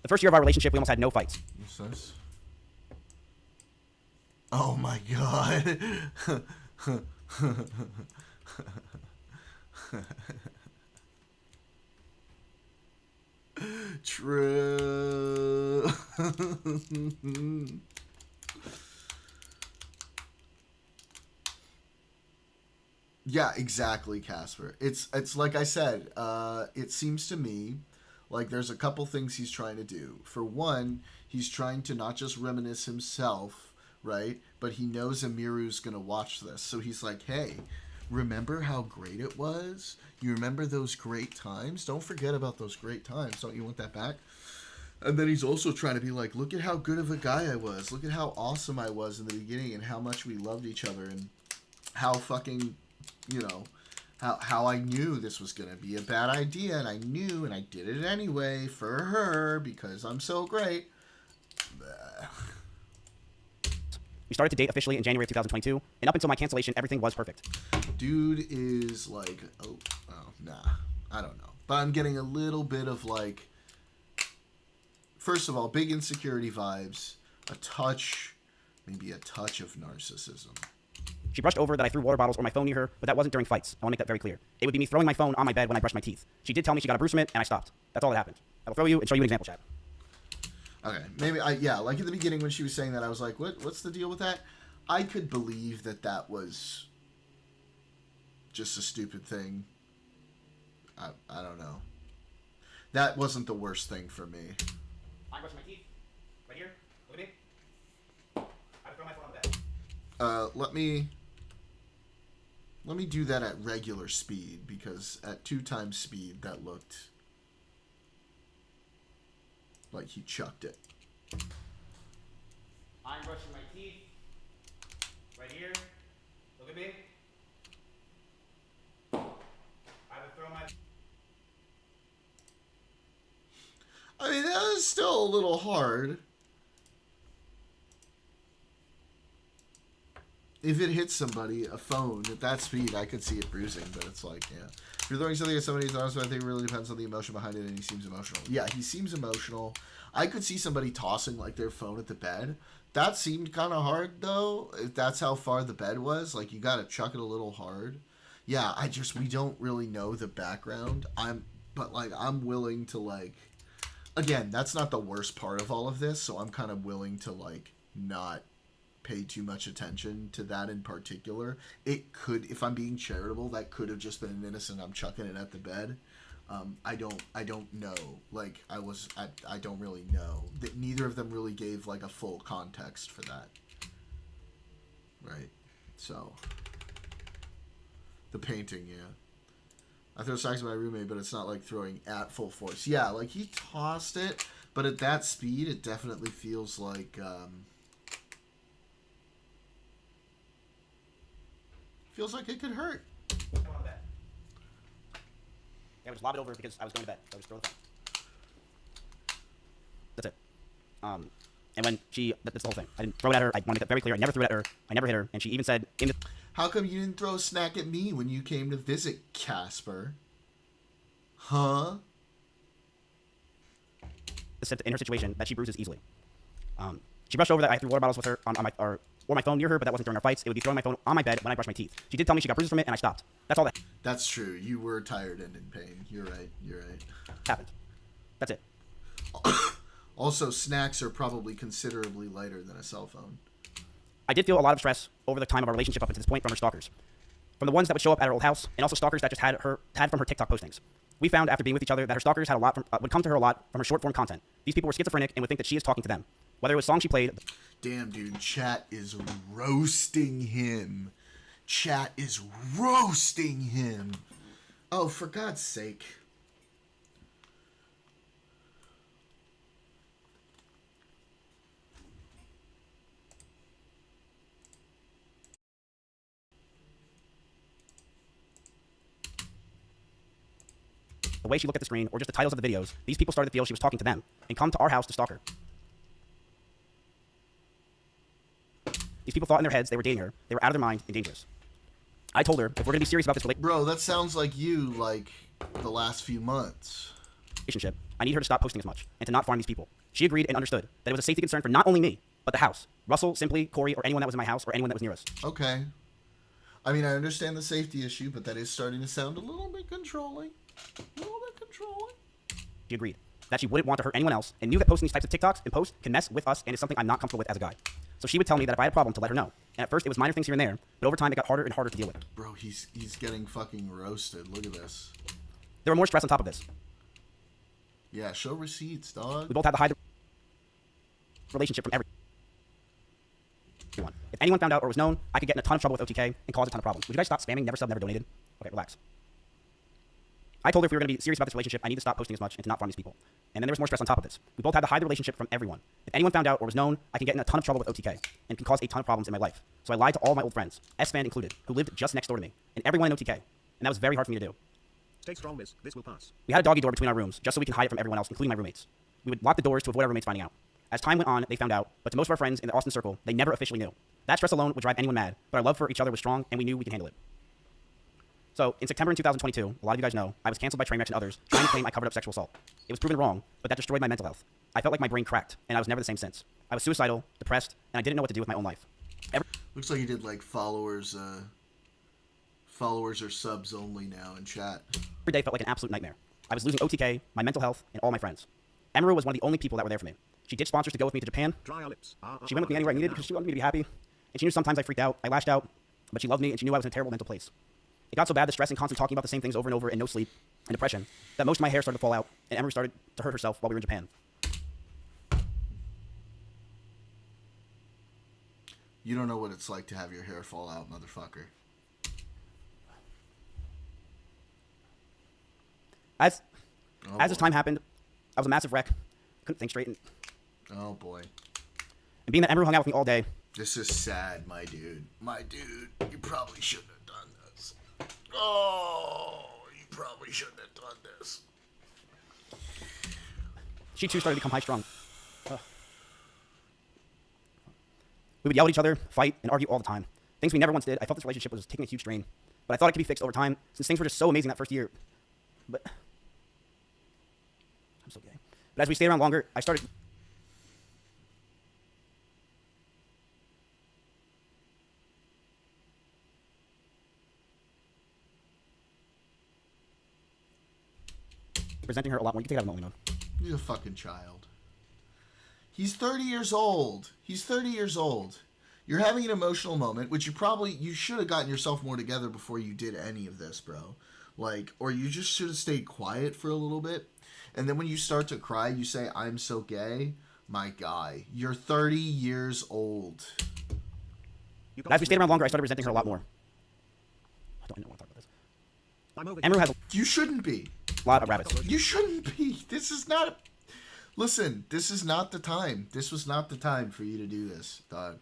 The first year of our relationship, we almost had no fights. What's this? Oh my god. True. Yeah, exactly, Casper. It's like I said, it seems to me like there's a couple things he's trying to do. For one, he's trying to not just reminisce himself, right? But he knows Emiru's going to watch this. So he's like, hey, remember how great it was? You remember those great times? Don't forget about those great times. Don't you want that back? And then he's also trying to be like, look at how good of a guy I was. Look at how awesome I was in the beginning and how much we loved each other and how fucking, you know, how I knew this was going to be a bad idea, and I knew, and I did it anyway for her because I'm so great. We started to date officially in January of 2022, and up until my cancellation, everything was perfect. Dude is like, nah, I don't know. But I'm getting a little bit of like, first of all, big insecurity vibes, maybe a touch of narcissism. She brushed over that I threw water bottles or my phone near her, but that wasn't during fights. I want to make that very clear. It would be me throwing my phone on my bed when I brushed my teeth. She did tell me she got a bruise from it, and I stopped. That's all that happened. I will throw you and show you an example, chat. Okay, maybe like at the beginning when she was saying that, I was like, what's the deal with that? I could believe that was just a stupid thing. I don't know. That wasn't the worst thing for me. I'm brushing my teeth. Right here. Look at me. I would throw my phone on the bed. Let me do that at regular speed, because at 2 times speed that looked like he chucked it. I'm brushing my teeth. Right here. Look at me. I would throw my... I mean, that was still a little hard. If it hits somebody, a phone, at that speed, I could see it bruising, but it's like, yeah. If you're throwing something at somebody who's honest, I think it really depends on the emotion behind it, and he seems emotional. Yeah, he seems emotional. I could see somebody tossing, like, their phone at the bed. That seemed kind of hard, though, if that's how far the bed was. Like, you gotta chuck it a little hard. Yeah, we don't really know the background. I'm willing to, like... Again, that's not the worst part of all of this, so I'm kind of willing to, like, not pay too much attention to that in particular. It could, if I'm being charitable, that could have just been an innocent, I'm chucking it at the bed. I don't know. Like, I don't really know. That neither of them really gave, like, a full context for that. Right? So. The painting, yeah. I throw socks at my roommate, but it's not like throwing at full force. Yeah, like, he tossed it, but at that speed, it definitely feels like, feels like it could hurt. Yeah, I would just lob it over because I was going to bed. So I just throw the phone. That's it. And when that's the whole thing. I didn't throw it at her. I want to make that very clear. I never threw it at her. I never hit her. And she even said, How come you didn't throw a snack at me when you came to visit, Casper? Huh? in her situation that she bruises easily. She brushed over that I threw water bottles with her on my phone near her, but that wasn't during our fights. It would be throwing my phone on my bed when I brush my teeth. She did tell me she got bruises from it, and I stopped. That's all that That's true. You were tired and in pain. You're right. happened. That's it. Also, snacks are probably considerably lighter than a cell phone. I did feel a lot of stress over the time of our relationship up until this point from her stalkers. From the ones that would show up at her old house, and also stalkers that just had from her TikTok postings. We found after being with each other that her stalkers had would come to her a lot from her short-form content. These people were schizophrenic and would think that she is talking to them. Whether it was songs she played... Damn, dude, chat is roasting him. Chat is roasting him. Oh, for God's sake. way she looked at the screen, or just the titles of the videos, these people started to feel she was talking to them and come to our house to stalk her. These people thought in their heads they were dating her. They were out of their mind and dangerous. I told her, if we're going to be serious about this Bro, that sounds like you, like, the last few months. relationship, I need her to stop posting as much and to not farm these people. She agreed and understood that it was a safety concern for not only me, but the house. Russell, Simply, Corey, or anyone that was in my house, or anyone that was near us. Okay. I mean, I understand the safety issue, but that is starting to sound a little bit controlling. A little bit controlling. She agreed that she wouldn't want to hurt anyone else and knew that posting these types of TikToks and posts can mess with us and is something I'm not comfortable with as a guy. So she would tell me that if I had a problem to let her know. And at first it was minor things here and there, but over time it got harder and harder to deal with. Bro, he's getting fucking roasted. Look at this. There were more stress on top of this. Yeah, show receipts, dog. We both had to hide the relationship from everyone. If anyone found out or was known, I could get in a ton of trouble with OTK and cause a ton of problems. Would you guys stop spamming never sub, never donated? Okay, relax. I told her if we were going to be serious about this relationship, I need to stop posting as much and to not farm these people. And then there was more stress on top of this. We both had to hide the relationship from everyone. If anyone found out or was known, I can get in a ton of trouble with OTK and can cause a ton of problems in my life. So I lied to all my old friends, S-Fan included, who lived just next door to me, and everyone in OTK. And that was very hard for me to do. Stay strong, Miz. This will pass. We had a doggy door between our rooms, just so we can hide it from everyone else, including my roommates. We would lock the doors to avoid our roommates finding out. As time went on, they found out, but to most of our friends in the Austin circle, they never officially knew. That stress alone would drive anyone mad, but our love for each other was strong, and we knew we could handle it. So, in September in 2022, a lot of you guys know, I was canceled by Trainwrecks and others, trying to claim I covered up sexual assault. It was proven wrong, but that destroyed my mental health. I felt like my brain cracked, and I was never the same since. I was suicidal, depressed, and I didn't know what to do with my own life. Looks like you did, like, followers or subs only now in chat. Every day felt like an absolute nightmare. I was losing OTK, my mental health, and all my friends. Emiru was one of the only people that were there for me. She ditched sponsors to go with me to Japan. Dry our lips. She went with me anywhere I needed because she wanted me to be happy. And she knew sometimes I freaked out, I lashed out, but she loved me and she knew I was in a terrible mental place. It got so bad, the stress and constant talking about the same things over and over and no sleep and depression, that most of my hair started to fall out and Emiru started to hurt herself while we were in Japan. You don't know what it's like to have your hair fall out, motherfucker. As this time happened, I was a massive wreck. Couldn't think straight. Oh boy. And being that Emiru hung out with me all day, This is sad, my dude. My dude, you probably shouldn't have done this. Oh, you probably shouldn't have done this. she too started to become high-strung. We would yell at each other, fight, and argue all the time. Things we never once did. I felt this relationship was taking a huge strain. But I thought it could be fixed over time, since things were just so amazing that first year. But I'm so gay. But as we stayed around longer, I started presenting her a lot more. You can take it out of mode. He's a fucking child. He's 30 years old. He's 30 years old. You're having an emotional moment, which you should have gotten yourself more together before you did any of this, bro. Like, or you just should have stayed quiet for a little bit. And then when you start to cry, you say, I'm so gay. My guy, you're 30 years old. As we stayed around longer, I started resenting her a lot more. I don't want to talk about this. I'm over Emiru has a You shouldn't be. lot of rabbits. You shouldn't be. This is not. Listen, this is not the time. This was not the time for you to do this, dog.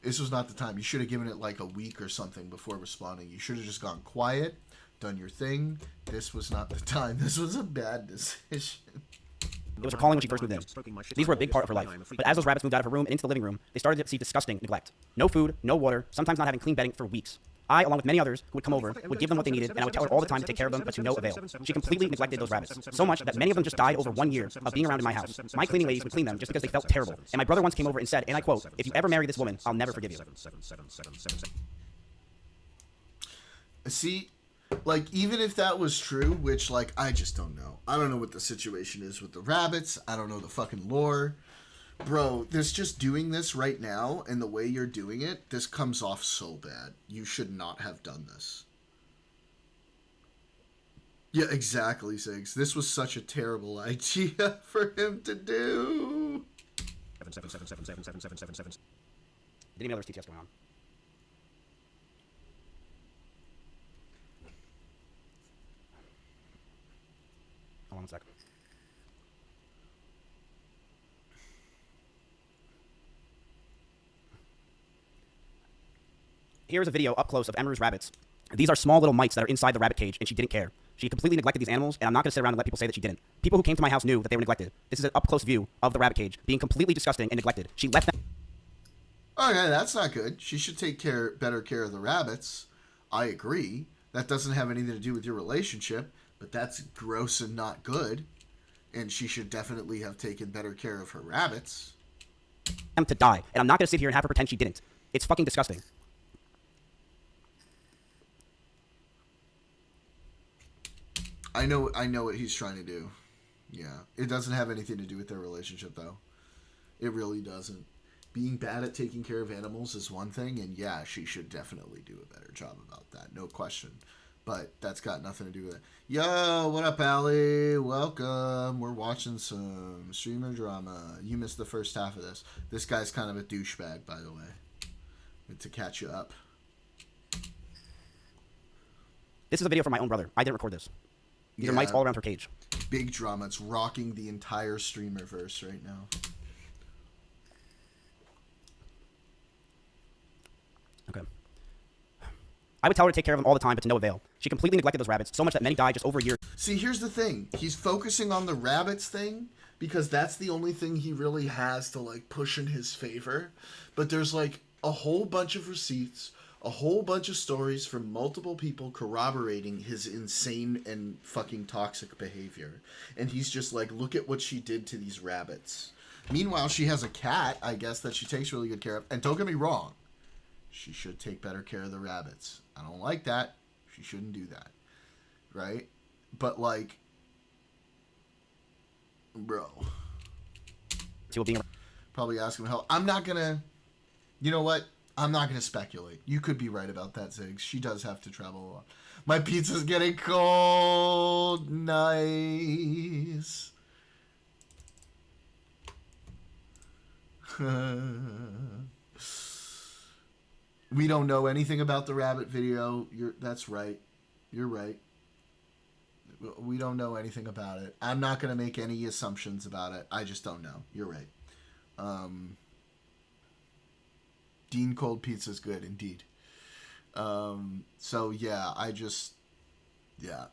This was not the time. You should have given it like a week or something before responding. You should have just gone quiet, done your thing. This was not the time. This was a bad decision. It was her calling when she first moved in. These were a big part of her life. But as those rabbits moved out of her room and into the living room, they started to see disgusting neglect. No food, no water, sometimes not having clean bedding for weeks. I, along with many others who would come over, would give them what they needed, and I would tell her all the time to take care of them, but to no avail. She completely neglected those rabbits, so much that many of them just died over 1 year of being around in my house. My cleaning ladies would clean them just because they felt terrible. And my brother once came over and said, and I quote, "If you ever marry this woman, I'll never forgive you." See, like, even if that was true, which, like, I just don't know. I don't know what the situation is with the rabbits. I don't know the fucking lore. Bro, this just doing this right now and the way you're doing it, this comes off so bad. You should not have done this. Yeah, exactly, Ziggs. This was such a terrible idea for him to do. Did any other TTS going on? Hold on a sec. Here's a video up close of Emiru's rabbits. These are small little mites that are inside the rabbit cage, and she didn't care. She completely neglected these animals, and I'm not going to sit around and let people say that she didn't. People who came to my house knew that they were neglected. This is an up-close view of the rabbit cage being completely disgusting and neglected. She left them. Okay, that's not good. She should take better care of the rabbits. I agree. That doesn't have anything to do with your relationship, but that's gross and not good. And she should definitely have taken better care of her rabbits. To die, and I'm not going to sit here and have her pretend she didn't. It's fucking disgusting. I know what he's trying to do. Yeah. It doesn't have anything to do with their relationship, though. It really doesn't. Being bad at taking care of animals is one thing, and yeah, she should definitely do a better job about that. No question. But that's got nothing to do with it. Yo, what up, Allie? Welcome. We're watching some streamer drama. You missed the first half of this. This guy's kind of a douchebag, by the way. To catch you up. This is a video from my own brother. I didn't record this. These are mice all around her cage. Big drama. It's rocking the entire streamerverse right now. Okay. I would tell her to take care of them all the time, but to no avail. She completely neglected those rabbits, so much that many died just over a year. See, here's the thing. He's focusing on the rabbits thing because that's the only thing he really has to, like, push in his favor. But there's, like, a whole bunch of receipts, a whole bunch of stories from multiple people corroborating his insane and fucking toxic behavior. And he's just like, look at what she did to these rabbits. Meanwhile, she has a cat, I guess, that she takes really good care of. And don't get me wrong. She should take better care of the rabbits. I don't like that. She shouldn't do that. Right? But, like, bro. Probably ask him help. I'm not gonna... You know what? I'm not gonna speculate. You could be right about that, Ziggs. She does have to travel a lot. My pizza's getting cold. Nice. We don't know anything about the rabbit video. That's right. You're right. We don't know anything about it. I'm not going to make any assumptions about it. I just don't know. You're right. Dean cold pizza is good, indeed. So, yeah, yeah.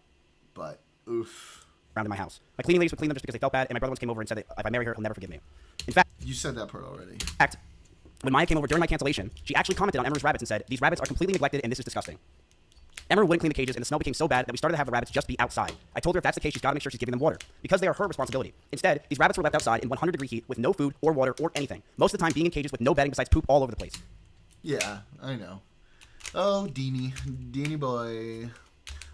But, oof. Around in my house. My cleaning ladies would clean them just because they felt bad, and my brother once came over and said that if I marry her, he'll never forgive me. In fact... You said that part already. In fact, when Maya came over during my cancellation, she actually commented on Emiru's rabbits and said, these rabbits are completely neglected and this is disgusting. Emiru wouldn't clean the cages and the smell became so bad that we started to have the rabbits just be outside. I told her if that's the case, she's got to make sure she's giving them water, because they are her responsibility. Instead, these rabbits were left outside in 100-degree heat with no food or water or anything. Most of the time being in cages with no bedding besides poop all over the place. Yeah, I know. Oh, Deanie boy.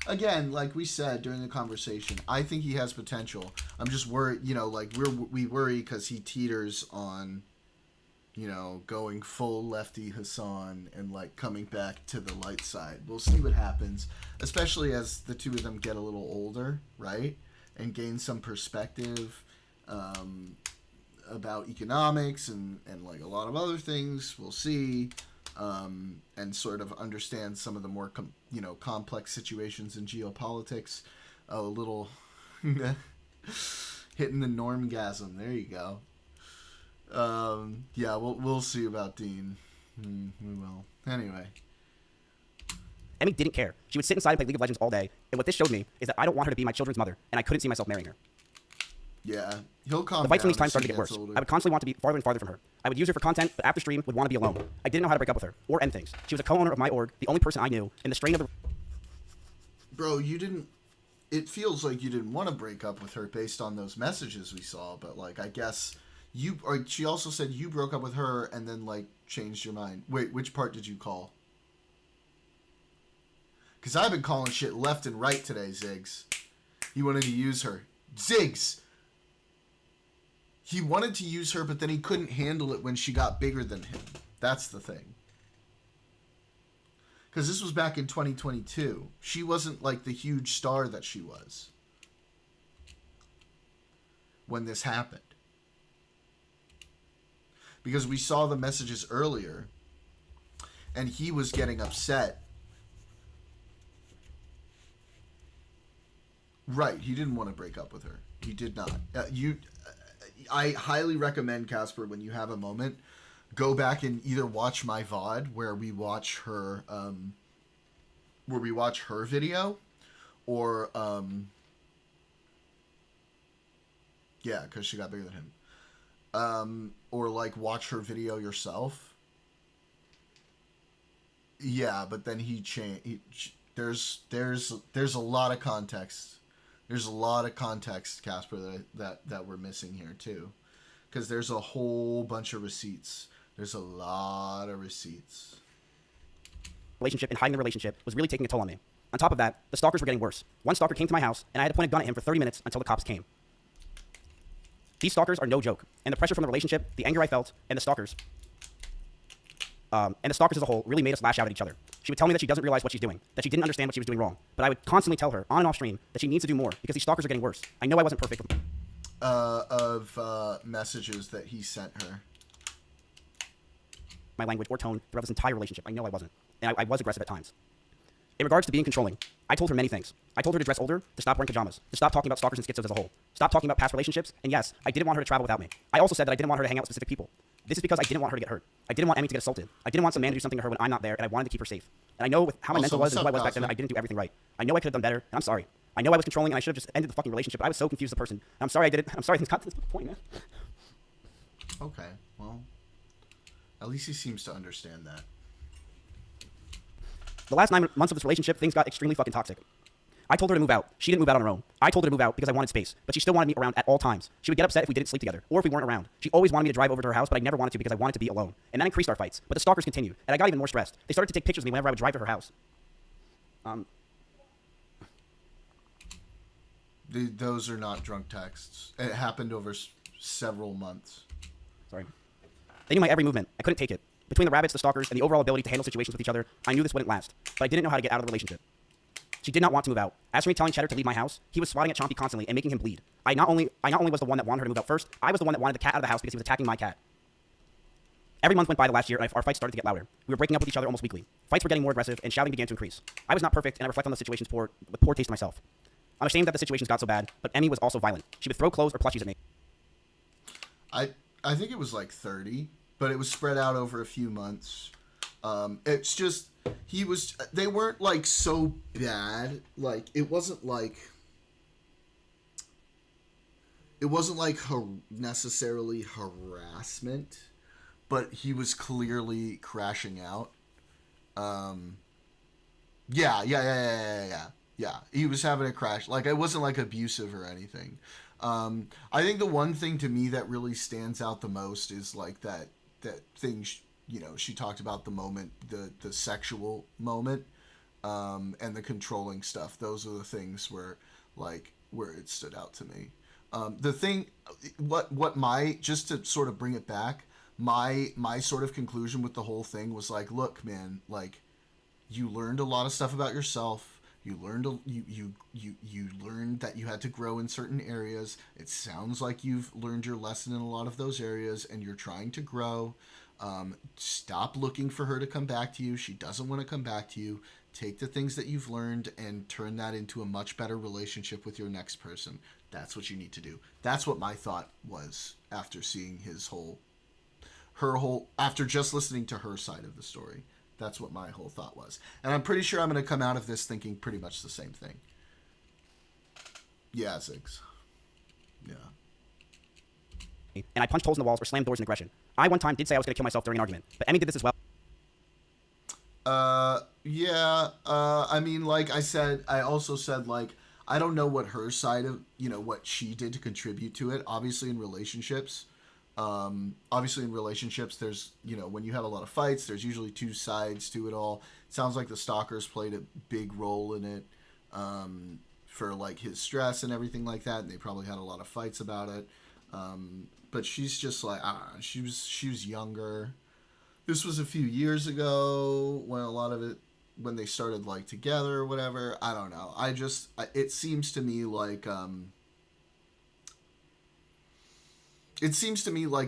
Again, like we said during the conversation, I think he has potential. I'm just worried, you know, like we worry because he teeters on, you know, going full lefty Hassan and like coming back to the light side. We'll see what happens, especially as the two of them get a little older, right? And gain some perspective about economics and like a lot of other things. We'll see. And sort of understand some of the more, complex situations in geopolitics. A little hitting the normgasm. There you go. Yeah, we'll see about Dean. We will. Anyway. Emmy didn't care. She would sit inside and play League of Legends all day. And what this showed me is that I don't want her to be my children's mother, and I couldn't see myself marrying her. Yeah, he'll calm down. The fights from these times as he started to get gets worse. older. I would constantly want to be farther and farther from her. I would use her for content, but after stream would want to be alone. I didn't know how to break up with her or end things. She was a co-owner of my org, the only person I knew, and the strain of the... Bro, you didn't... It feels like you didn't want to break up with her based on those messages we saw, but, like, I guess you... Or she also said you broke up with her and then, like, changed your mind. Wait, which part did you call? Because I've been calling shit left and right today, Ziggs. He wanted to use her. Ziggs! He wanted to use her, but then he couldn't handle it when she got bigger than him. That's the thing. Because this was back in 2022. She wasn't like the huge star that she was when this happened. Because we saw the messages earlier, and he was getting upset. Right, he didn't want to break up with her. He did not. I highly recommend, Casper, when you have a moment, go back and either watch my VOD where we watch her video, or yeah, because she got bigger than him. Or like watch her video yourself. Yeah, but then he changed. There's a lot of context. There's a lot of context, Casper, that we're missing here too, because there's a whole bunch of receipts. There's a lot of receipts. Relationship and hiding the relationship was really taking a toll on me. On top of that, the stalkers were getting worse. One stalker came to my house, and I had to point a gun at him for 30 minutes until the cops came. These stalkers are no joke, and the pressure from the relationship, the anger I felt, and the stalkers as a whole really made us lash out at each other. She would tell me that she doesn't realize what she's doing, that she didn't understand what she was doing wrong. But I would constantly tell her, on and off stream, that she needs to do more because these stalkers are getting worse. I know I wasn't perfect. Messages that he sent her. My language or tone throughout this entire relationship. I know I wasn't. And I was aggressive at times. In regards to being controlling, I told her many things. I told her to dress older, to stop wearing pajamas, to stop talking about stalkers and schizos as a whole, stop talking about past relationships, and yes, I didn't want her to travel without me. I also said that I didn't want her to hang out with specific people. This is because I didn't want her to get hurt. I didn't want Emmy to get assaulted. I didn't want some man to do something to her when I'm not there, and I wanted to keep her safe. And I know with how my mental was and who I was back then, that I didn't do everything right. I know I could have done better, and I'm sorry. I know I was controlling, and I should have just ended the fucking relationship, but I was so confused as a person. And I'm sorry I did it. I'm sorry things got to this point, man. Okay, well, at least he seems to understand that. The last 9 months of this relationship, things got extremely fucking toxic. I told her to move out. She didn't move out on her own. I told her to move out because I wanted space, but she still wanted me around at all times. She would get upset if we didn't sleep together, or if we weren't around. She always wanted me to drive over to her house, but I never wanted to because I wanted to be alone. And that increased our fights. But the stalkers continued, and I got even more stressed. They started to take pictures of me whenever I would drive to her house. Those are not drunk texts. It happened over several months. Sorry. They knew my every movement. I couldn't take it. Between the rabbits, the stalkers, and the overall ability to handle situations with each other, I knew this wouldn't last. But I didn't know how to get out of the relationship. She did not want to move out. As for me telling Cheddar to leave my house, he was swatting at Chompy constantly and making him bleed. I not only was the one that wanted her to move out first, I was the one that wanted the cat out of the house because he was attacking my cat. Every month went by the last year, and our fights started to get louder. We were breaking up with each other almost weekly. Fights were getting more aggressive, and shouting began to increase. I was not perfect, and I reflect on the situations with poor taste myself. I'm ashamed that the situations got so bad, but Emmy was also violent. She would throw clothes or plushies at me. I think it was like 30, but it was spread out over a few months. It's just they weren't like so bad. Like it wasn't like necessarily harassment, but he was clearly crashing out. Yeah. He was having a crash. Like it wasn't like abusive or anything. I think the one thing to me that really stands out the most is like that thing. She talked about the moment, the sexual moment, and the controlling stuff. Those are the things where it stood out to me. The thing, just to sort of bring it back, my sort of conclusion with the whole thing was like, look, man, like you learned a lot of stuff about yourself. You learned you learned that you had to grow in certain areas. It sounds like you've learned your lesson in a lot of those areas, and you're trying to grow. Stop looking for her to come back to you. She doesn't want to come back to you. Take the things that you've learned and turn that into a much better relationship with your next person. That's what you need to do. That's what my thought was after seeing after just listening to her side of the story. That's what my whole thought was. And I'm pretty sure I'm going to come out of this thinking pretty much the same thing. Yeah, Ziggs. Yeah. And I punched holes in the walls or slammed doors in aggression. I one time did say I was going to kill myself during an argument, but Emmy did this as well. I mean, like I said, I also said, like, I don't know what her side of, what she did to contribute to it. Obviously in relationships, there's, when you have a lot of fights, there's usually two sides to it all. It sounds like the stalkers played a big role in it, for like his stress and everything like that. And they probably had a lot of fights about it. But she's just like, I don't know, she was younger. This was a few years ago when they started like together or whatever. I don't know. It seems to me like,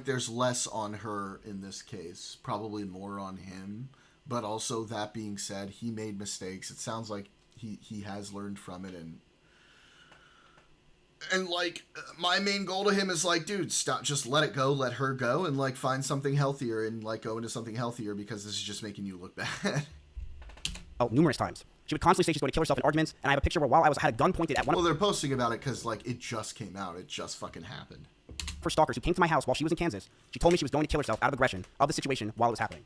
there's less on her in this case, probably more on him. But also, that being said, he made mistakes. It sounds like he has learned from it, and like my main goal to him is like, dude, stop, just let it go, let her go, and like find something healthier and like go into something healthier, because this is just making you look bad. Oh, numerous times. She would constantly say she's going to kill herself in arguments, and I have a picture where while I had a gun pointed at one Well, they're posting about it because, like, it just came out. It just fucking happened. of her stalkers who came to my house while she was in Kansas. She told me she was going to kill herself out of aggression of the situation while it was happening.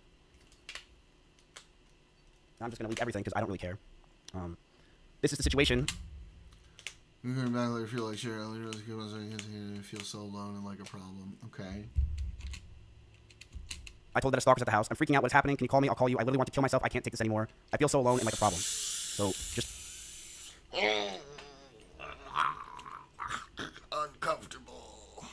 I'm just going to leave everything because I don't really care. This is the situation. You're going back later, feel like sure, I feel so alone and like a problem. Okay. I told that a stalker's at the house. I'm freaking out. What's happening? Can you call me? I'll call you. I literally want to kill myself. I can't take this anymore. I feel so alone and like a problem. So just Uncomfortable.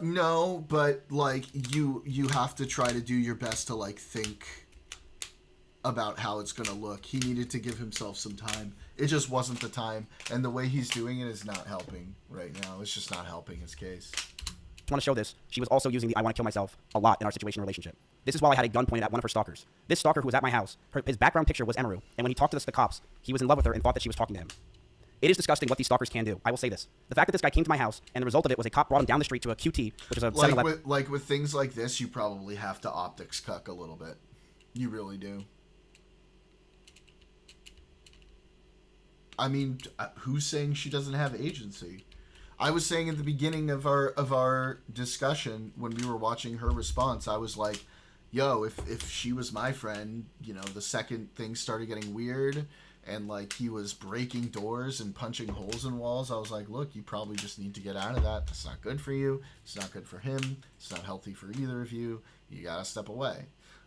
No, but like you have to try to do your best to like think about how it's gonna look. He needed to give himself some time. It just wasn't the time, and the way he's doing it is not helping right now. It's just not helping his case. want to show this. She was also using the I want to kill myself a lot in our situation relationship. This is while I had a gun pointed at one of her stalkers. This stalker who was at my house, his background picture was Emiru, and when he talked to the cops, he was in love with her and thought that she was talking to him. It is disgusting what these stalkers can do. I will say this. The fact that this guy came to my house, and the result of it was a cop brought him down the street to a QT, which is a 7-Eleven. Like with things like this, you probably have to optics cuck a little bit. You really do. I mean, who's saying she doesn't have agency? I was saying at the beginning of our discussion when we were watching her response, I was like, yo, if she was my friend, you know, the second things started getting weird and like he was breaking doors and punching holes in walls, I was like, look, you probably just need to get out of that. It's not good for you. It's not good for him. It's not healthy for either of you. You gotta step away.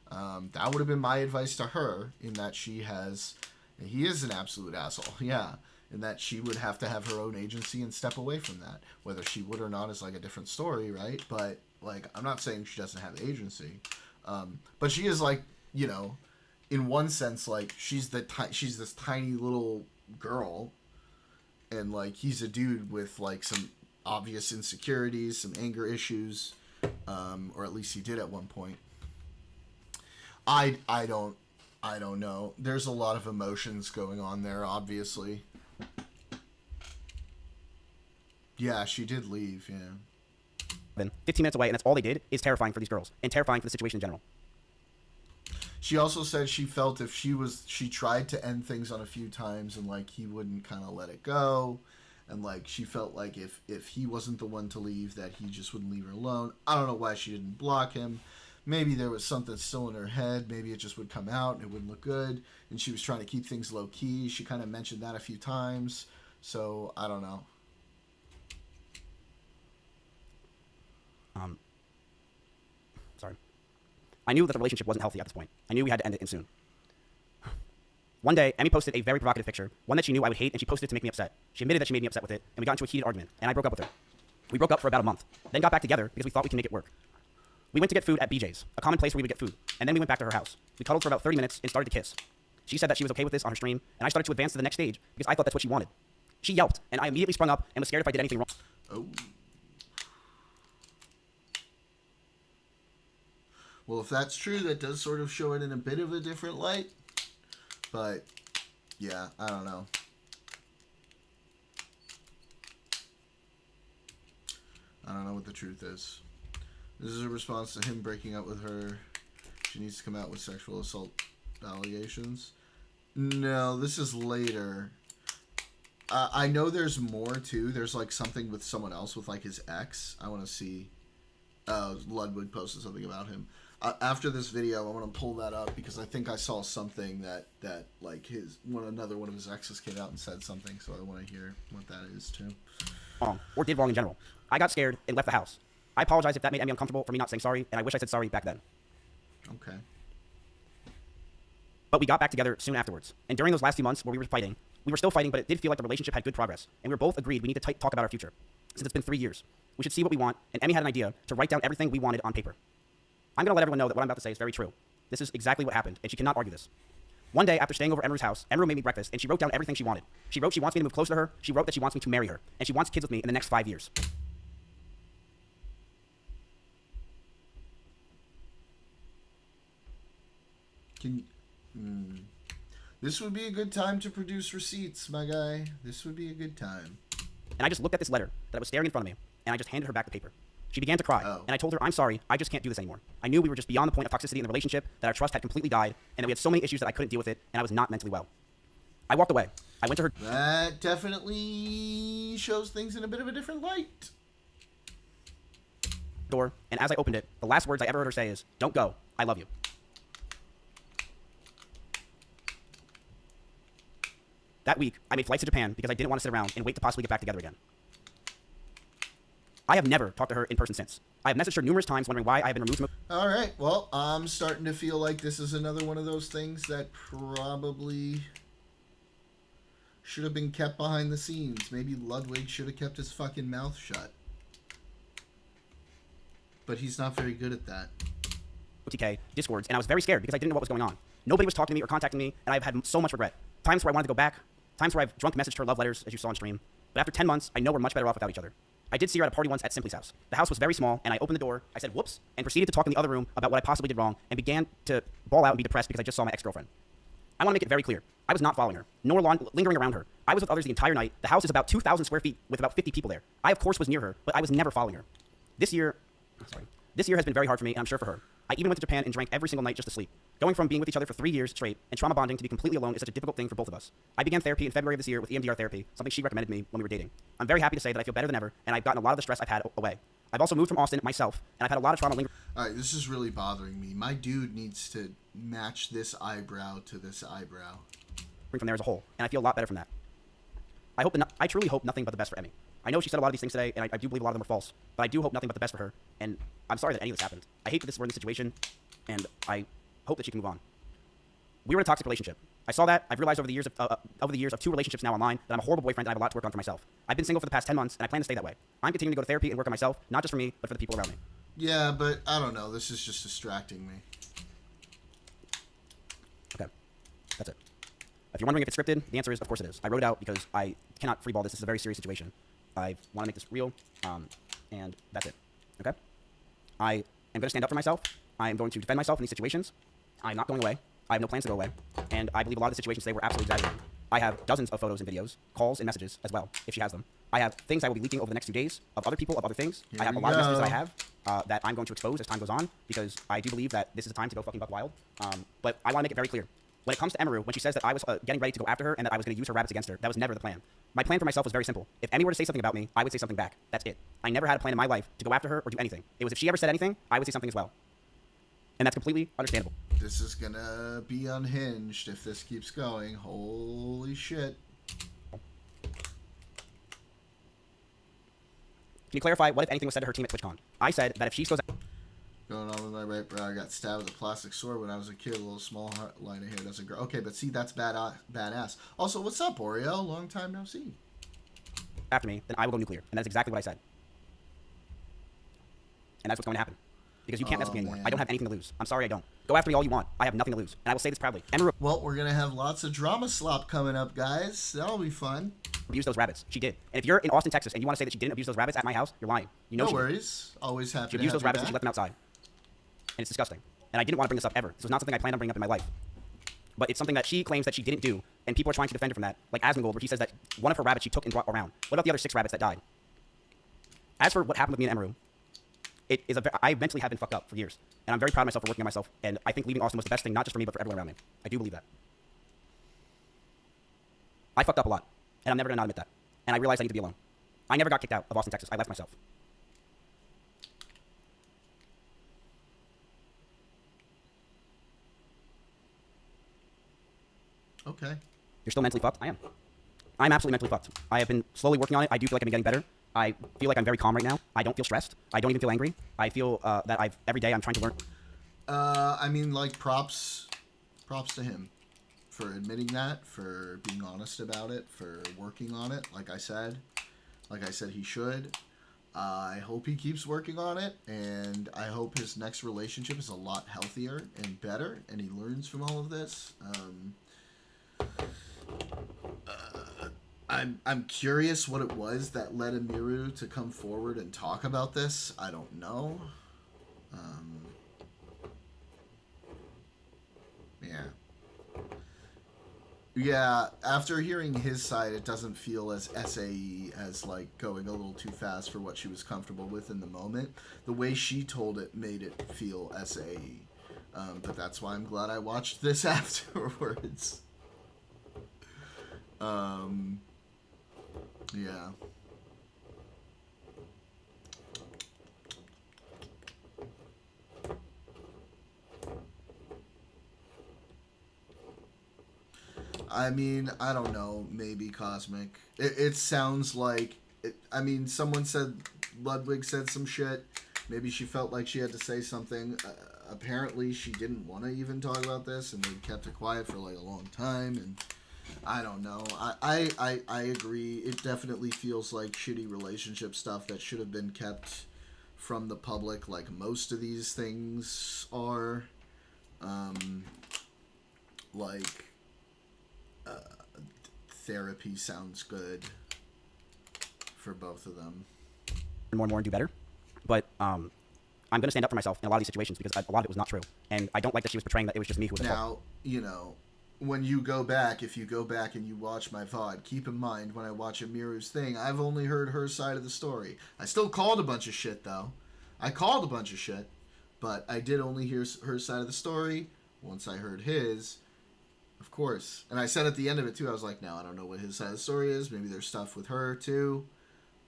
That would have been my advice to her, in that he is an absolute asshole. Yeah. And that she would have to have her own agency and step away from that. Whether she would or not is like a different story, right? But like, I'm not saying she doesn't have agency, but she is like, you know, in one sense, like she's this tiny little girl, and like he's a dude with like some obvious insecurities, some anger issues, or at least he did at one point. I don't know. There's a lot of emotions going on there, obviously. Yeah, she did leave, yeah. 15 minutes away, and that's all they did, is terrifying for these girls, and terrifying for the situation in general. She also said she felt if she tried to end things on a few times and like he wouldn't kind of let it go, and like she felt like if he wasn't the one to leave, that he just wouldn't leave her alone. I don't know why she didn't block him. Maybe there was something still in her head. Maybe it just would come out and it wouldn't look good, and she was trying to keep things low key. She kind of mentioned that a few times, so I don't know. Sorry. I knew that the relationship wasn't healthy at this point. I knew we had to end it soon. One day, Emmy posted a very provocative picture, one that she knew I would hate, and she posted it to make me upset. She admitted that she made me upset with it, and we got into a heated argument, and I broke up with her. We broke up for about a month, then got back together because we thought we could make it work. We went to get food at BJ's, a common place where we would get food, and then we went back to her house. We cuddled for about 30 minutes and started to kiss. She said that she was okay with this on her stream, and I started to advance to the next stage because I thought that's what she wanted. She yelped, and I immediately sprung up and was scared if I did anything wrong. Oh. Well, if that's true, that does sort of show it in a bit of a different light. But, yeah, I don't know. I don't know what the truth is. This is a response to him breaking up with her. She needs to come out with sexual assault allegations. No, this is later. I know there's more, too. There's, like, something with someone else, with, like, his ex. I want to see. Ludwig posted something about him. After this video, I want to pull that up because I think I saw something that like another one of his exes came out and said something, so I want to hear what that is too. Wrong, or did wrong in general. I got scared and left the house. I apologize if that made Emmy uncomfortable for me not saying sorry, and I wish I said sorry back then. Okay. But we got back together soon afterwards. And during those last few months where we were fighting, we were still fighting, but it did feel like the relationship had good progress. And we were both agreed we need to talk about our future. Since it's been 3 years, we should see what we want, and Emmy had an idea to write down everything we wanted on paper. I'm going to let everyone know that what I'm about to say is very true. This is exactly what happened, and she cannot argue this. One day, after staying over at Emiru's house, Emiru made me breakfast, and she wrote down everything she wanted. She wrote she wants me to move closer to her, she wrote that she wants me to marry her, and she wants kids with me in the next 5 years. This would be a good time to produce receipts, my guy. This would be a good time. And I just looked at this letter that was staring in front of me, and I just handed her back the paper. She began to cry, Oh. and I told her, I'm sorry, I just can't do this anymore. I knew we were just beyond the point of toxicity in the relationship, that our trust had completely died, and that we had so many issues that I couldn't deal with it, and I was not mentally well. I walked away. I went to her That definitely shows things in a bit of a different light. door, and as I opened it, the last words I ever heard her say is, "Don't go, I love you." That week, I made flights to Japan because I didn't want to sit around and wait to possibly get back together again. I have never talked to her in person since. I have messaged her numerous times wondering why I have been removed from... All right. Well, I'm starting to feel like this is another one of those things that probably should have been kept behind the scenes. Maybe Ludwig should have kept his fucking mouth shut. But he's not very good at that. TK, Discords, and I was very scared because I didn't know what was going on. Nobody was talking to me or contacting me, and I've had so much regret. Times where I wanted to go back, times where I've drunk messaged her love letters, as you saw on stream. But after 10 months, I know we're much better off without each other. I did see her at a party once at Simply's house. The house was very small, and I opened the door, I said whoops, and proceeded to talk in the other room about what I possibly did wrong, and began to bawl out and be depressed because I just saw my ex-girlfriend. I want to make it very clear. I was not following her, nor lingering around her. I was with others the entire night. The house is about 2,000 square feet with about 50 people there. I, of course, was near her, but I was never following her. This year has been very hard for me, and I'm sure for her. I even went to Japan and drank every single night just to sleep. Going from being with each other for 3 years straight and trauma bonding to be completely alone is such a difficult thing for both of us. I began therapy in February of this year with EMDR therapy, something she recommended me when we were dating. I'm very happy to say that I feel better than ever, and I've gotten a lot of the stress I've had away. I've also moved from Austin myself, and I've had a lot of trauma lingering. All right, this is really bothering me. My dude needs to match this eyebrow to this eyebrow. From there as a whole, and I feel a lot better from that. I truly hope nothing but the best for Emmy. I know she said a lot of these things today, and I do believe a lot of them are false, but I do hope nothing but the best for her, and I'm sorry that any of this happened. I hate that we're in this situation, and I hope that she can move on. We were in a toxic relationship. I saw that. I've realized over the years of 2 relationships now online that I'm a horrible boyfriend and I have a lot to work on for myself. I've been single for the past 10 months, and I plan to stay that way. I'm continuing to go to therapy and work on myself, not just for me, but for the people around me. Yeah, but I don't know. This is just distracting me. Okay, that's it. If you're wondering if it's scripted, the answer is, of course it is. I wrote it out because I cannot freeball this. This is a very serious situation. I want to make this real, and that's it. Okay? I am going to stand up for myself. I am going to defend myself in these situations. I'm not going away. I have no plans to go away. And I believe a lot of the situations today were absolutely exaggerated. I have dozens of photos and videos, calls and messages as well, if she has them. I have things I will be leaking over the next 2 days of other people, of other things. I have a lot of messages that I have that I'm going to expose as time goes on because I do believe that this is the time to go fucking buck wild. But I want to make it very clear. When it comes to Emiru, when she says that I was getting ready to go after her and that I was going to use her rabbits against her, that was never the plan. My plan for myself was very simple. If Emmy were to say something about me, I would say something back. That's it. I never had a plan in my life to go after her or do anything. It was if she ever said anything, I would say something as well. And that's completely understandable. This is gonna be unhinged if this keeps going. Holy shit. Can you clarify what, if anything, was said to her team at TwitchCon? I said that if she goes... Going on with my right brow, I got stabbed with a plastic sword when I was a kid. A little small line of hair doesn't grow. Okay, but see, that's badass. Also, what's up, Oreo? Long time no see. After me, then I will go nuclear. And that's exactly what I said. And that's what's going to happen. Because you can't mess with me anymore. Man. I don't have anything to lose. I'm sorry I don't. Go after me all you want. I have nothing to lose. And I will say this proudly. Emiru Well, we're gonna have lots of drama slop coming up, guys. That'll be fun. abused those rabbits. She did. And if you're in Austin, Texas, and you want to say that she didn't abuse those rabbits at my house, you're lying. You know No she did. worries. Always happy She to abused have those you rabbits and she back. left them outside. And it's disgusting. And I didn't want to bring this up ever. This was not something I planned on bringing up in my life. But it's something that she claims that she didn't do, and people are trying to defend her from that. Like Asmongold, where he says that one of her rabbits she took and brought around. What about the other 6 rabbits that died? As for what happened with me and Emiru, I mentally have been fucked up for years. And I'm very proud of myself for working on myself. And I think leaving Austin was the best thing, not just for me, but for everyone around me. I do believe that. I fucked up a lot. And I'm never going to not admit that. And I realized I need to be alone. I never got kicked out of Austin, Texas. I left myself. Okay. You're still mentally fucked? I am. I'm absolutely mentally fucked. I have been slowly working on it. I do feel like I've been getting better. I feel like I'm very calm right now. I don't feel stressed. I don't even feel angry. I feel that every day I'm trying to learn. I mean, like, props to him for admitting that, for being honest about it, for working on it. Like I said he should. I hope he keeps working on it, and I hope his next relationship is a lot healthier and better, and he learns from all of this. I'm curious what it was that led Emiru to come forward and talk about this. I don't know. Yeah. Yeah, after hearing his side, it doesn't feel as SAE as like going a little too fast for what she was comfortable with in the moment. The way she told it made it feel SAE. But that's why I'm glad I watched this afterwards. Yeah. I mean, I don't know. Maybe Cosmic. It sounds like. I mean, someone said Ludwig said some shit. Maybe she felt like she had to say something. Apparently, she didn't want to even talk about this, and they kept it quiet for like a long time. And I don't know. I agree. It definitely feels like shitty relationship stuff that should have been kept from the public, like most of these things are. Like. Therapy sounds good for both of them. More and more and do better. But I'm going to stand up for myself in a lot of these situations because a lot of it was not true. And I don't like that she was portraying that it was just me who was at fault. Now, you know, when you go back, if you go back and you watch my VOD, keep in mind when I watch Emiru's thing, I've only heard her side of the story. I still called a bunch of shit, though. I called a bunch of shit, but I did only hear her side of the story. Once I heard his, of course. And I said at the end of it, too, I was like, no, I don't know what his side of the story is. Maybe there's stuff with her, too.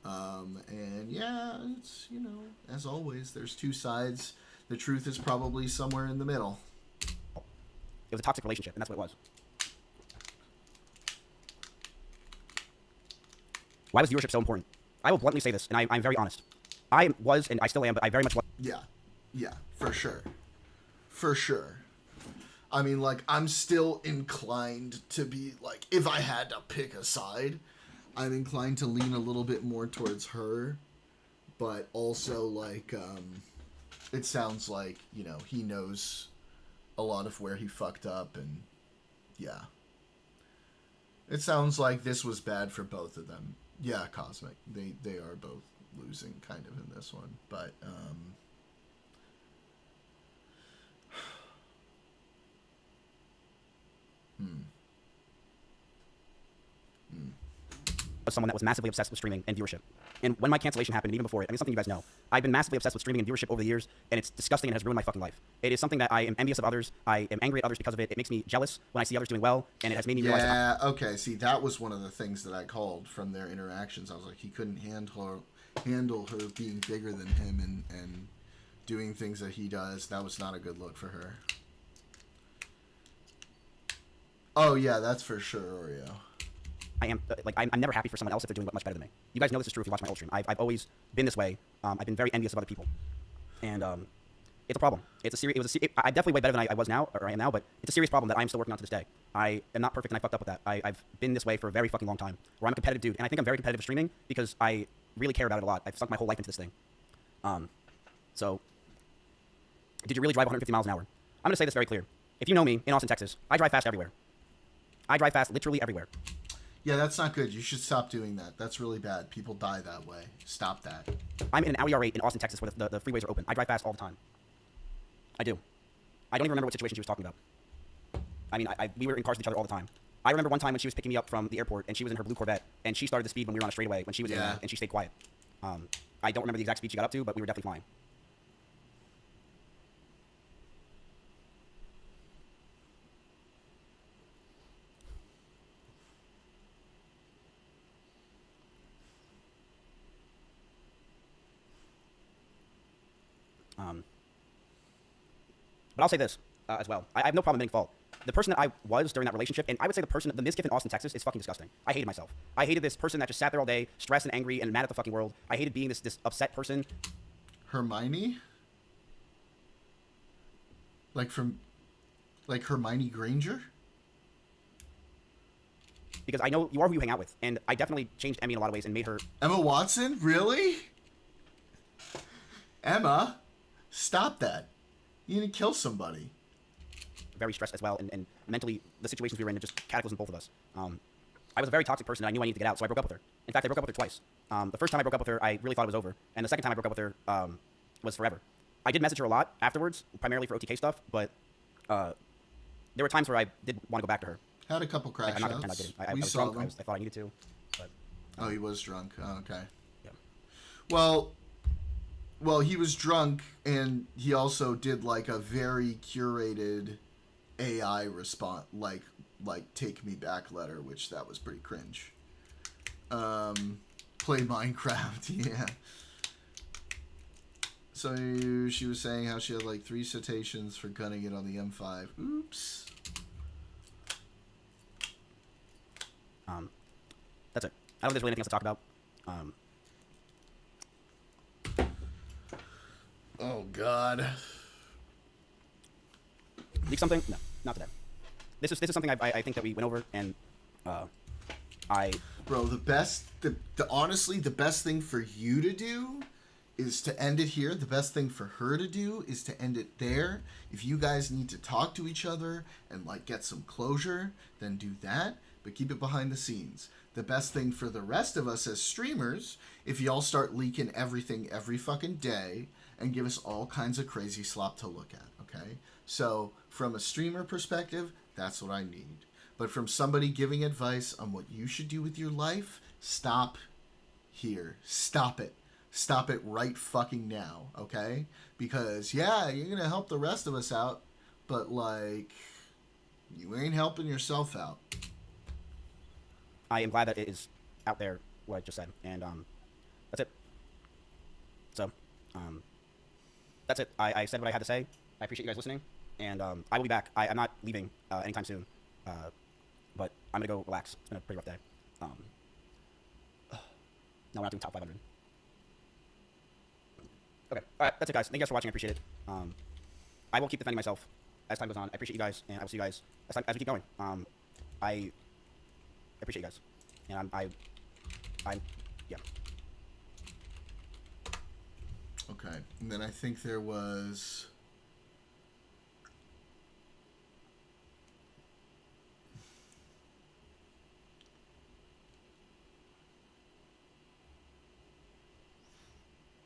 And yeah, it's, you know, as always, there's two sides. The truth is probably somewhere in the middle. It was a toxic relationship, and that's what it was. Why was viewership so important? I will bluntly say this, and I'm very honest. I was, and I still am, but I very much was. Yeah, for sure. For sure. I mean, like, I'm still inclined to be, like, if I had to pick a side, I'm inclined to lean a little bit more towards her, but also, like, it sounds like, you know, he knows a lot of where he fucked up, and, yeah. It sounds like this was bad for both of them. Yeah, Cosmic. They are both losing, kind of, in this one, but, Was someone that was massively obsessed with streaming and viewership. And when my cancellation happened, and even before it, I mean, something you guys know, I've been massively obsessed with streaming and viewership over the years, and it's disgusting and has ruined my fucking life. It is something that I am envious of others. I am angry at others because of it. It makes me jealous when I see others doing well, and it has made me realize yeah, okay, see, that was one of the things that I called from their interactions. I was like, he couldn't handle her being bigger than him and doing things that he does. That was not a good look for her. Oh, yeah, that's for sure, Oreo. I am, I'm never happy for someone else if they're doing much better than me. You guys know this is true if you watch my old stream. I've always been this way. I've been very envious of other people. And it's a problem. It's a serious, I'm definitely way better than I was now, or I am now, but it's a serious problem that I'm still working on to this day. I am not perfect and I fucked up with that. I've been this way for a very fucking long time, where I'm a competitive dude. And I think I'm very competitive with streaming because I really care about it a lot. I've sunk my whole life into this thing. So, did you really drive 150 miles an hour? I'm going to say this very clear. If you know me in Austin, Texas, I drive fast everywhere. I drive fast literally everywhere. Yeah, that's not good. You should stop doing that. That's really bad. People die that way. Stop that. I'm in an Audi R8 in Austin, Texas, where the freeways are open. I drive fast all the time. I do. I don't even remember what situation she was talking about. I mean, we were in cars with each other all the time. I remember one time when she was picking me up from the airport, and she was in her blue Corvette, and she started the speed when we were on a straightaway, when she was in that, and she stayed quiet. I don't remember the exact speed she got up to, but we were definitely flying. But I'll say this as well. I have no problem admitting fault. The person that I was during that relationship, and I would say the Mizkif in Austin, Texas, is fucking disgusting. I hated myself. I hated this person that just sat there all day, stressed and angry and mad at the fucking world. I hated being this upset person. Hermione? Like Hermione Granger? Because I know you are who you hang out with, and I definitely changed Emmy in a lot of ways and made her... Emma Watson? Really? Emma? Stop that. You need to kill somebody. Very stressed as well, and mentally, the situations we were in, it just cataclysmed both of us. I was a very toxic person, and I knew I needed to get out, so I broke up with her. In fact, I broke up with her twice. The first time I broke up with her, I really thought it was over, and the second time I broke up with her was forever. I did message her a lot afterwards, primarily for OTK stuff, but there were times where I did want to go back to her. Had a couple crash I'm not gonna pretend I outs. didn't. I We was saw drunk. them. I thought I needed to, but Oh, he was drunk. Oh, okay. yeah. Well, he was drunk, and he also did like a very curated AI response, like "Take Me Back" letter, which that was pretty cringe. Play Minecraft, yeah. So she was saying how she had like 3 citations for gunning it on the M5. Oops. That's it. I don't think there's really anything else to talk about. Oh God. Leak something? No, not today. This is something I think that we went over, and Bro, honestly, the best thing for you to do is to end it here. The best thing for her to do is to end it there. If you guys need to talk to each other and like get some closure, then do that, but keep it behind the scenes. The best thing for the rest of us as streamers, if y'all start leaking everything every fucking day and give us all kinds of crazy slop to look at, okay? So, from a streamer perspective, that's what I need. But from somebody giving advice on what you should do with your life, stop here. Stop it. Stop it right fucking now, okay? Because, yeah, you're going to help the rest of us out, but, like, you ain't helping yourself out. I am glad that it is out there, what I just said, and that's it. So, that's it. I said what I had to say. I appreciate you guys listening, and I will be back. I'm not leaving anytime soon, but I'm going to go relax. It's been a pretty rough day. No, we're not doing top 500. Okay, all right, that's it, guys. Thank you guys for watching. I appreciate it. I will keep defending myself as time goes on. I appreciate you guys, and I will see you guys as we keep going. I appreciate you guys, and I'm yeah. Okay, and then I think there was...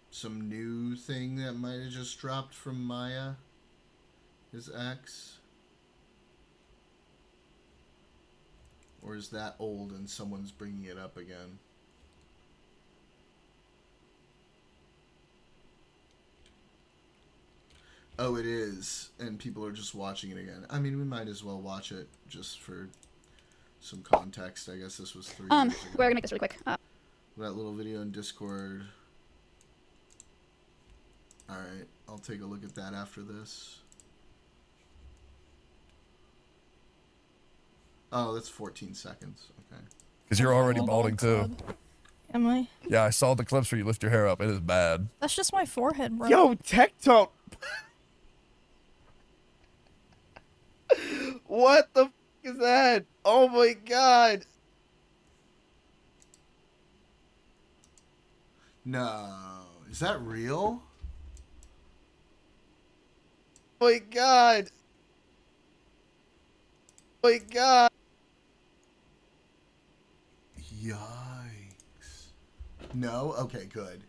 some new thing that might have just dropped from Maya, his ex. Or is that old and someone's bringing it up again? Oh, it is, and people are just watching it again. I mean, we might as well watch it just for some context. I guess this was 3 years ago. We're gonna make this really quick. That little video in Discord. Alright, I'll take a look at that after this. Oh, that's 14 seconds. Okay. Because you're already balding too. Am I? Yeah, I saw the clips where you lift your hair up. It is bad. That's just my forehead, bro. Yo, Tech Talk. What the f is that? Oh my god. No. Is that real? Oh my god. Oh my god. Yikes. No? Okay, good.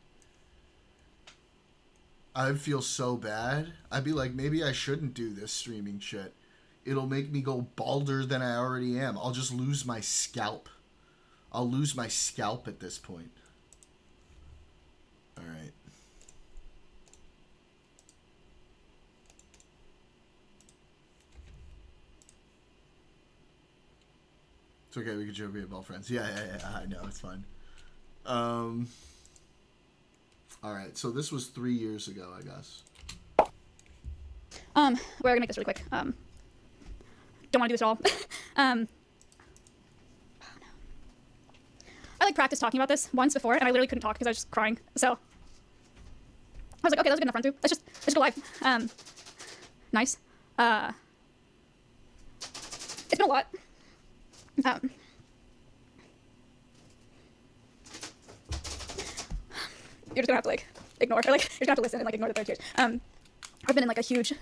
I'd feel so bad. I'd be like, maybe I shouldn't do this streaming shit. It'll make me go balder than I already am. I'll just lose my scalp. I'll lose my scalp at this point. Alright. It's okay, we can joke we have all friends. Yeah, I know, it's fine. Alright, so this was 3 years ago, I guess. We're gonna make this really quick. Don't want to do this at all. I like practiced talking about this once before, and I literally couldn't talk because I was just crying. So I was like, okay, that was a good enough run through. Let's just go live. Nice. It's been a lot. You're just gonna have to like ignore, or like you're just gonna have to listen and like ignore the 3rd tears. I've been in like a huge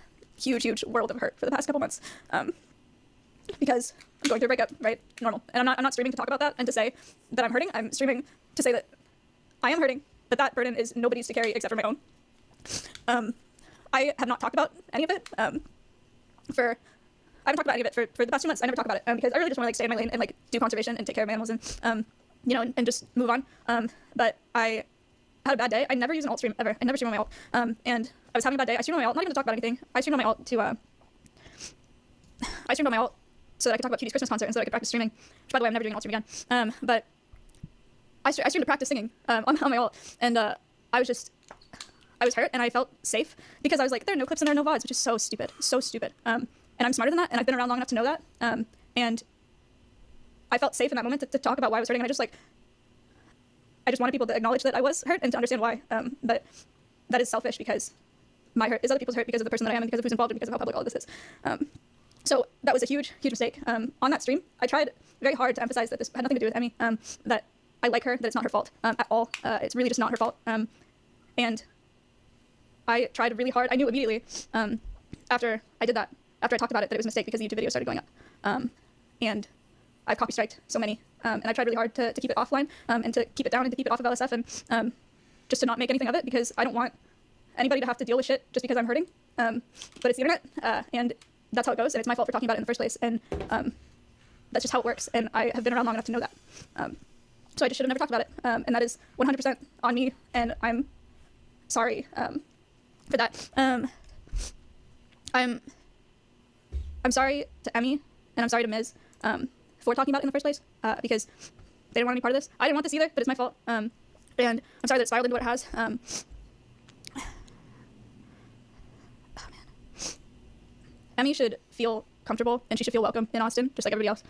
world of hurt for the past couple months. Because I'm going through a breakup, right? Normal. And I'm not streaming to talk about that and to say that I'm hurting. I'm streaming to say that I am hurting, but that burden is nobody's to carry except for my own. I have not talked about any of it for I haven't talked about any of it for the past 2 months. I never talk about it because I really just want to like stay in my lane and like do conservation and take care of animals and you know, and just move on. But I had a bad day. I never use an alt stream ever. I never stream on my alt. And I was having a bad day. I streamed on my alt, not even to talk about anything. I streamed on my alt to I streamed on my alt so that I could talk about Cutie's Christmas concert and so that I could practice streaming. Which, by the way, I'm never doing an alt stream again. But I streamed to practice singing on my alt, and I was hurt and I felt safe because I was like, there are no clips and there are no VODs, which is so stupid, so stupid. And I'm smarter than that, and I've been around long enough to know that. And I felt safe in that moment to talk about why I was hurting, and I just wanted people to acknowledge that I was hurt and to understand why. But that is selfish because my hurt is other people's hurt because of the person that I am and because of who's involved and because of how public all of this is. So that was a huge, huge mistake. On that stream, I tried very hard to emphasize that this had nothing to do with Emmy, that I like her, that it's not her fault at all. It's really just not her fault. And I tried really hard. I knew immediately after I did that, after I talked about it, that it was a mistake because the YouTube videos started going up. And I've copy striked so many. And I tried really hard to keep it offline and to keep it down and to keep it off of LSF and just to not make anything of it because I don't want anybody to have to deal with shit just because I'm hurting. But it's the internet and that's how it goes, and it's my fault for talking about it in the first place. And that's just how it works. And I have been around long enough to know that. So I just should have never talked about it. And that is 100% on me, and I'm sorry for that. I'm sorry to Emmy, and I'm sorry to Miz for talking about it in the first place because they didn't want any part of this. I didn't want this either, but it's my fault. And I'm sorry that it spiraled into what it has. Emmy should feel comfortable and she should feel welcome in Austin, just like everybody else.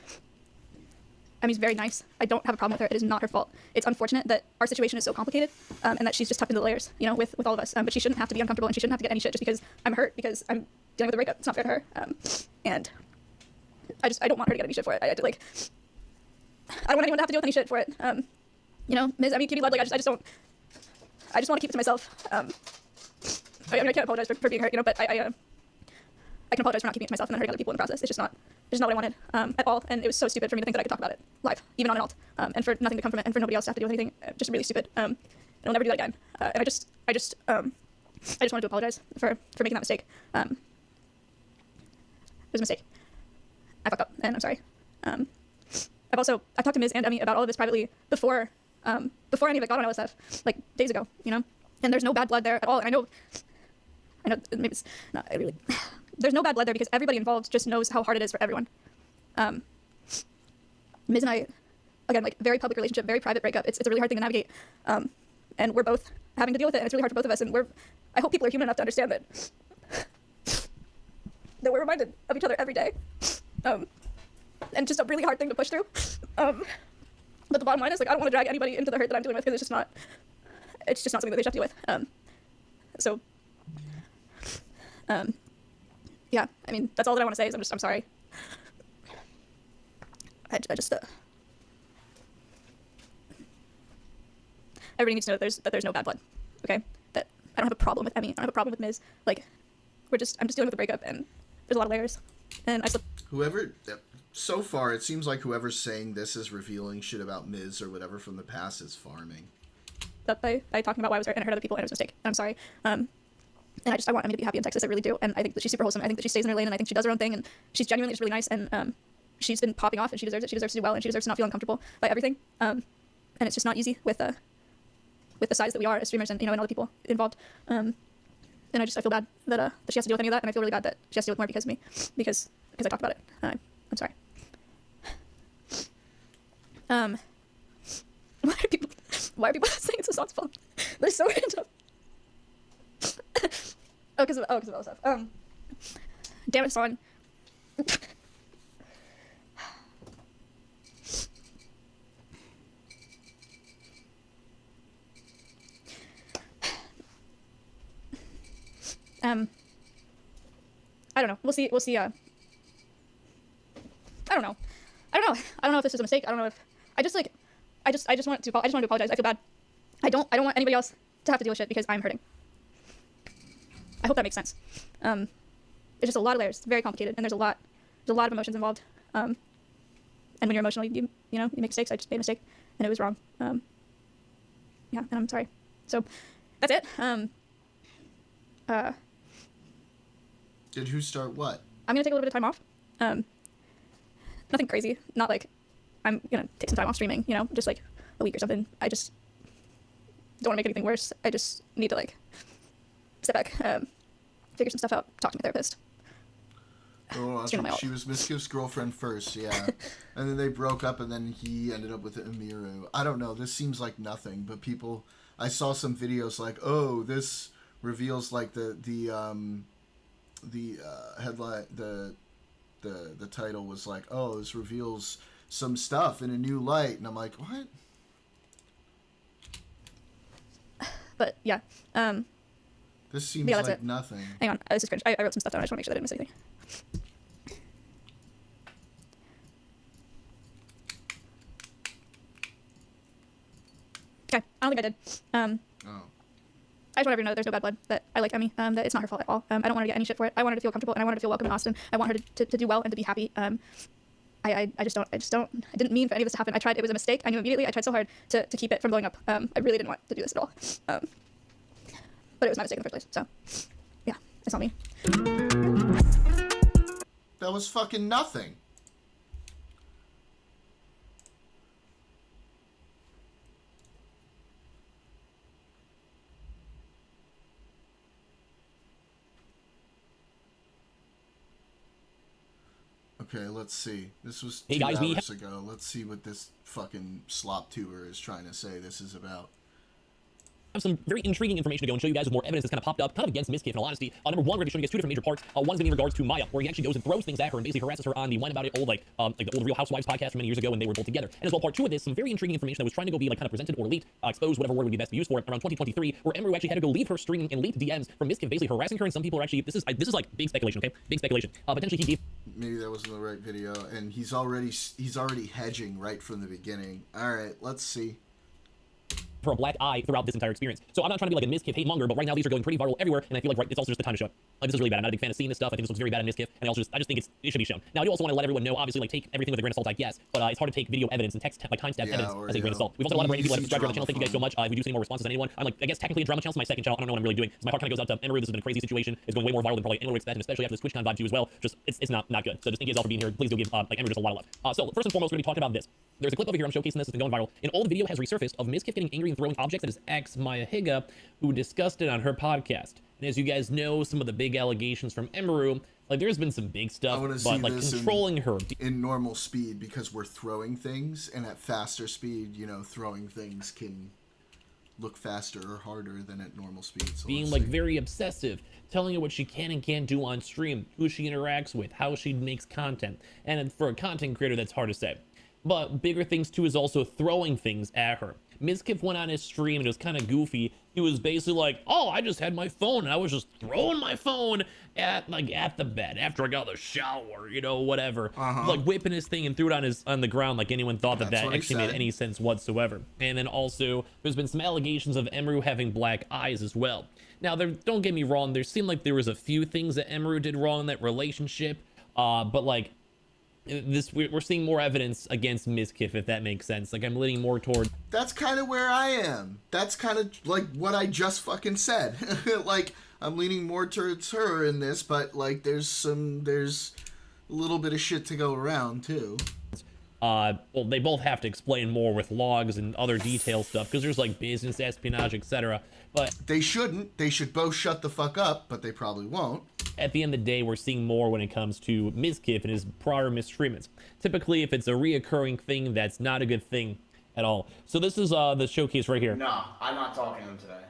Emmy's very nice. I don't have a problem with her. It is not her fault. It's unfortunate that our situation is so complicated and that she's just tucked into the layers, you know, with all of us. But she shouldn't have to be uncomfortable and she shouldn't have to get any shit just because I'm hurt because I'm dealing with a breakup. It's not fair to her. And I don't want her to get any shit for it. I don't want anyone to have to deal with any shit for it. You know, Ms. Emmy, Cutie Blood, like I just want to keep it to myself. I mean, I can't apologize for being hurt, you know, but I can apologize for not keeping it to myself and then hurting other people in the process. It's just not what I wanted at all. And it was so stupid for me to think that I could talk about it live, even on an alt, and for nothing to come from it and for nobody else to have to deal with anything. Just really stupid. And I'll never do that again. And I just wanted to apologize for making that mistake. It was a mistake. I fucked up and I'm sorry. I've talked to Ms. and Emmy about all of this privately before any of it got on LSF, like days ago, you know? And there's no bad blood there at all. And I know maybe it's not really. There's no bad blood there because everybody involved just knows how hard it is for everyone. Miz and I, again, like very public relationship, very private breakup. It's a really hard thing to navigate. And we're both having to deal with it and it's really hard for both of us. And I hope people are human enough to understand that we're reminded of each other every day. And just a really hard thing to push through. But the bottom line is like, I don't want to drag anybody into the hurt that I'm dealing with because it's just not something that they should have to deal with. Yeah, I mean, that's all that I want to say is I'm sorry. I just everybody needs to know that there's no bad blood, okay? That I don't have a problem with Emmy. I don't have a problem with Miz. Like, I'm just dealing with a breakup and there's a lot of layers. And So far, it seems like whoever's saying this is revealing shit about Miz or whatever from the past is farming. That by talking about why I was hurt and I hurt other people and it was a mistake. And I'm sorry. And I want Emmy to be happy in Texas. I really do. And I think that she's super wholesome. I think that she stays in her lane and I think she does her own thing. And she's genuinely just really nice. And she's been popping off and she deserves it. She deserves to do well and she deserves to not feel uncomfortable by everything. And it's just not easy with the size that we are as streamers and, you know, and all the people involved. And I feel bad that she has to deal with any of that. And I feel really bad that she has to deal with more because of me. Because I talked about it. I'm sorry. Why are people saying it's Hassan's fault? They're so random. Because of all stuff. Damn it, Hassan. I don't know. We'll see. I don't know. I don't know if this was a mistake. I don't know if I just want to apologize. I feel bad. I don't want anybody else to have to deal with shit because I'm hurting. I hope that makes sense. It's just a lot of layers. It's very complicated, and there's a lot of emotions involved. And when you're emotional, you make mistakes. I just made a mistake, and it was wrong. Yeah, and I'm sorry. So that's it. Did who start what? I'm gonna take a little bit of time off Nothing crazy. Not like I'm gonna take some time off streaming, you know, just like a week or something. I just don't want to make anything worse. I just need to like step back, figure some stuff out, talk to my therapist. Oh, she was Mizkif's girlfriend first, yeah. And then they broke up, and then he ended up with Emiru. I don't know. This seems like nothing, but people... I saw some videos like, oh, this reveals like the headline, the title was like, oh, this reveals some stuff in a new light, and I'm like, what? But yeah, This seems yeah, that's like it. nothing. Hang on, this is cringe. I wrote some stuff down. I just want to make sure that I didn't miss anything. Okay, I don't think I did. Oh. I just want everyone to know that there's no bad blood, that I like Emmy, that it's not her fault at all. I don't want her to get any shit for it. I want her to feel comfortable, and I want her to feel welcome in Austin. I want her to do well and to be happy. I didn't mean for any of this to happen. I tried, it was a mistake. I knew immediately. I tried so hard to keep it from blowing up. I really didn't want to do this at all. But it was my mistake in the first place, so yeah, it's not me. That was fucking nothing. Okay, let's see. This was 2 hours ago. Let's see what this fucking slop tuber is trying to say this is about. Have some very intriguing information to go and show you guys with more evidence that's kind of popped up, kind of against Mizkif in all honesty. Number one, we're going to show you guys two different major parts. One's in regards to Maya, where he actually goes and throws things at her and basically harasses her on the Wine About It old, like the old Real Housewives podcast from many years ago when they were both together. And as well, part two of this, some very intriguing information that was trying to go be like kind of presented or leaked, exposed, whatever word would be best to use for it, around 2023, where Emiru actually had to go leave her streaming and leaked DMs from Mizkif basically harassing her, and some people are actually, this is like big speculation, okay? Big speculation. Potentially he gave... Maybe that wasn't the right video, and he's already hedging right from the beginning. All right, let's see. For a black eye throughout this entire experience. So I'm not trying to be like a Mizkif hate monger, but right now these are going pretty viral everywhere, and I feel like it's also just the time to show it. Like, this is really bad. I'm not a big fan of seeing this stuff. I think this looks very bad in Mizkif, and I just think it should be shown. Now I do also want to let everyone know, obviously, like, take everything with a grain of salt, I guess, but it's hard to take video evidence and text like timestamp evidence as a grain of salt. We've also got a lot of brand new people that subscribe to the channel. Thank you guys so much. If we do see any more responses than anyone, I'm like, I guess technically a drama channel is my second channel. I don't know what I'm really doing. So my heart kind of goes out to Emiru. This has been a crazy situation. It's going way more viral than probably anyone would expect, and especially after this TwitchCon vibe too as well. Just it's not good. So just thank you guys all for being here. Please do give like Emiru just a lot of love. So first and foremost, we're going to be talking about this. There's a clip over here I'm showcasing this. It's been going viral. An old video has resurfaced of Mizkif getting angry and throwing objects at his ex Maya Higa, who discussed it on her podcast. And as you guys know, some of the big allegations from Emiru, like there's been some big stuff, but like controlling her in normal speed because we're throwing things, and at faster speed, you know, throwing things can look faster or harder than at normal speed. So being like very obsessive, telling her what she can and can't do on stream, who she interacts with, how she makes content. And for a content creator, that's hard to say. But bigger things too is also throwing things at her. Mizkif went on his stream and it was kind of goofy. He was basically like, oh, I just had my phone and I was just throwing my phone at the bed after I got out of the shower, you know, whatever. Like whipping his thing and threw it on the ground like anyone thought that actually made any sense whatsoever. And then also there's been some allegations of Emiru having black eyes as well. Now, don't get me wrong, there seemed like there was a few things that Emiru did wrong in that relationship, but like we're seeing more evidence against Mizkif, if that makes sense. Like, I'm leaning more toward... That's kind of where I am. That's kind of like what I just fucking said. Like, I'm leaning more towards her in this, but like there's a little bit of shit to go around too. Well, they both have to explain more with logs and other detail stuff, because there's like business espionage, etc. But they shouldn't. They should both shut the fuck up, but they probably won't. At the end of the day, we're seeing more when it comes to Mizkif and his prior mistreatments. Typically, if it's a reoccurring thing, that's not a good thing at all. So this is the showcase right here. No, I'm not talking to him today.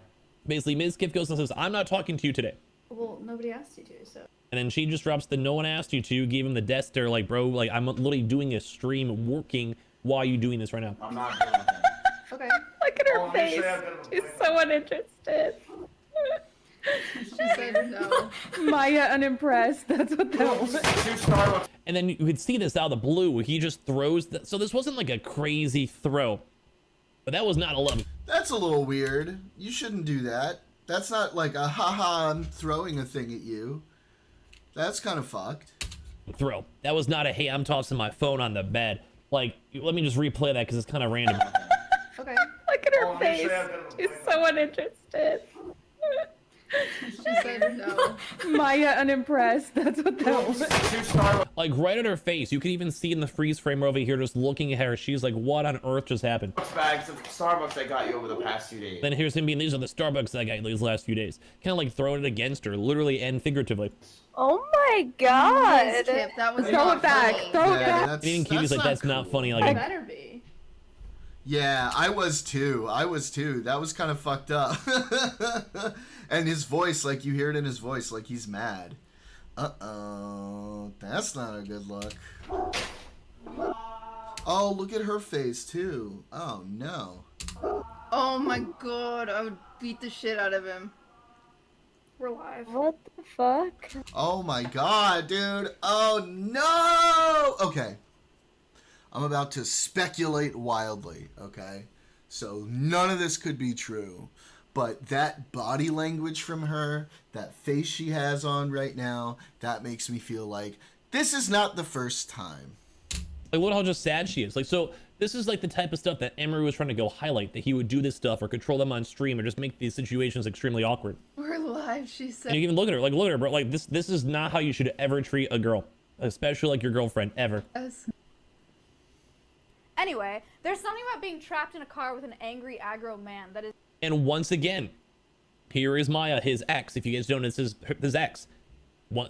Basically, Mizkif goes and says, I'm not talking to you today. Well, nobody asked you to, so... And then she just drops the no one asked you to, gave him the death stare, like, bro, like, I'm literally doing a stream working while you doing this right now. I'm not doing anything. Okay. Look at her face. She's so uninterested. She said no. Maya unimpressed. That's what that was. And then you could see this out of the blue. He just throws so this wasn't like a crazy throw, but that was not a love. That's a little weird. You shouldn't do that. That's not like a haha, I'm throwing a thing at you. That's kind of fucked. Throw. That was not a, hey, I'm tossing my phone on the bed. Like, let me just replay that because it's kind of random. Okay. Look at her face. She's so uninterested. She said no. Maya unimpressed. That's what that was. Like right at her face. You can even see in the freeze frame over here just looking at her. She's like, what on earth just happened? Bags of Starbucks I got you over the past few days. Then here's him being, these are the Starbucks that I got these last few days. Kind of like throwing it against her, literally and figuratively. Oh my god. Skip, that was Throw not it back. funny. Throw it Yeah, back. that's, And even Kiwi's like, that's not funny. Like, It better be. Yeah, I was too. That was kind of fucked up. And his voice, like you hear it in his voice, like he's mad. Uh-oh, that's not a good look. Oh, look at her face too. Oh no. Oh my god, I would beat the shit out of him. We're live. What the fuck? Oh my god, dude. Oh no. Okay. I'm about to speculate wildly, okay? So none of this could be true. But that body language from her, that face she has on right now, that makes me feel like this is not the first time. like look how just sad she is. Like, so this is like the type of stuff that Emiru was trying to go highlight, that he would do this stuff or control them on stream or just make these situations extremely awkward. We're live, she said. And you can look at her, like, look at her, bro. Like, this is not how you should ever treat a girl, especially like your girlfriend, ever. Yes. Anyway, there's something about being trapped in a car with an angry aggro man that is. And once again, here is Maya, his ex. If you guys don't know, this is his ex.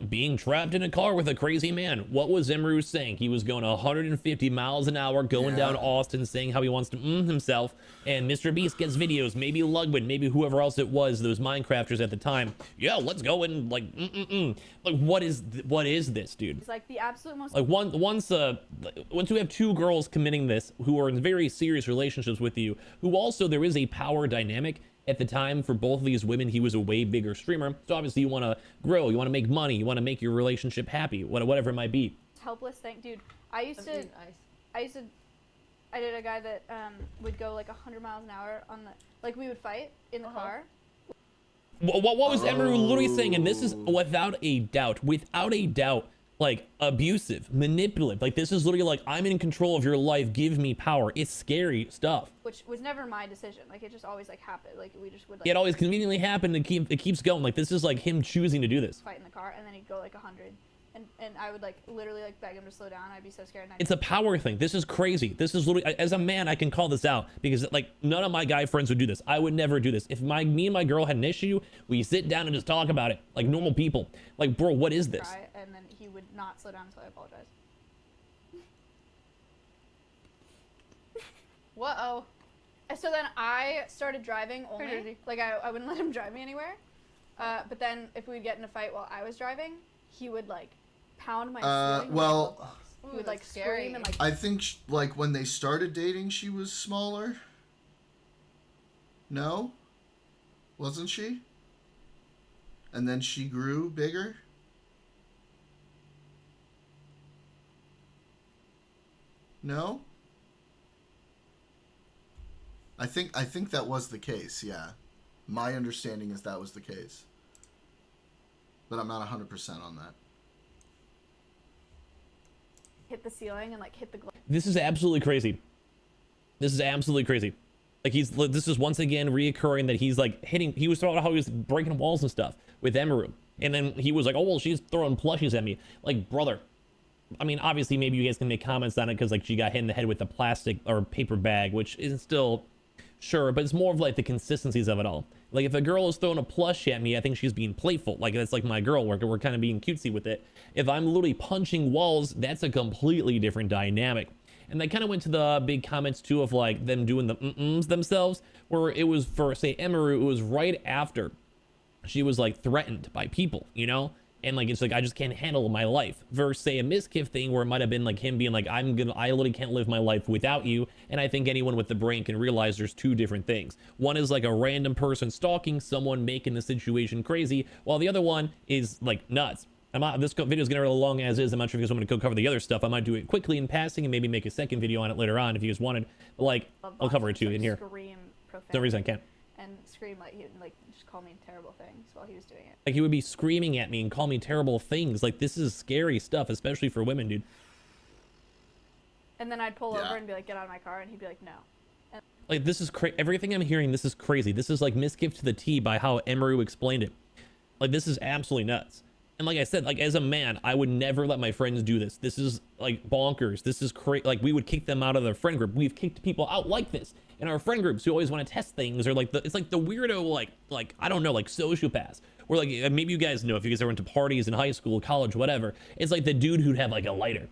Being trapped in a car with a crazy man. What was Emiru saying? He was going 150 miles an hour going down Austin, saying how he wants to himself. And Mr. Beast gets videos, maybe Lugman, maybe whoever else it was, those Minecrafters at the time. Yeah, let's go and like, like what is this, dude? It's like the absolute most. Like once you have two girls committing this who are in very serious relationships with you, who also there is a power dynamic. At the time, for both of these women, he was a way bigger streamer. So obviously you want to grow, you want to make money, you want to make your relationship happy, whatever it might be. Helpless thing, dude. I did a guy that would go like 100 miles an hour on the, like we would fight in the car. What was Emiru literally saying? And this is without a doubt, like abusive, manipulative. Like this is literally like, I'm in control of your life, give me power. It's scary stuff. Which was never my decision. Like it just always like happened. Like we just would like. It always conveniently happened and it keeps going. Like this is like him choosing to do this. Fight in the car and then he'd go like 100. And I would like literally like beg him to slow down. I'd be so scared. It's a power thing. This is crazy. This is literally, as a man, I can call this out because like none of my guy friends would do this. I would never do this. If me and my girl had an issue, we sit down and just talk about it like normal people. Like, bro, what is this? And then he would not slow down until I apologized. Whoa. So then I started driving only. Like I wouldn't let him drive me anywhere. But then if we'd get in a fight while I was driving, he would like pound my ceiling. Well, he would like scream and like. I think like when they started dating, she was smaller. No, wasn't she? And then she grew bigger. No. I think that was the case. Yeah, my understanding is that was the case, but I'm not 100% on that. Hit the ceiling and like hit the glass. This is absolutely crazy. This is absolutely crazy. Like this is once again reoccurring that he's like hitting. He was talking about how he was breaking walls and stuff with Emiru, and then he was like, "Oh well, she's throwing plushies at me." Like, brother. I mean, obviously, maybe you guys can make comments on it because like she got hit in the head with a plastic or paper bag, which isn't still sure, but it's more of like the consistencies of it all. Like if a girl is throwing a plush at me, I think she's being playful. Like that's like my girl, we're kind of being cutesy with it. If I'm literally punching walls, that's a completely different dynamic. And that kind of went to the big comments too of like them doing the themselves, where it was for say Emiru, it was right after she was like threatened by people, you know? And like it's like I just can't handle my life. Versus say a Mizkif thing where it might have been like him being like I literally can't live my life without you. And I think anyone with the brain can realize there's two different things. One is like a random person stalking someone, making the situation crazy, while the other one is like nuts. This video is gonna be a little long as is. I'm not sure if you guys want me to go cover the other stuff. I might do it quickly in passing and maybe make a second video on it later on if you guys wanted. But like I'll cover it too in here. Scream profanity. No reason I can't. And scream like he would like just call me terrible things while he was doing it. Like he would be screaming at me and call me terrible things. Like this is scary stuff, especially for women, dude. And then I'd pull over and be like, "Get out of my car," and he'd be like, "No." Like this is crazy. Everything I'm hearing, this is crazy. This is like Mizkif to the T by how Emiru explained it. Like, this is absolutely nuts. And like I said, like, as a man, I would never let my friends do this. This is like bonkers. This is crazy. Like, we would kick them out of their friend group. We've kicked people out like this in our friend groups who always want to test things, or like it's like the weirdo, like I don't know, like sociopaths. Or like, maybe you guys know, if you guys ever went to parties in high school, college, whatever. It's like the dude who'd have like a lighter,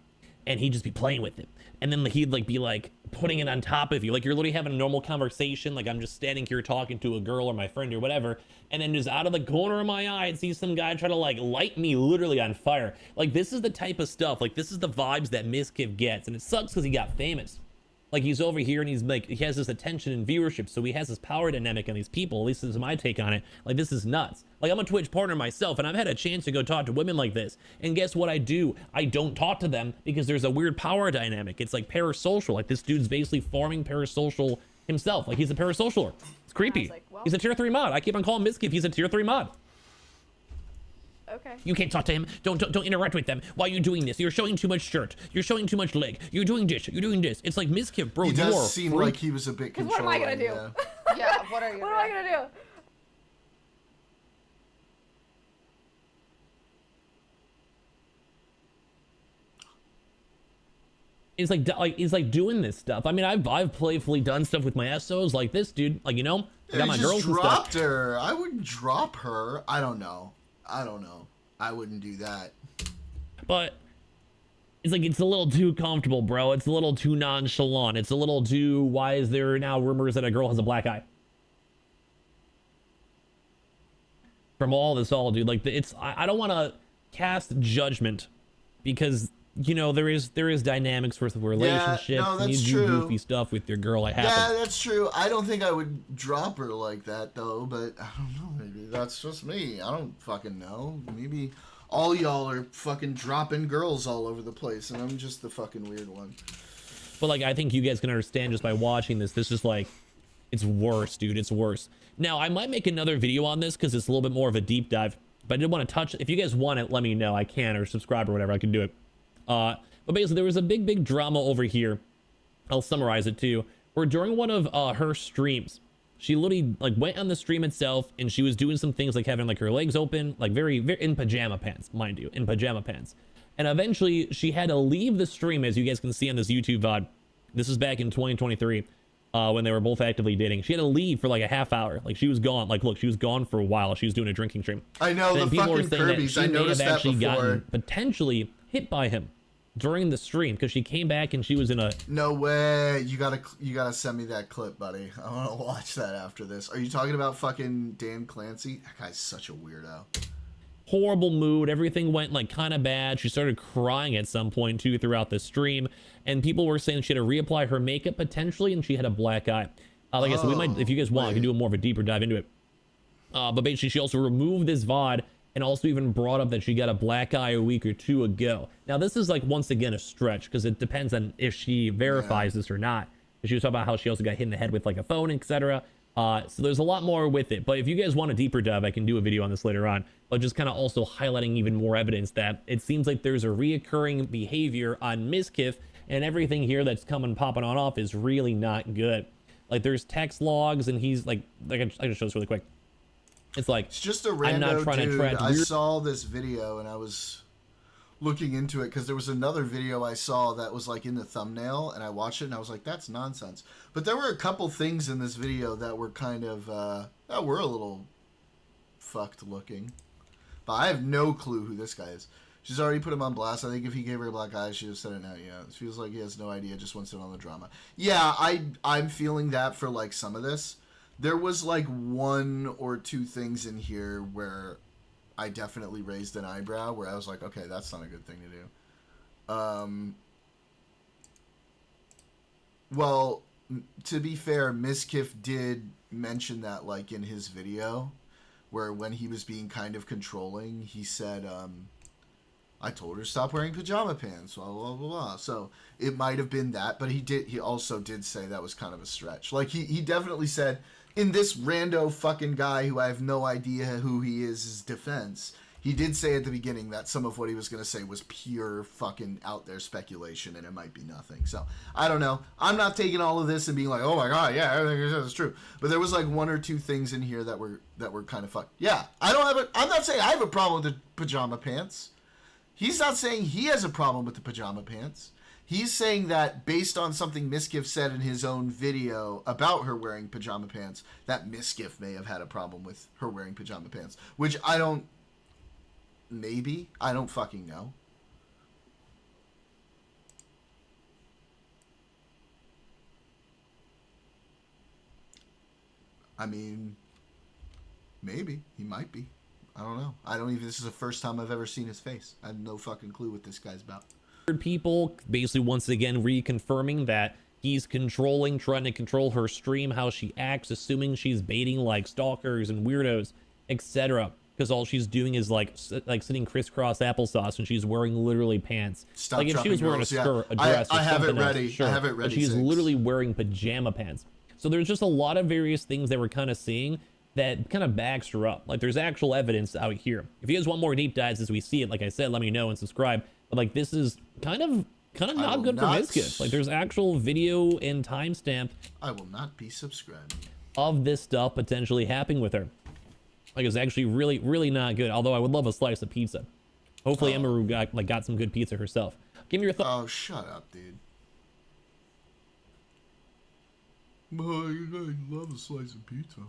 and he'd just be playing with it, and then he'd like be like putting it on top of you, like you're literally having a normal conversation, like I'm just standing here talking to a girl or my friend or whatever, and then just out of the corner of my eye, I'd see some guy try to like light me literally on fire. Like, this is the type of stuff, like this is the vibes that Mizkif gets, and it sucks because he got famous. Like, he's over here and he's like, he has this attention and viewership, so he has this power dynamic on these people. At least this is my take on it. Like, this is nuts. Like, I'm a Twitch partner myself, and I've had a chance to go talk to women like this. And guess what I do? I don't talk to them because there's a weird power dynamic. It's like parasocial. Like, this dude's basically forming parasocial himself. Like, he's a parasocialer. It's creepy. Like, well. He's a tier 3 mod. I keep on calling Mizkif. He's a tier 3 mod. Okay. You can't talk to him. Don't interact with them. Why are you doing this? You're showing too much shirt. You're showing too much leg. You're doing this. You're doing this. It's like, Mizkif, bro. He You does are seem freak. like he was a bit Because controlling. what am I gonna do? Yeah. Yeah, what are you What am I gonna do? It's like he's like doing this stuff. I mean, I've playfully done stuff with my SOs like this, dude. Like, you know, I got my He girls just and stuff. dropped her. I wouldn't drop her. I don't know. I wouldn't do that. But it's like, it's a little too comfortable, bro. It's a little too nonchalant. It's a little too, why is there now rumors that a girl has a black eye? From all this, dude, like, I don't want to cast judgment because, you know, there is dynamics with relationships. no, and you that's do true. goofy stuff with your girl. It happens. Yeah, that's true. I don't think I would drop her like that, though, but I don't know. Maybe that's just me. I don't fucking know. Maybe all y'all are fucking dropping girls all over the place, and I'm just the fucking weird one. But, like, I think you guys can understand just by watching this. This is, like, it's worse, dude. It's worse. Now, I might make another video on this because it's a little bit more of a deep dive. But I did want to touch... If you guys want it, let me know. I can, or subscribe or whatever. I can do it. But basically, there was a big drama over here. I'll summarize it, too. Where during one of her streams, she literally, like, went on the stream itself, and she was doing some things like having, like, her legs open, like, very in pajama pants, mind you. In pajama pants. And eventually, she had to leave the stream, as you guys can see on this YouTube VOD. This is back in 2023. When they were both actively dating. She had to leave for like a half hour. Like, she was gone. Like, look, she was gone for a while. She was doing a drinking stream. I know, And the people were fucking saying that Kirby's. she I may noticed have that actually before. gotten potentially hit by him during the stream because she came back and she was in a... No way. You gotta send me that clip, buddy. I want to watch that after this. Are you talking about fucking Dan Clancy? That guy's such a weirdo. horrible mood. Everything went like kind of bad. She started crying at some point too throughout the stream, and people were saying she had to reapply her makeup potentially, and she had a black eye. Like I said, we might, if you guys want, I can do a more of a deeper dive into it. But basically, she also removed this VOD and also even brought up that she got a black eye a week or two ago. Now, this is like, once again, a stretch because it depends on if she verifies this or not. She was talking about how she also got hit in the head with like a phone, etc. So there's a lot more with it. But if you guys want a deeper dive, I can do a video on this later on. But just kind of also highlighting even more evidence that it seems like there's a reoccurring behavior on Mizkif, and everything here that's coming popping on off is really not good. Like, there's text logs, and he's like I can show this really quick. It's like, it's just a rando I'm not trying dude. to track I weird... saw this video and I was looking into it because there was another video I saw that was like in the thumbnail, and I watched it and I was like, that's nonsense. But there were a couple things in this video that were kind of that were a little fucked looking. But I have no clue who this guy is. She's already put him on blast. I think if he gave her a black eye, she'd have said it now. Yeah, it feels like he has no idea, just wants in on the drama. Yeah, I'm feeling that for like some of this. There was like one or two things in here where I definitely raised an eyebrow, where I was like, okay, that's not a good thing to do. Well, to be fair, Mizkif did mention that like in his video, where when he was being kind of controlling, he said, I told her to stop wearing pajama pants, blah, blah, blah, blah. So it might have been that, but he also did say that was kind of a stretch. Like, he definitely said, in this rando fucking guy who I have no idea who he is, his defense, He did say at the beginning that some of what he was going to say was pure fucking out there speculation, and it might be nothing. So I don't know. I'm not taking all of this and being like, oh my god, yeah, everything he says is true. But there was like one or two things in here that were kind of fucked. Yeah, I'm not saying I have a problem with the pajama pants. He's not saying he has a problem with the pajama pants. He's saying that based on something Mizkif said in his own video about her wearing pajama pants, that Mizkif may have had a problem with her wearing pajama pants, which I don't. Maybe. I don't fucking know. I mean, maybe. He might be. I don't know. This is the first time I've ever seen his face. I have no fucking clue what this guy's about. People basically once again reconfirming that he's trying to control her stream, how she acts, assuming she's baiting like stalkers and weirdos, etc. Because all she's doing is like sitting crisscross applesauce, and she's wearing literally pants. Stop like if she was wearing a skirt, a dress, I or have it something ready. else, sure, I have it ready. but she's literally wearing pajama pants. So there's just a lot of various things that we're kind of seeing that kind of backs her up. Like there's actual evidence out here. If you guys want more deep dives as we see it, like I said, let me know and subscribe. But like this is kind of not good for Mizkif. Like there's actual video and timestamp. I will not be subscribing. Of this stuff potentially happening with her. Like it's actually really not good. Although I would love a slice of pizza. Hopefully Emiru got some good pizza herself. Give me your thoughts. Oh, shut up, dude. I love a slice of pizza.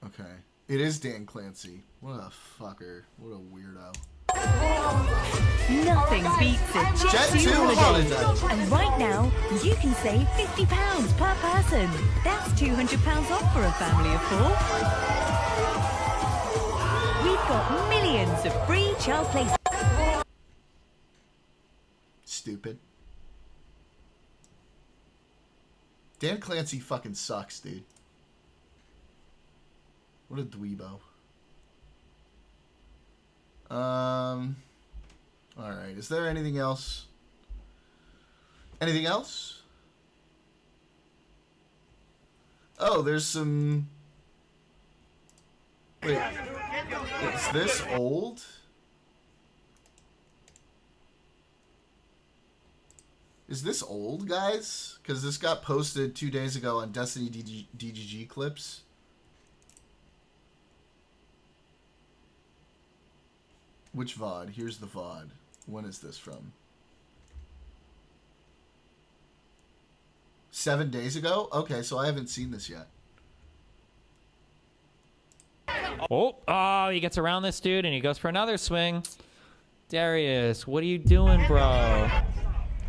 Okay. It is Dan Clancy. What a fucker. What a weirdo. Nothing beats a Jet 2 holiday. And right now, you can save £50 per person. That's £200 off for a family of 4. We've got millions of free child places. Stupid. Dan Clancy fucking sucks, dude. What a dweebo. Alright, is there anything else? Anything else? Oh, there's some... Wait, is this old? Is this old, guys? Because this got posted 2 days ago on Destiny DGG clips. Which VOD? Here's the VOD. When is this from? 7 days ago? Okay, so I haven't seen this yet. Oh, he gets around this dude and he goes for another swing. Darius, what are you doing, bro?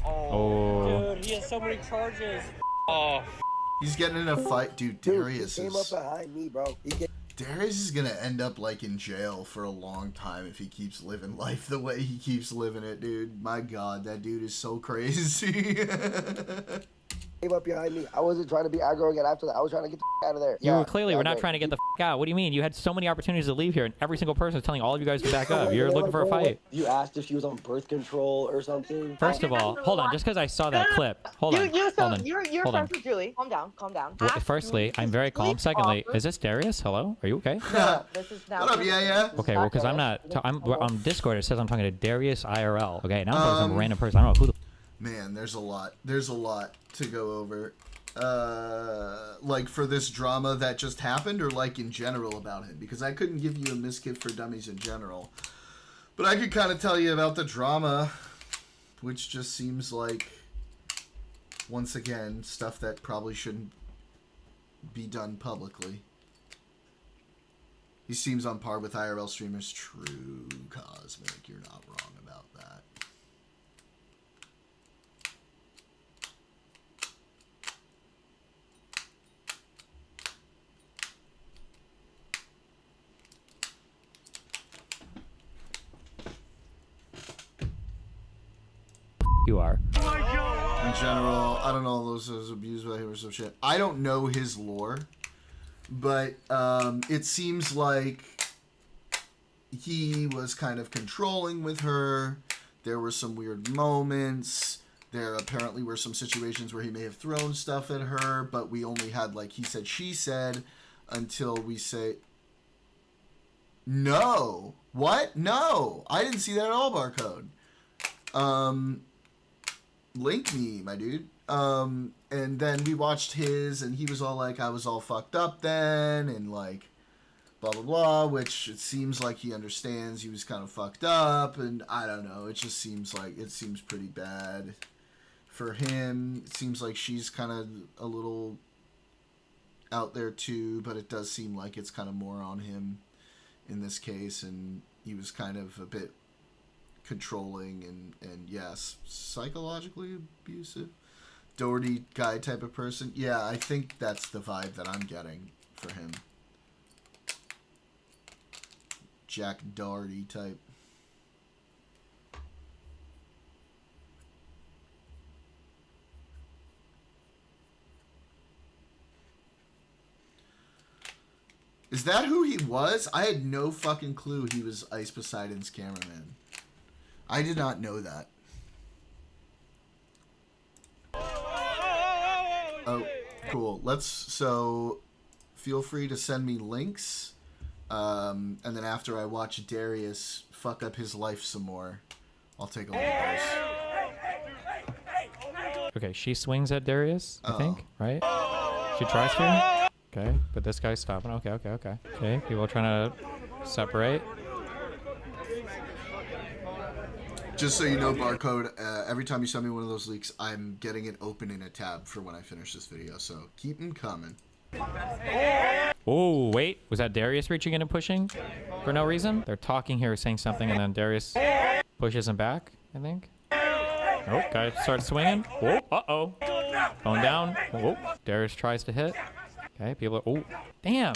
Oh. Dude, he has so many charges. Oh. He's getting in a fight. Dude, Darius came up behind me, bro. Darius is gonna end up like in jail for a long time if he keeps living life the way he keeps living it, dude. My god, that dude is so crazy. Came up behind me. I wasn't trying to be aggro again after that. I was trying to get the out of there. You clearly were not trying to get the out. What do you mean? You had so many opportunities to leave here, and every single person is telling all of you guys to back up. You're looking for a fight. You asked if she was on birth control or something. First of all, hold on. Just because I saw that clip. Hold on. You're friends with Julie. Calm down. Calm down. Well, firstly, I'm very calm. Secondly, is this Darius? Hello? Are you okay? This is now. What up, yeah? Okay, well, because I'm not. I'm on Discord. It says I'm talking to Darius IRL. Okay, now I'm talking to some random person. I don't know who the. Man, there's a lot. There's a lot to go over. Like for this drama that just happened, or like in general about him, because I couldn't give you a Mizkif for Dummies in general, but I could kind of tell you about the drama, which just seems like, once again, stuff that probably shouldn't be done publicly. He seems on par with IRL streamers. True, Cosmic, you're not wrong about that. You are. In general, I don't know those abused by him or some shit. I don't know his lore, but it seems like he was kind of controlling with her. There were some weird moments. There apparently were some situations where he may have thrown stuff at her, but we only had, like, he said, she said, until we say... No. What? No. I didn't see that at all, Barcode. Link me, my dude. And then we watched his, and he was all like, I was all fucked up then, and like, blah, blah, blah, which it seems like he understands he was kind of fucked up, and I don't know, it just seems like, it seems pretty bad for him. It seems like she's kind of a little out there too, but it does seem like it's kind of more on him in this case, and he was kind of a bit controlling and yes, psychologically abusive. Doherty guy type of person. Yeah, I think that's the vibe that I'm getting for him. Jack Doherty type. Is that who he was? I had no fucking clue he was Ice Poseidon's cameraman. I did not know that. Oh, cool. So feel free to send me links. And then after I watch Darius fuck up his life some more, I'll take a look at this. Okay, she swings at Darius, I think, right? She tries to. Okay, but this guy's stopping. Okay. Okay, people are trying to separate. Just so you know, Barcode, every time you send me one of those leaks, I'm getting it open in a tab for when I finish this video, so keep them coming. Oh, wait. Was that Darius reaching in and pushing for no reason? They're talking here, saying something, and then Darius pushes him back, I think. Oh, guy starts swinging. Whoa, uh-oh. Going down. Whoa, Darius tries to hit. Okay, people are... Oh, damn.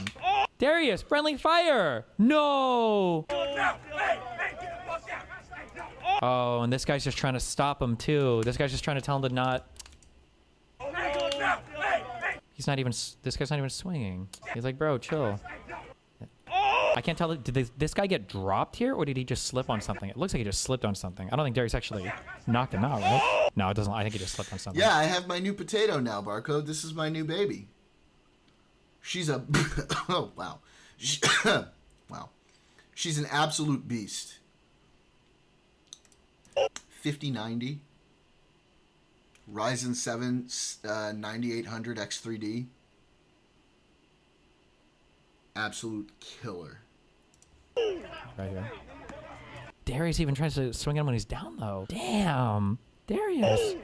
Darius, friendly fire. No. Oh, and this guy's just trying to stop him, too. This guy's just trying to tell him to not... He's not even... This guy's not even swinging. He's like, bro, chill. I can't tell... Did this guy get dropped here, or did he just slip on something? It looks like he just slipped on something. I don't think Darius actually knocked him out, right? No, it doesn't. I think he just slipped on something. Yeah, I have my new potato now, Barcode. This is my new baby. She's a... Oh, wow. Wow. She's an absolute beast. 5090. Ryzen 7 9800 X3D. Absolute killer. Right here. Darius even tries to swing him when he's down, though. Damn. Darius.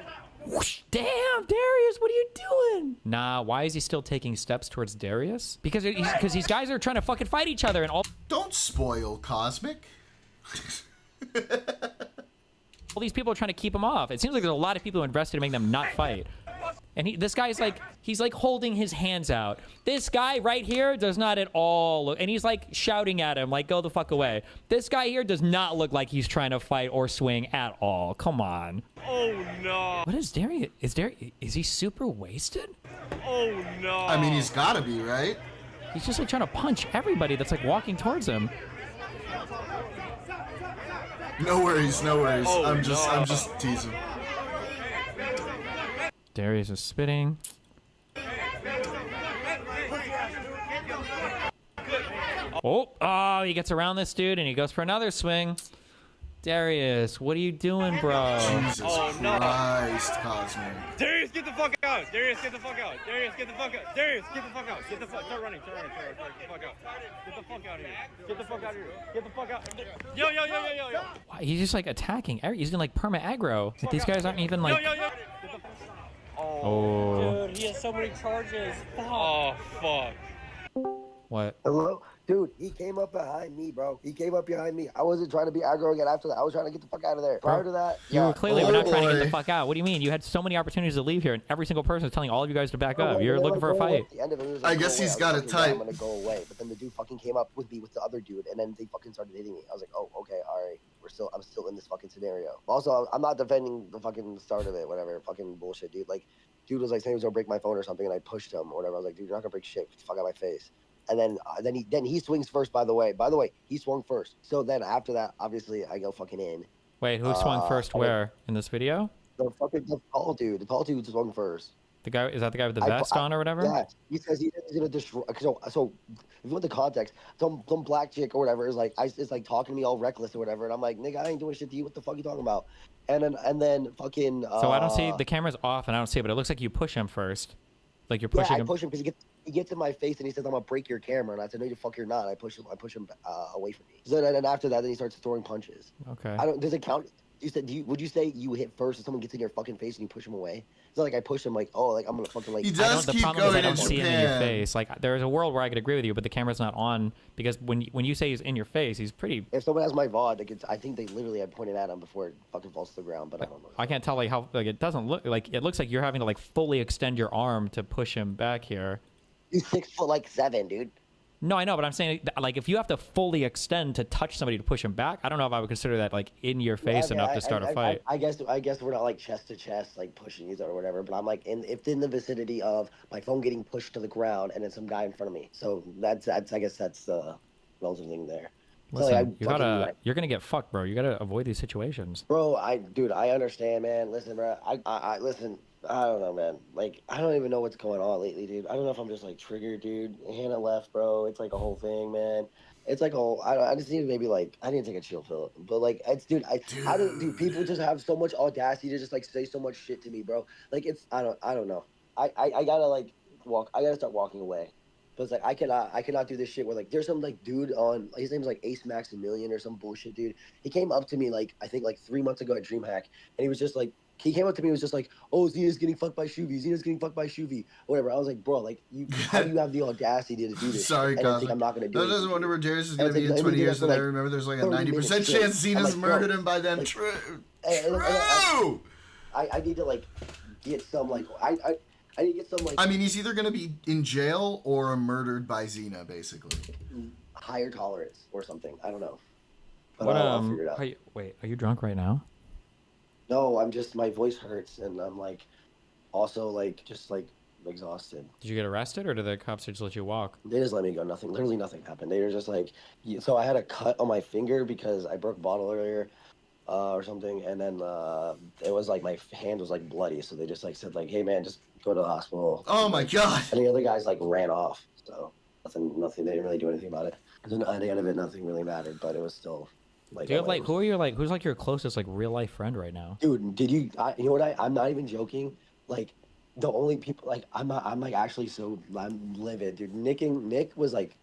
Whoosh. Damn, Darius, what are you doing? Nah, why is he still taking steps towards Darius? Because these guys are trying to fucking fight each other and all... Don't spoil Cosmic. All these people are trying to keep him off. It seems like there's a lot of people who invested to make them not fight. And this guy's like, he's like holding his hands out. This guy right here does not at all look, and he's like shouting at him, like, go the fuck away. This guy here does not look like he's trying to fight or swing at all. Come on. Oh no. What is Darius? Is he super wasted? Oh no. I mean, he's gotta be, right? He's just like trying to punch everybody that's like walking towards him. No worries, no worries. Oh, I'm just teasing. Darius is spitting. Oh, he gets around this dude and he goes for another swing. Darius, what are you doing, bro? Jesus Christ, Cosmic. Darius, get the fuck out! Darius, get the fuck out! Darius, get the fuck out! Darius, get the fuck out! Get the fuck! Start running! Start running! Get the fuck out! Get the fuck out of here! Get the fuck out of here! Get the fuck out! Yo! Why, he's just like attacking. He's doing like perma aggro. Like, these guys aren't even like. Oh. Dude, he has so many charges. Oh fuck. What? Hello? Dude, he came up behind me, bro. He came up behind me. I wasn't trying to be aggro again after that. I was trying to get the fuck out of there. Prior to that, you were clearly not trying to get the fuck out. What do you mean? You had so many opportunities to leave here, and every single person is telling all of you guys to back up. You're looking for a fight. At the end of it, he was I guess he's got a type. I'm gonna go away. But then the dude fucking came up with me with the other dude, and then they fucking started hitting me. I was like, oh, okay, all right. I'm still in this fucking scenario. Also, I'm not defending the fucking start of it, whatever. Fucking bullshit, dude. Like, dude was like saying he was gonna break my phone or something, and I pushed him or whatever. I was like, dude, you're not gonna break shit. Get the fuck out of my face. And then he swings first. By the way, he swung first. So then after that, obviously, I go fucking in. Wait, who swung first? Where in this video? The tall dude swung first. The guy, is that the guy with the vest on or whatever? Yeah, he says he's gonna destroy. So if you want the context, some black chick or whatever is like talking to me all reckless or whatever, and I'm like, nigga, I ain't doing shit to you. What the fuck you talking about? And then fucking. So I don't see the camera's off, and I don't see it, but it looks like you push him first. Like you're pushing I him. push him because he gets in my face and he says, "I'm gonna break your camera," and I said, "No, you fuck, you're not." I push him away from me. So then after that, then he starts throwing punches. Okay. Does it count? You said, would you say you hit first if someone gets in your fucking face and you push him away? It's not like I push him like, oh, like I'm gonna fucking like. He does the keep problem is going I don't in see him in your Japan. face. Like there's a world where I could agree with you, but the camera's not on because when you say he's in your face, he's pretty. If someone has my VOD, like I think they literally had pointed at him before it fucking falls to the ground, but I don't know. I can't tell like how like it doesn't look like it looks like you're having to like fully extend your arm to push him back here. He's 6'7", dude. No, I know, but I'm saying like if you have to fully extend to touch somebody to push him back, I don't know if I would consider that like in your face enough to start a fight. I guess we're not like chest to chest like pushing each other or whatever, but I'm like if in the vicinity of my phone getting pushed to the ground and then some guy in front of me. So that's I guess that's the relative thing there. Listen, you're gonna get fucked, bro. You gotta avoid these situations. Bro, I understand, man. Listen, bro, I listen. I don't know, man. Like, I don't even know what's going on lately, dude. I don't know if I'm just like triggered, dude. Hannah left, bro. It's like a whole thing, man. It's like I just need to maybe like I didn't take a chill pill, but like it's dude. How do people just have so much audacity to just like say so much shit to me, bro? Like it's I don't know. I gotta like I gotta start walking away. But it's like I cannot do this shit where like there's some like dude on his name's like Ace Maximilian or some bullshit dude. He came up to me like I think like 3 months ago at DreamHack and he was just like he came up to me and was just like, oh, Xena's getting fucked by Shuvi. Xena's getting fucked by Shuvi. Whatever. I was like, bro, like how do you have the audacity to do this? Sorry, and I think I'm not gonna do it. That doesn't wonder where Darius is gonna be in 20 years, and I remember there's like a 90% chance Xena's murdered him by them. True. True. I need to like get some like I need to get some like. I mean, he's either gonna be in jail or murdered by Xena, basically. Higher tolerance or something. I don't know. But What I'll figure it out. wait, are you drunk right now? No, I'm just my voice hurts and I'm like also like just like exhausted. Did you get arrested or did the cops just let you walk? They just let me go. Literally nothing happened. They were just like, so I had a cut on my finger because I broke a bottle earlier or something. And then it was like my hand was like bloody. So they just like said like, hey man, just go to the hospital. Oh my God. And the other guys like ran off. So nothing. They didn't really do anything about it. And then at the end of it, nothing really mattered, but it was still like. Do you have like who are your like who's like your closest like real life friend right now? Dude, did you? You know what? I'm not even joking. Like the only people like I'm like actually I'm livid, dude. Nick was like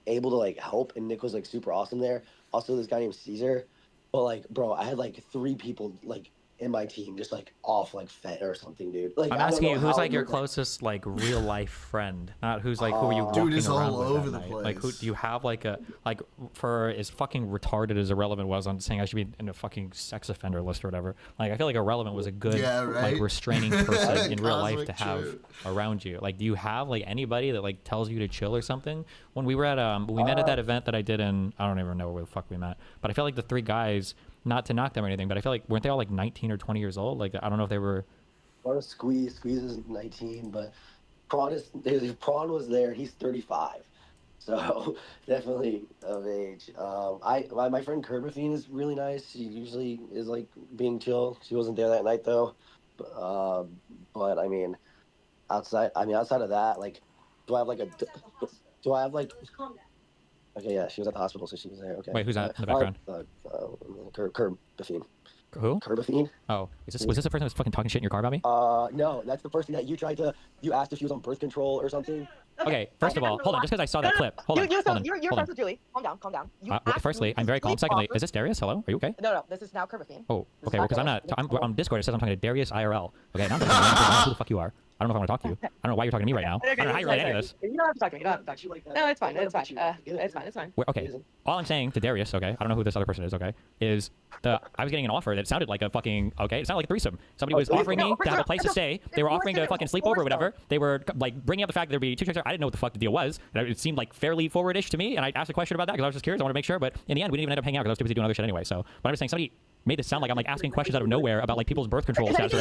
able to like help, and Nick was like super awesome there. Also, this guy named Caesar. But like, bro, I had like 3 people like in my team just like off like fed or something, dude. Like I'm asking you who's like your closest like real life friend, not who's like who are you walking dude is around all with over that the night? place. Like who do you have like a like for as fucking retarded as Irrelevant was on saying I should be in a fucking sex offender list or whatever. Like I feel like Irrelevant was a good like restraining person in real life to have around you. Like do you have like anybody that like tells you to chill or something? When we were at we met at that event that I did in I don't even know where the fuck we met, but I feel like the 3 guys. Not to knock them or anything, but I feel like weren't they all like 19 or 20 years old? Like I don't know if they were. Well, Squeeze is 19, but Prawn was there. He's 35, so definitely of age. My friend Kerbafine is really nice. She usually is like being chill. She wasn't there that night though, but I mean, outside of that, like, do I have like? Okay, yeah, she was at the hospital, so she was there. Okay. Wait, who's that in the background? Kerbafine. Who? Kerbafine. Oh, was this the person that was fucking talking shit in your car about me? No, that's the person that you aust if she was on birth control or something. Okay, first of all, hold on, just because I saw that clip. Hold on. You're friends with Julie. Calm down. Firstly, I'm very calm. Secondly, is this Darius? Hello? Are you okay? No, this is now Kerbafine. Oh, okay, well, because I'm on Discord, it says I'm talking to Darius IRL. Okay, now I'm talking to who the fuck you are. I don't know if I want to talk to you. I don't know why you're talking to me right now. I don't know how you're writing any of this. You don't have to talk to me. No, it's fine. It's fine. Okay, all I'm saying to Darius, okay, I don't know who this other person is, okay, is I was getting an offer that sounded like a fucking, okay, it sounded like a threesome. Somebody was offering me to have a place to stay. They were offering to fucking sleep over or whatever. They were like bringing up the fact that there'd be 2 chicks there. I didn't know what the fuck the deal was. It seemed like fairly forward-ish to me, and I asked a question about that because I was just curious. I wanted to make sure, but in the end, we didn't even end up hanging out because I was too busy doing other shit anyway. So, but I'm just saying, somebody made this sound like I'm like asking questions out of nowhere about like people's birth control stats.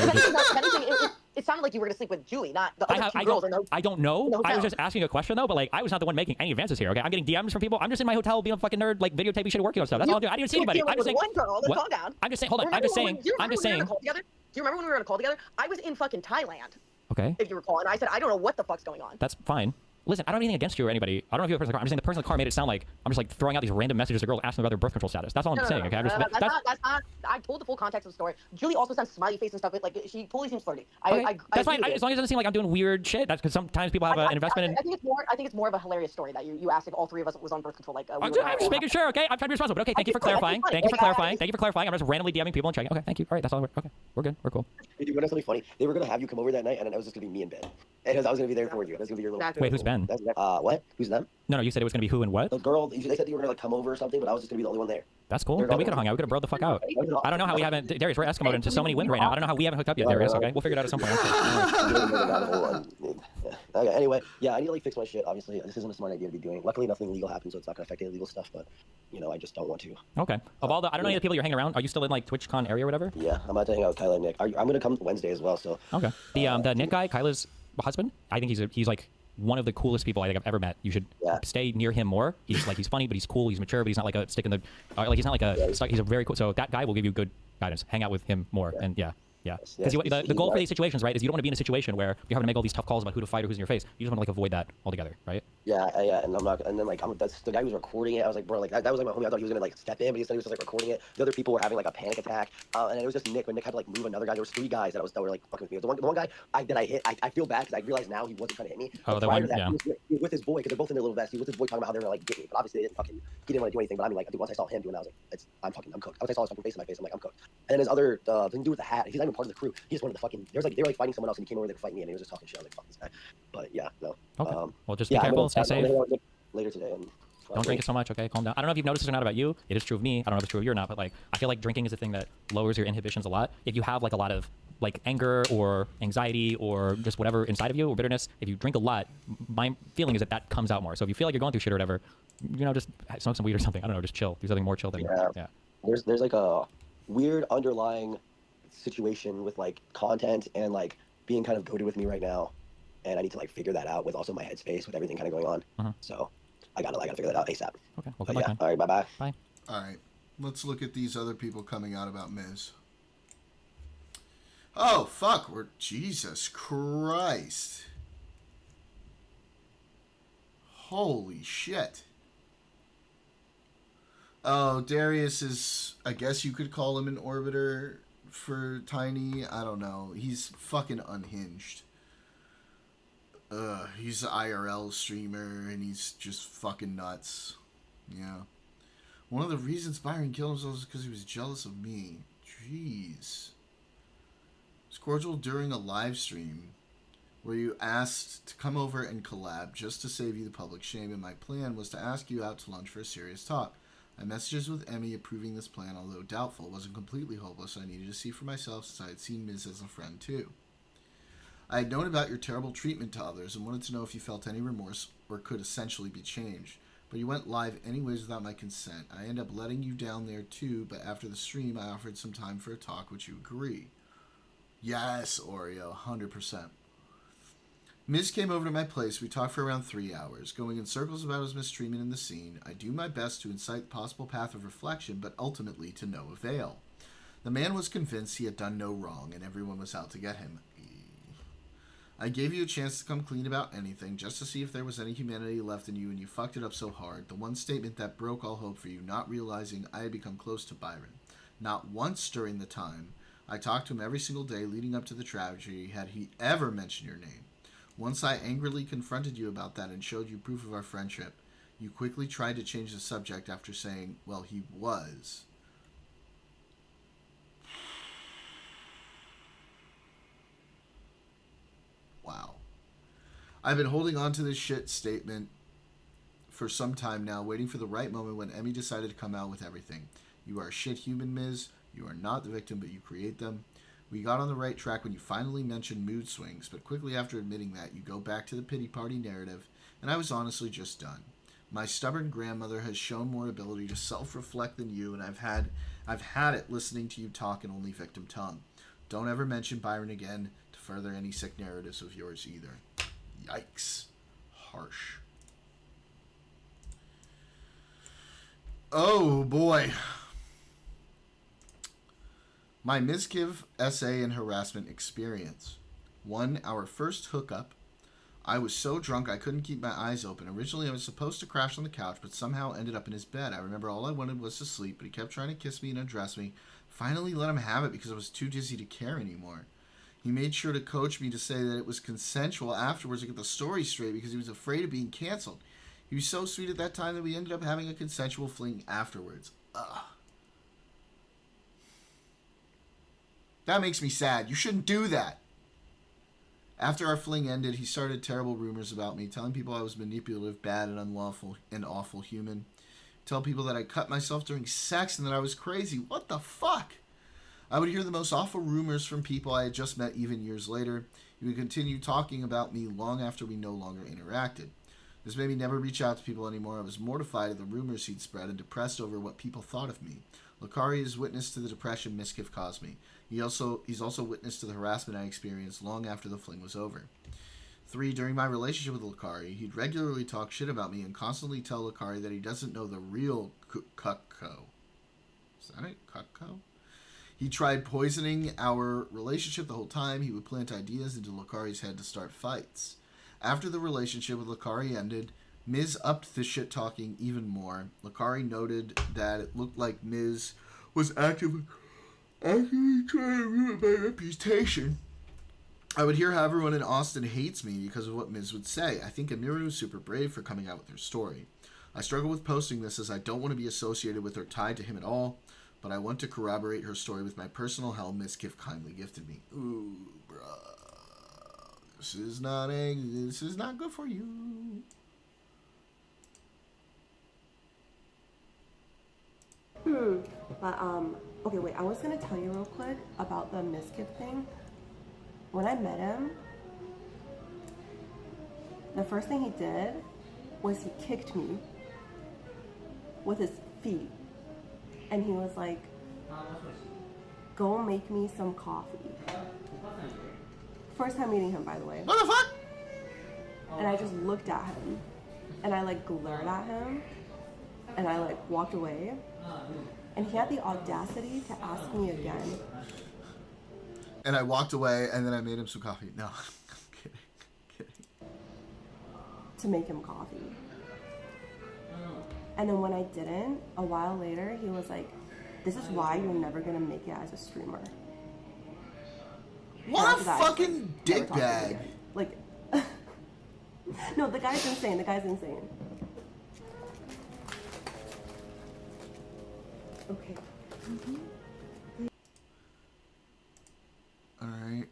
It sounded like you were gonna sleep with Julie, not the other 2 girls. I don't know. I was just asking a question though, but like I was not the one making any advances here. Okay, I'm getting DMs from people. I'm just in my hotel being a fucking nerd, like videotaping shit, working on stuff. That's all I'm doing. I didn't see anybody. I'm just saying. One girl. Let's calm down. I'm just saying. Hold on. I'm just saying. Do you remember when we were on a call together? I was in fucking Thailand. Okay. if you recall. And I said, I don't know what the fuck's going on. That's fine. Listen, I don't have anything against you or anybody. I don't know if you're the person in the car. I'm just saying the person in the car made it sound like I'm just like throwing out these random messages to girls asking about their birth control status. That's all I'm saying. Okay. That's not. I told the full context of the story. Julie also sent smiley face and stuff. Like she totally seems flirty. That's fine. As long as it doesn't seem like I'm doing weird shit. That's because sometimes people have an investment in. I think it's more of a hilarious story that you asked if all three of us was on birth control. Like I'm just making sure. Okay. I'm trying to be responsible. But okay. Thank you for clarifying. Thank you for clarifying. Thank you for clarifying. I'm just randomly DMing people and checking. Okay. Thank you. All right. That's all. Okay. We're good. We're cool. Hey, dude, you know something funny? They were gonna have you come over that night, and then it was just gonna be me and Ben. And I was gonna be there for you. That was gonna be your little. Wait, who's Ben? What? Who's them? No, you said it was gonna be who and what? The girl. They said you were gonna like come over or something, but I was just gonna be the only one there. That's cool. Then we could have hung out. We could have bro the fuck out. I don't know how we haven't. Darius, we're Eskimoed into so many women right now. I don't know how we haven't hooked up yet, Darius. Okay, we'll figure it out at some point. Okay. Anyway, yeah, I need to like fix my shit. Obviously, this isn't a smart idea to be doing. Luckily, nothing legal happened, so it's not gonna affect any legal stuff. But you know, I just don't want to. Okay. Of all the, I don't know any of the people you're hanging around. Are you still in like TwitchCon area or whatever? Yeah, I'm about to hang out with Kyla and Nick. I'm gonna come Wednesday as well. So. Okay. The Nick guy, Kyla's husband. I think he's like one of the coolest people I think I've ever met. You should stay near him more. He's funny, but he's cool. He's mature, but he's not like a stick in the like. He's not like a. He's a very cool. So that guy will give you good guidance. Hang out with him more, and yeah. Because the goal for these situations, right, is you don't want to be in a situation where you're having to make all these tough calls about who to fight or who's in your face. You just want to like avoid that altogether, right? Yeah, and I'm not, and then like that's the guy who was recording it. I was like, bro, like that was like my homie. I thought he was gonna like step in, but he said he was just like recording it. The other people were having like a panic attack, and it was just Nick. When Nick had to like move another guy, there was 3 guys that were like fucking with me. The one guy that I hit, I feel bad because I realized now he wasn't trying to hit me. Oh, the one, yeah. He was with his boy because they're both in their little vest. He was with his boy talking about how they're gonna like get me, but obviously he didn't want to do anything. But I mean, like once I saw him doing that, I was like, I'm cooked. Once I saw his fucking face in my face, I'm like, I'm cooked. And then his other the dude with the hat, he's not even part of the crew. He just wanted to fucking. They were like fighting someone else, and he came over there to fight me, and he was just talking shit. I was like, fuck this guy. But yeah, no. Okay. Well, just be careful. Stay safe. Later today. And don't drink it so much, okay? Calm down. I don't know if you've noticed this or not about you. It is true of me. I don't know if it's true of you or not, but like I feel like drinking is a thing that lowers your inhibitions a lot. If you have like a lot of like anger or anxiety or just whatever inside of you or bitterness, if you drink a lot, my feeling is that comes out more. So if you feel like you're going through shit or whatever, you know, just smoke some weed or something. I don't know, just chill. Do something more chill than yeah. There's like a weird underlying situation with like content and like being kind of goated with me right now, and I need to like figure that out with also my headspace with everything kind of going on. So I gotta figure that out ASAP. Okay. Well, good luck, all right. Bye. Bye. All right. Let's look at these other people coming out about Miz. Oh fuck! Jesus Christ! Holy shit! Oh, Darius is. I guess you could call him an orbiter for Tiny. I don't know. He's fucking unhinged. He's an IRL streamer and he's just fucking nuts. Yeah. One of the reasons Byron killed himself is because he was jealous of me. Jeez. It was cordial during a live stream where you asked to come over and collab just to save you the public shame, and my plan was to ask you out to lunch for a serious talk. My messages with Emmy approving this plan, although doubtful, wasn't completely hopeless. I needed to see for myself since I had seen Miz as a friend too. I had known about your terrible treatment to others and wanted to know if you felt any remorse or could essentially be changed. But you went live anyways without my consent. I ended up letting you down there too, but after the stream I offered some time for a talk, which you agree. Yes, Oreo, 100%. Miz came over to my place. We talked for around 3 hours, going in circles about his mistreatment in the scene. I do my best to incite the possible path of reflection, but ultimately to no avail. The man was convinced he had done no wrong, and everyone was out to get him. I gave you a chance to come clean about anything, just to see if there was any humanity left in you, and you fucked it up so hard. The one statement that broke all hope for you, not realizing I had become close to Byron. Not once during the time. I talked to him every single day leading up to the tragedy, had he ever mentioned your name. Once I angrily confronted you about that and showed you proof of our friendship, you quickly tried to change the subject after saying, well, he was. Wow. I've been holding on to this shit statement for some time now, waiting for the right moment when Emmy decided to come out with everything. You are a shit human, Miz. You are not the victim, but you create them. We got on the right track when you finally mentioned mood swings, but quickly after admitting that, you go back to the pity party narrative, and I was honestly just done. My stubborn grandmother has shown more ability to self-reflect than you, and I've had it listening to you talk in only victim tongue. Don't ever mention Byron again to further any sick narratives of yours either. Yikes. Harsh. Oh boy. My Mizkif essay and harassment experience. 1. Our first hookup. I was so drunk I couldn't keep my eyes open. Originally, I was supposed to crash on the couch, but somehow ended up in his bed. I remember all I wanted was to sleep, but he kept trying to kiss me and undress me. Finally let him have it because I was too dizzy to care anymore. He made sure to coach me to say that it was consensual afterwards to get the story straight because he was afraid of being canceled. He was so sweet at that time that we ended up having a consensual fling afterwards. Ugh. That makes me sad. You shouldn't do that. After our fling ended, he started terrible rumors about me, telling people I was manipulative, bad, and unlawful, and awful human. Tell people that I cut myself during sex and that I was crazy. What the fuck? I would hear the most awful rumors from people I had just met even years later. He would continue talking about me long after we no longer interacted. This made me never reach out to people anymore. I was mortified at the rumors he'd spread and depressed over what people thought of me. Lakari is witness to the depression Mizkif caused me. He's also witness to the harassment I experienced long after the fling was over. 3. During my relationship with Lakari, he'd regularly talk shit about me and constantly tell Lakari that he doesn't know the real Kutko. Is that it? Kutko? He tried poisoning our relationship the whole time. He would plant ideas into Lakari's head to start fights. After the relationship with Lakari ended, Miz upped the shit talking even more. Lakari noted that it looked like Miz was actively trying to ruin my reputation. I would hear how everyone in Austin hates me because of what Miz would say. I think Emiru is super brave for coming out with her story. I struggle with posting this as I don't want to be associated with or tied to him at all, but I want to corroborate her story with my personal hell Mizkif kindly gifted me. Ooh, bruh. This is not good for you. But, okay, wait, I was gonna tell you real quick about the Mizkif thing. When I met him, the first thing he did was he kicked me with his feet. And he was like, go make me some coffee. First time meeting him, by the way. What the fuck? And I just looked at him. And I, like, glared at him. And I, like, walked away. And he had the audacity to ask me again. And I walked away, and then I made him some coffee. No, I'm kidding. To make him coffee. And then when I didn't, a while later, he was like, this is why you're never gonna make it as a streamer. What a fucking dickbag. Like, no, the guy's insane. The guy's insane. Okay. All right.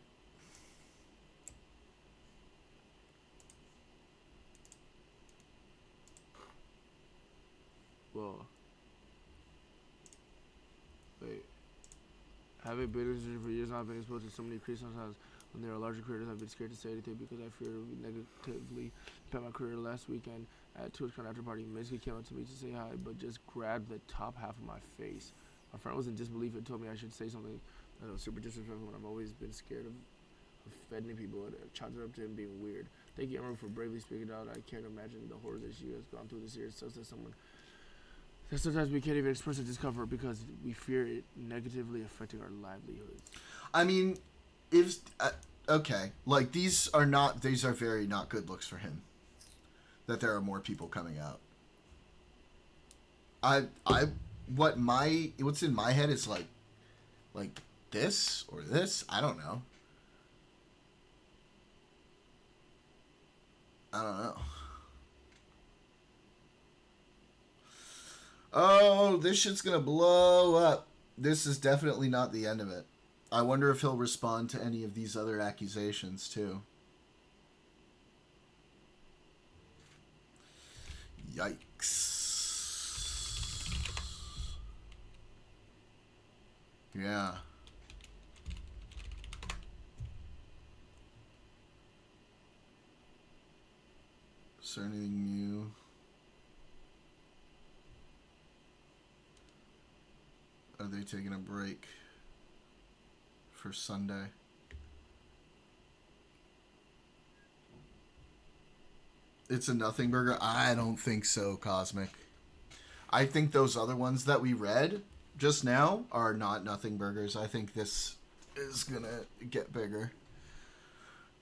Whoa. Wait. Having been in for years, I've been exposed to so many creators. Sometimes when there are larger creators, I've been scared to say anything because I fear it will negatively impact my career. Last weekend at TwitchCon after party, Mizkif came up to me to say hi, but just grabbed the top half of my face. My friend was in disbelief and told me I should say something that was super disrespectful. I've always been scared of offending people and chalked it up to him being weird. Thank you, Emiru, for bravely speaking out. I can't imagine the horror that she has gone through this year. So says someone that sometimes we can't even express a discomfort because we fear it negatively affecting our livelihoods. I mean, if okay, like these are very not good looks for him. That there are more people coming out. What's in my head is like this or this. I don't know. Oh, this shit's gonna blow up. This is definitely not the end of it. I wonder if he'll respond to any of these other accusations too. Yikes. Yeah. Is there anything new? Are they taking a break for Sunday? It's a nothing burger? I don't think so, Cosmic. I think those other ones that we read just now are not nothing burgers. I think this is gonna get bigger.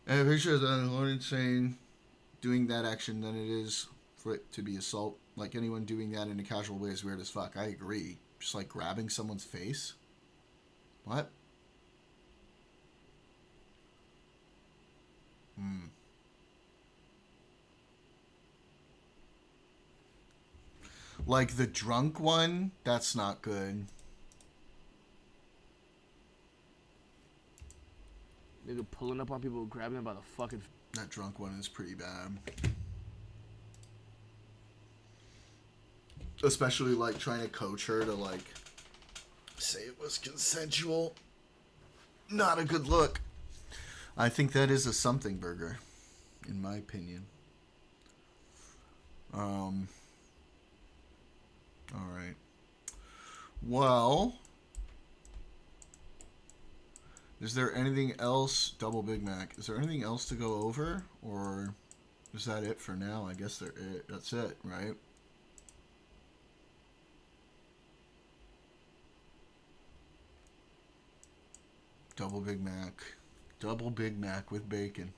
And I'm pretty sure that more insane doing that action than it is for it to be assault. Like, anyone doing that in a casual way is weird as fuck. I agree. Just like grabbing someone's face. What? Like the drunk one, that's not good. Nigga pulling up on people, grabbing them by the fucking. That drunk one is pretty bad. Especially like trying to coach her to like say it was consensual. Not a good look. I think that is a something burger, in my opinion. Alright. Well, is there anything else? Double Big Mac. Is there anything else to go over? Or is that it for now? I guess that's it, right? Double Big Mac. Double Big Mac with bacon.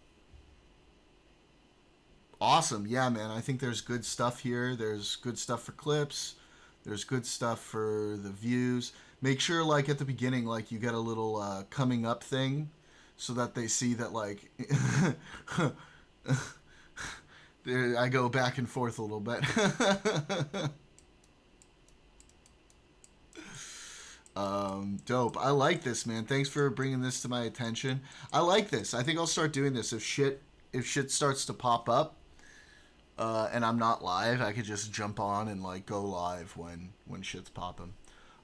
Awesome. Yeah, man. I think there's good stuff here. There's good stuff for clips. There's good stuff for the views. Make sure, like, at the beginning, like, you get a little coming up thing so that they see that, like, I go back and forth a little bit. Dope. I like this, man. Thanks for bringing this to my attention. I like this. I think I'll start doing this. If shit starts to pop up, and I'm not live, I could just jump on and like go live when shit's popping.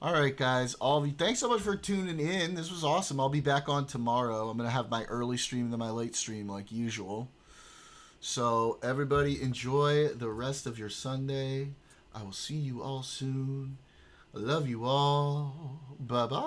All right, guys. All of you, thanks so much for tuning in. This was awesome. I'll be back on tomorrow. I'm gonna have my early stream then my late stream like usual. So everybody enjoy the rest of your Sunday. I will see you all soon. I love you all. Bye bye.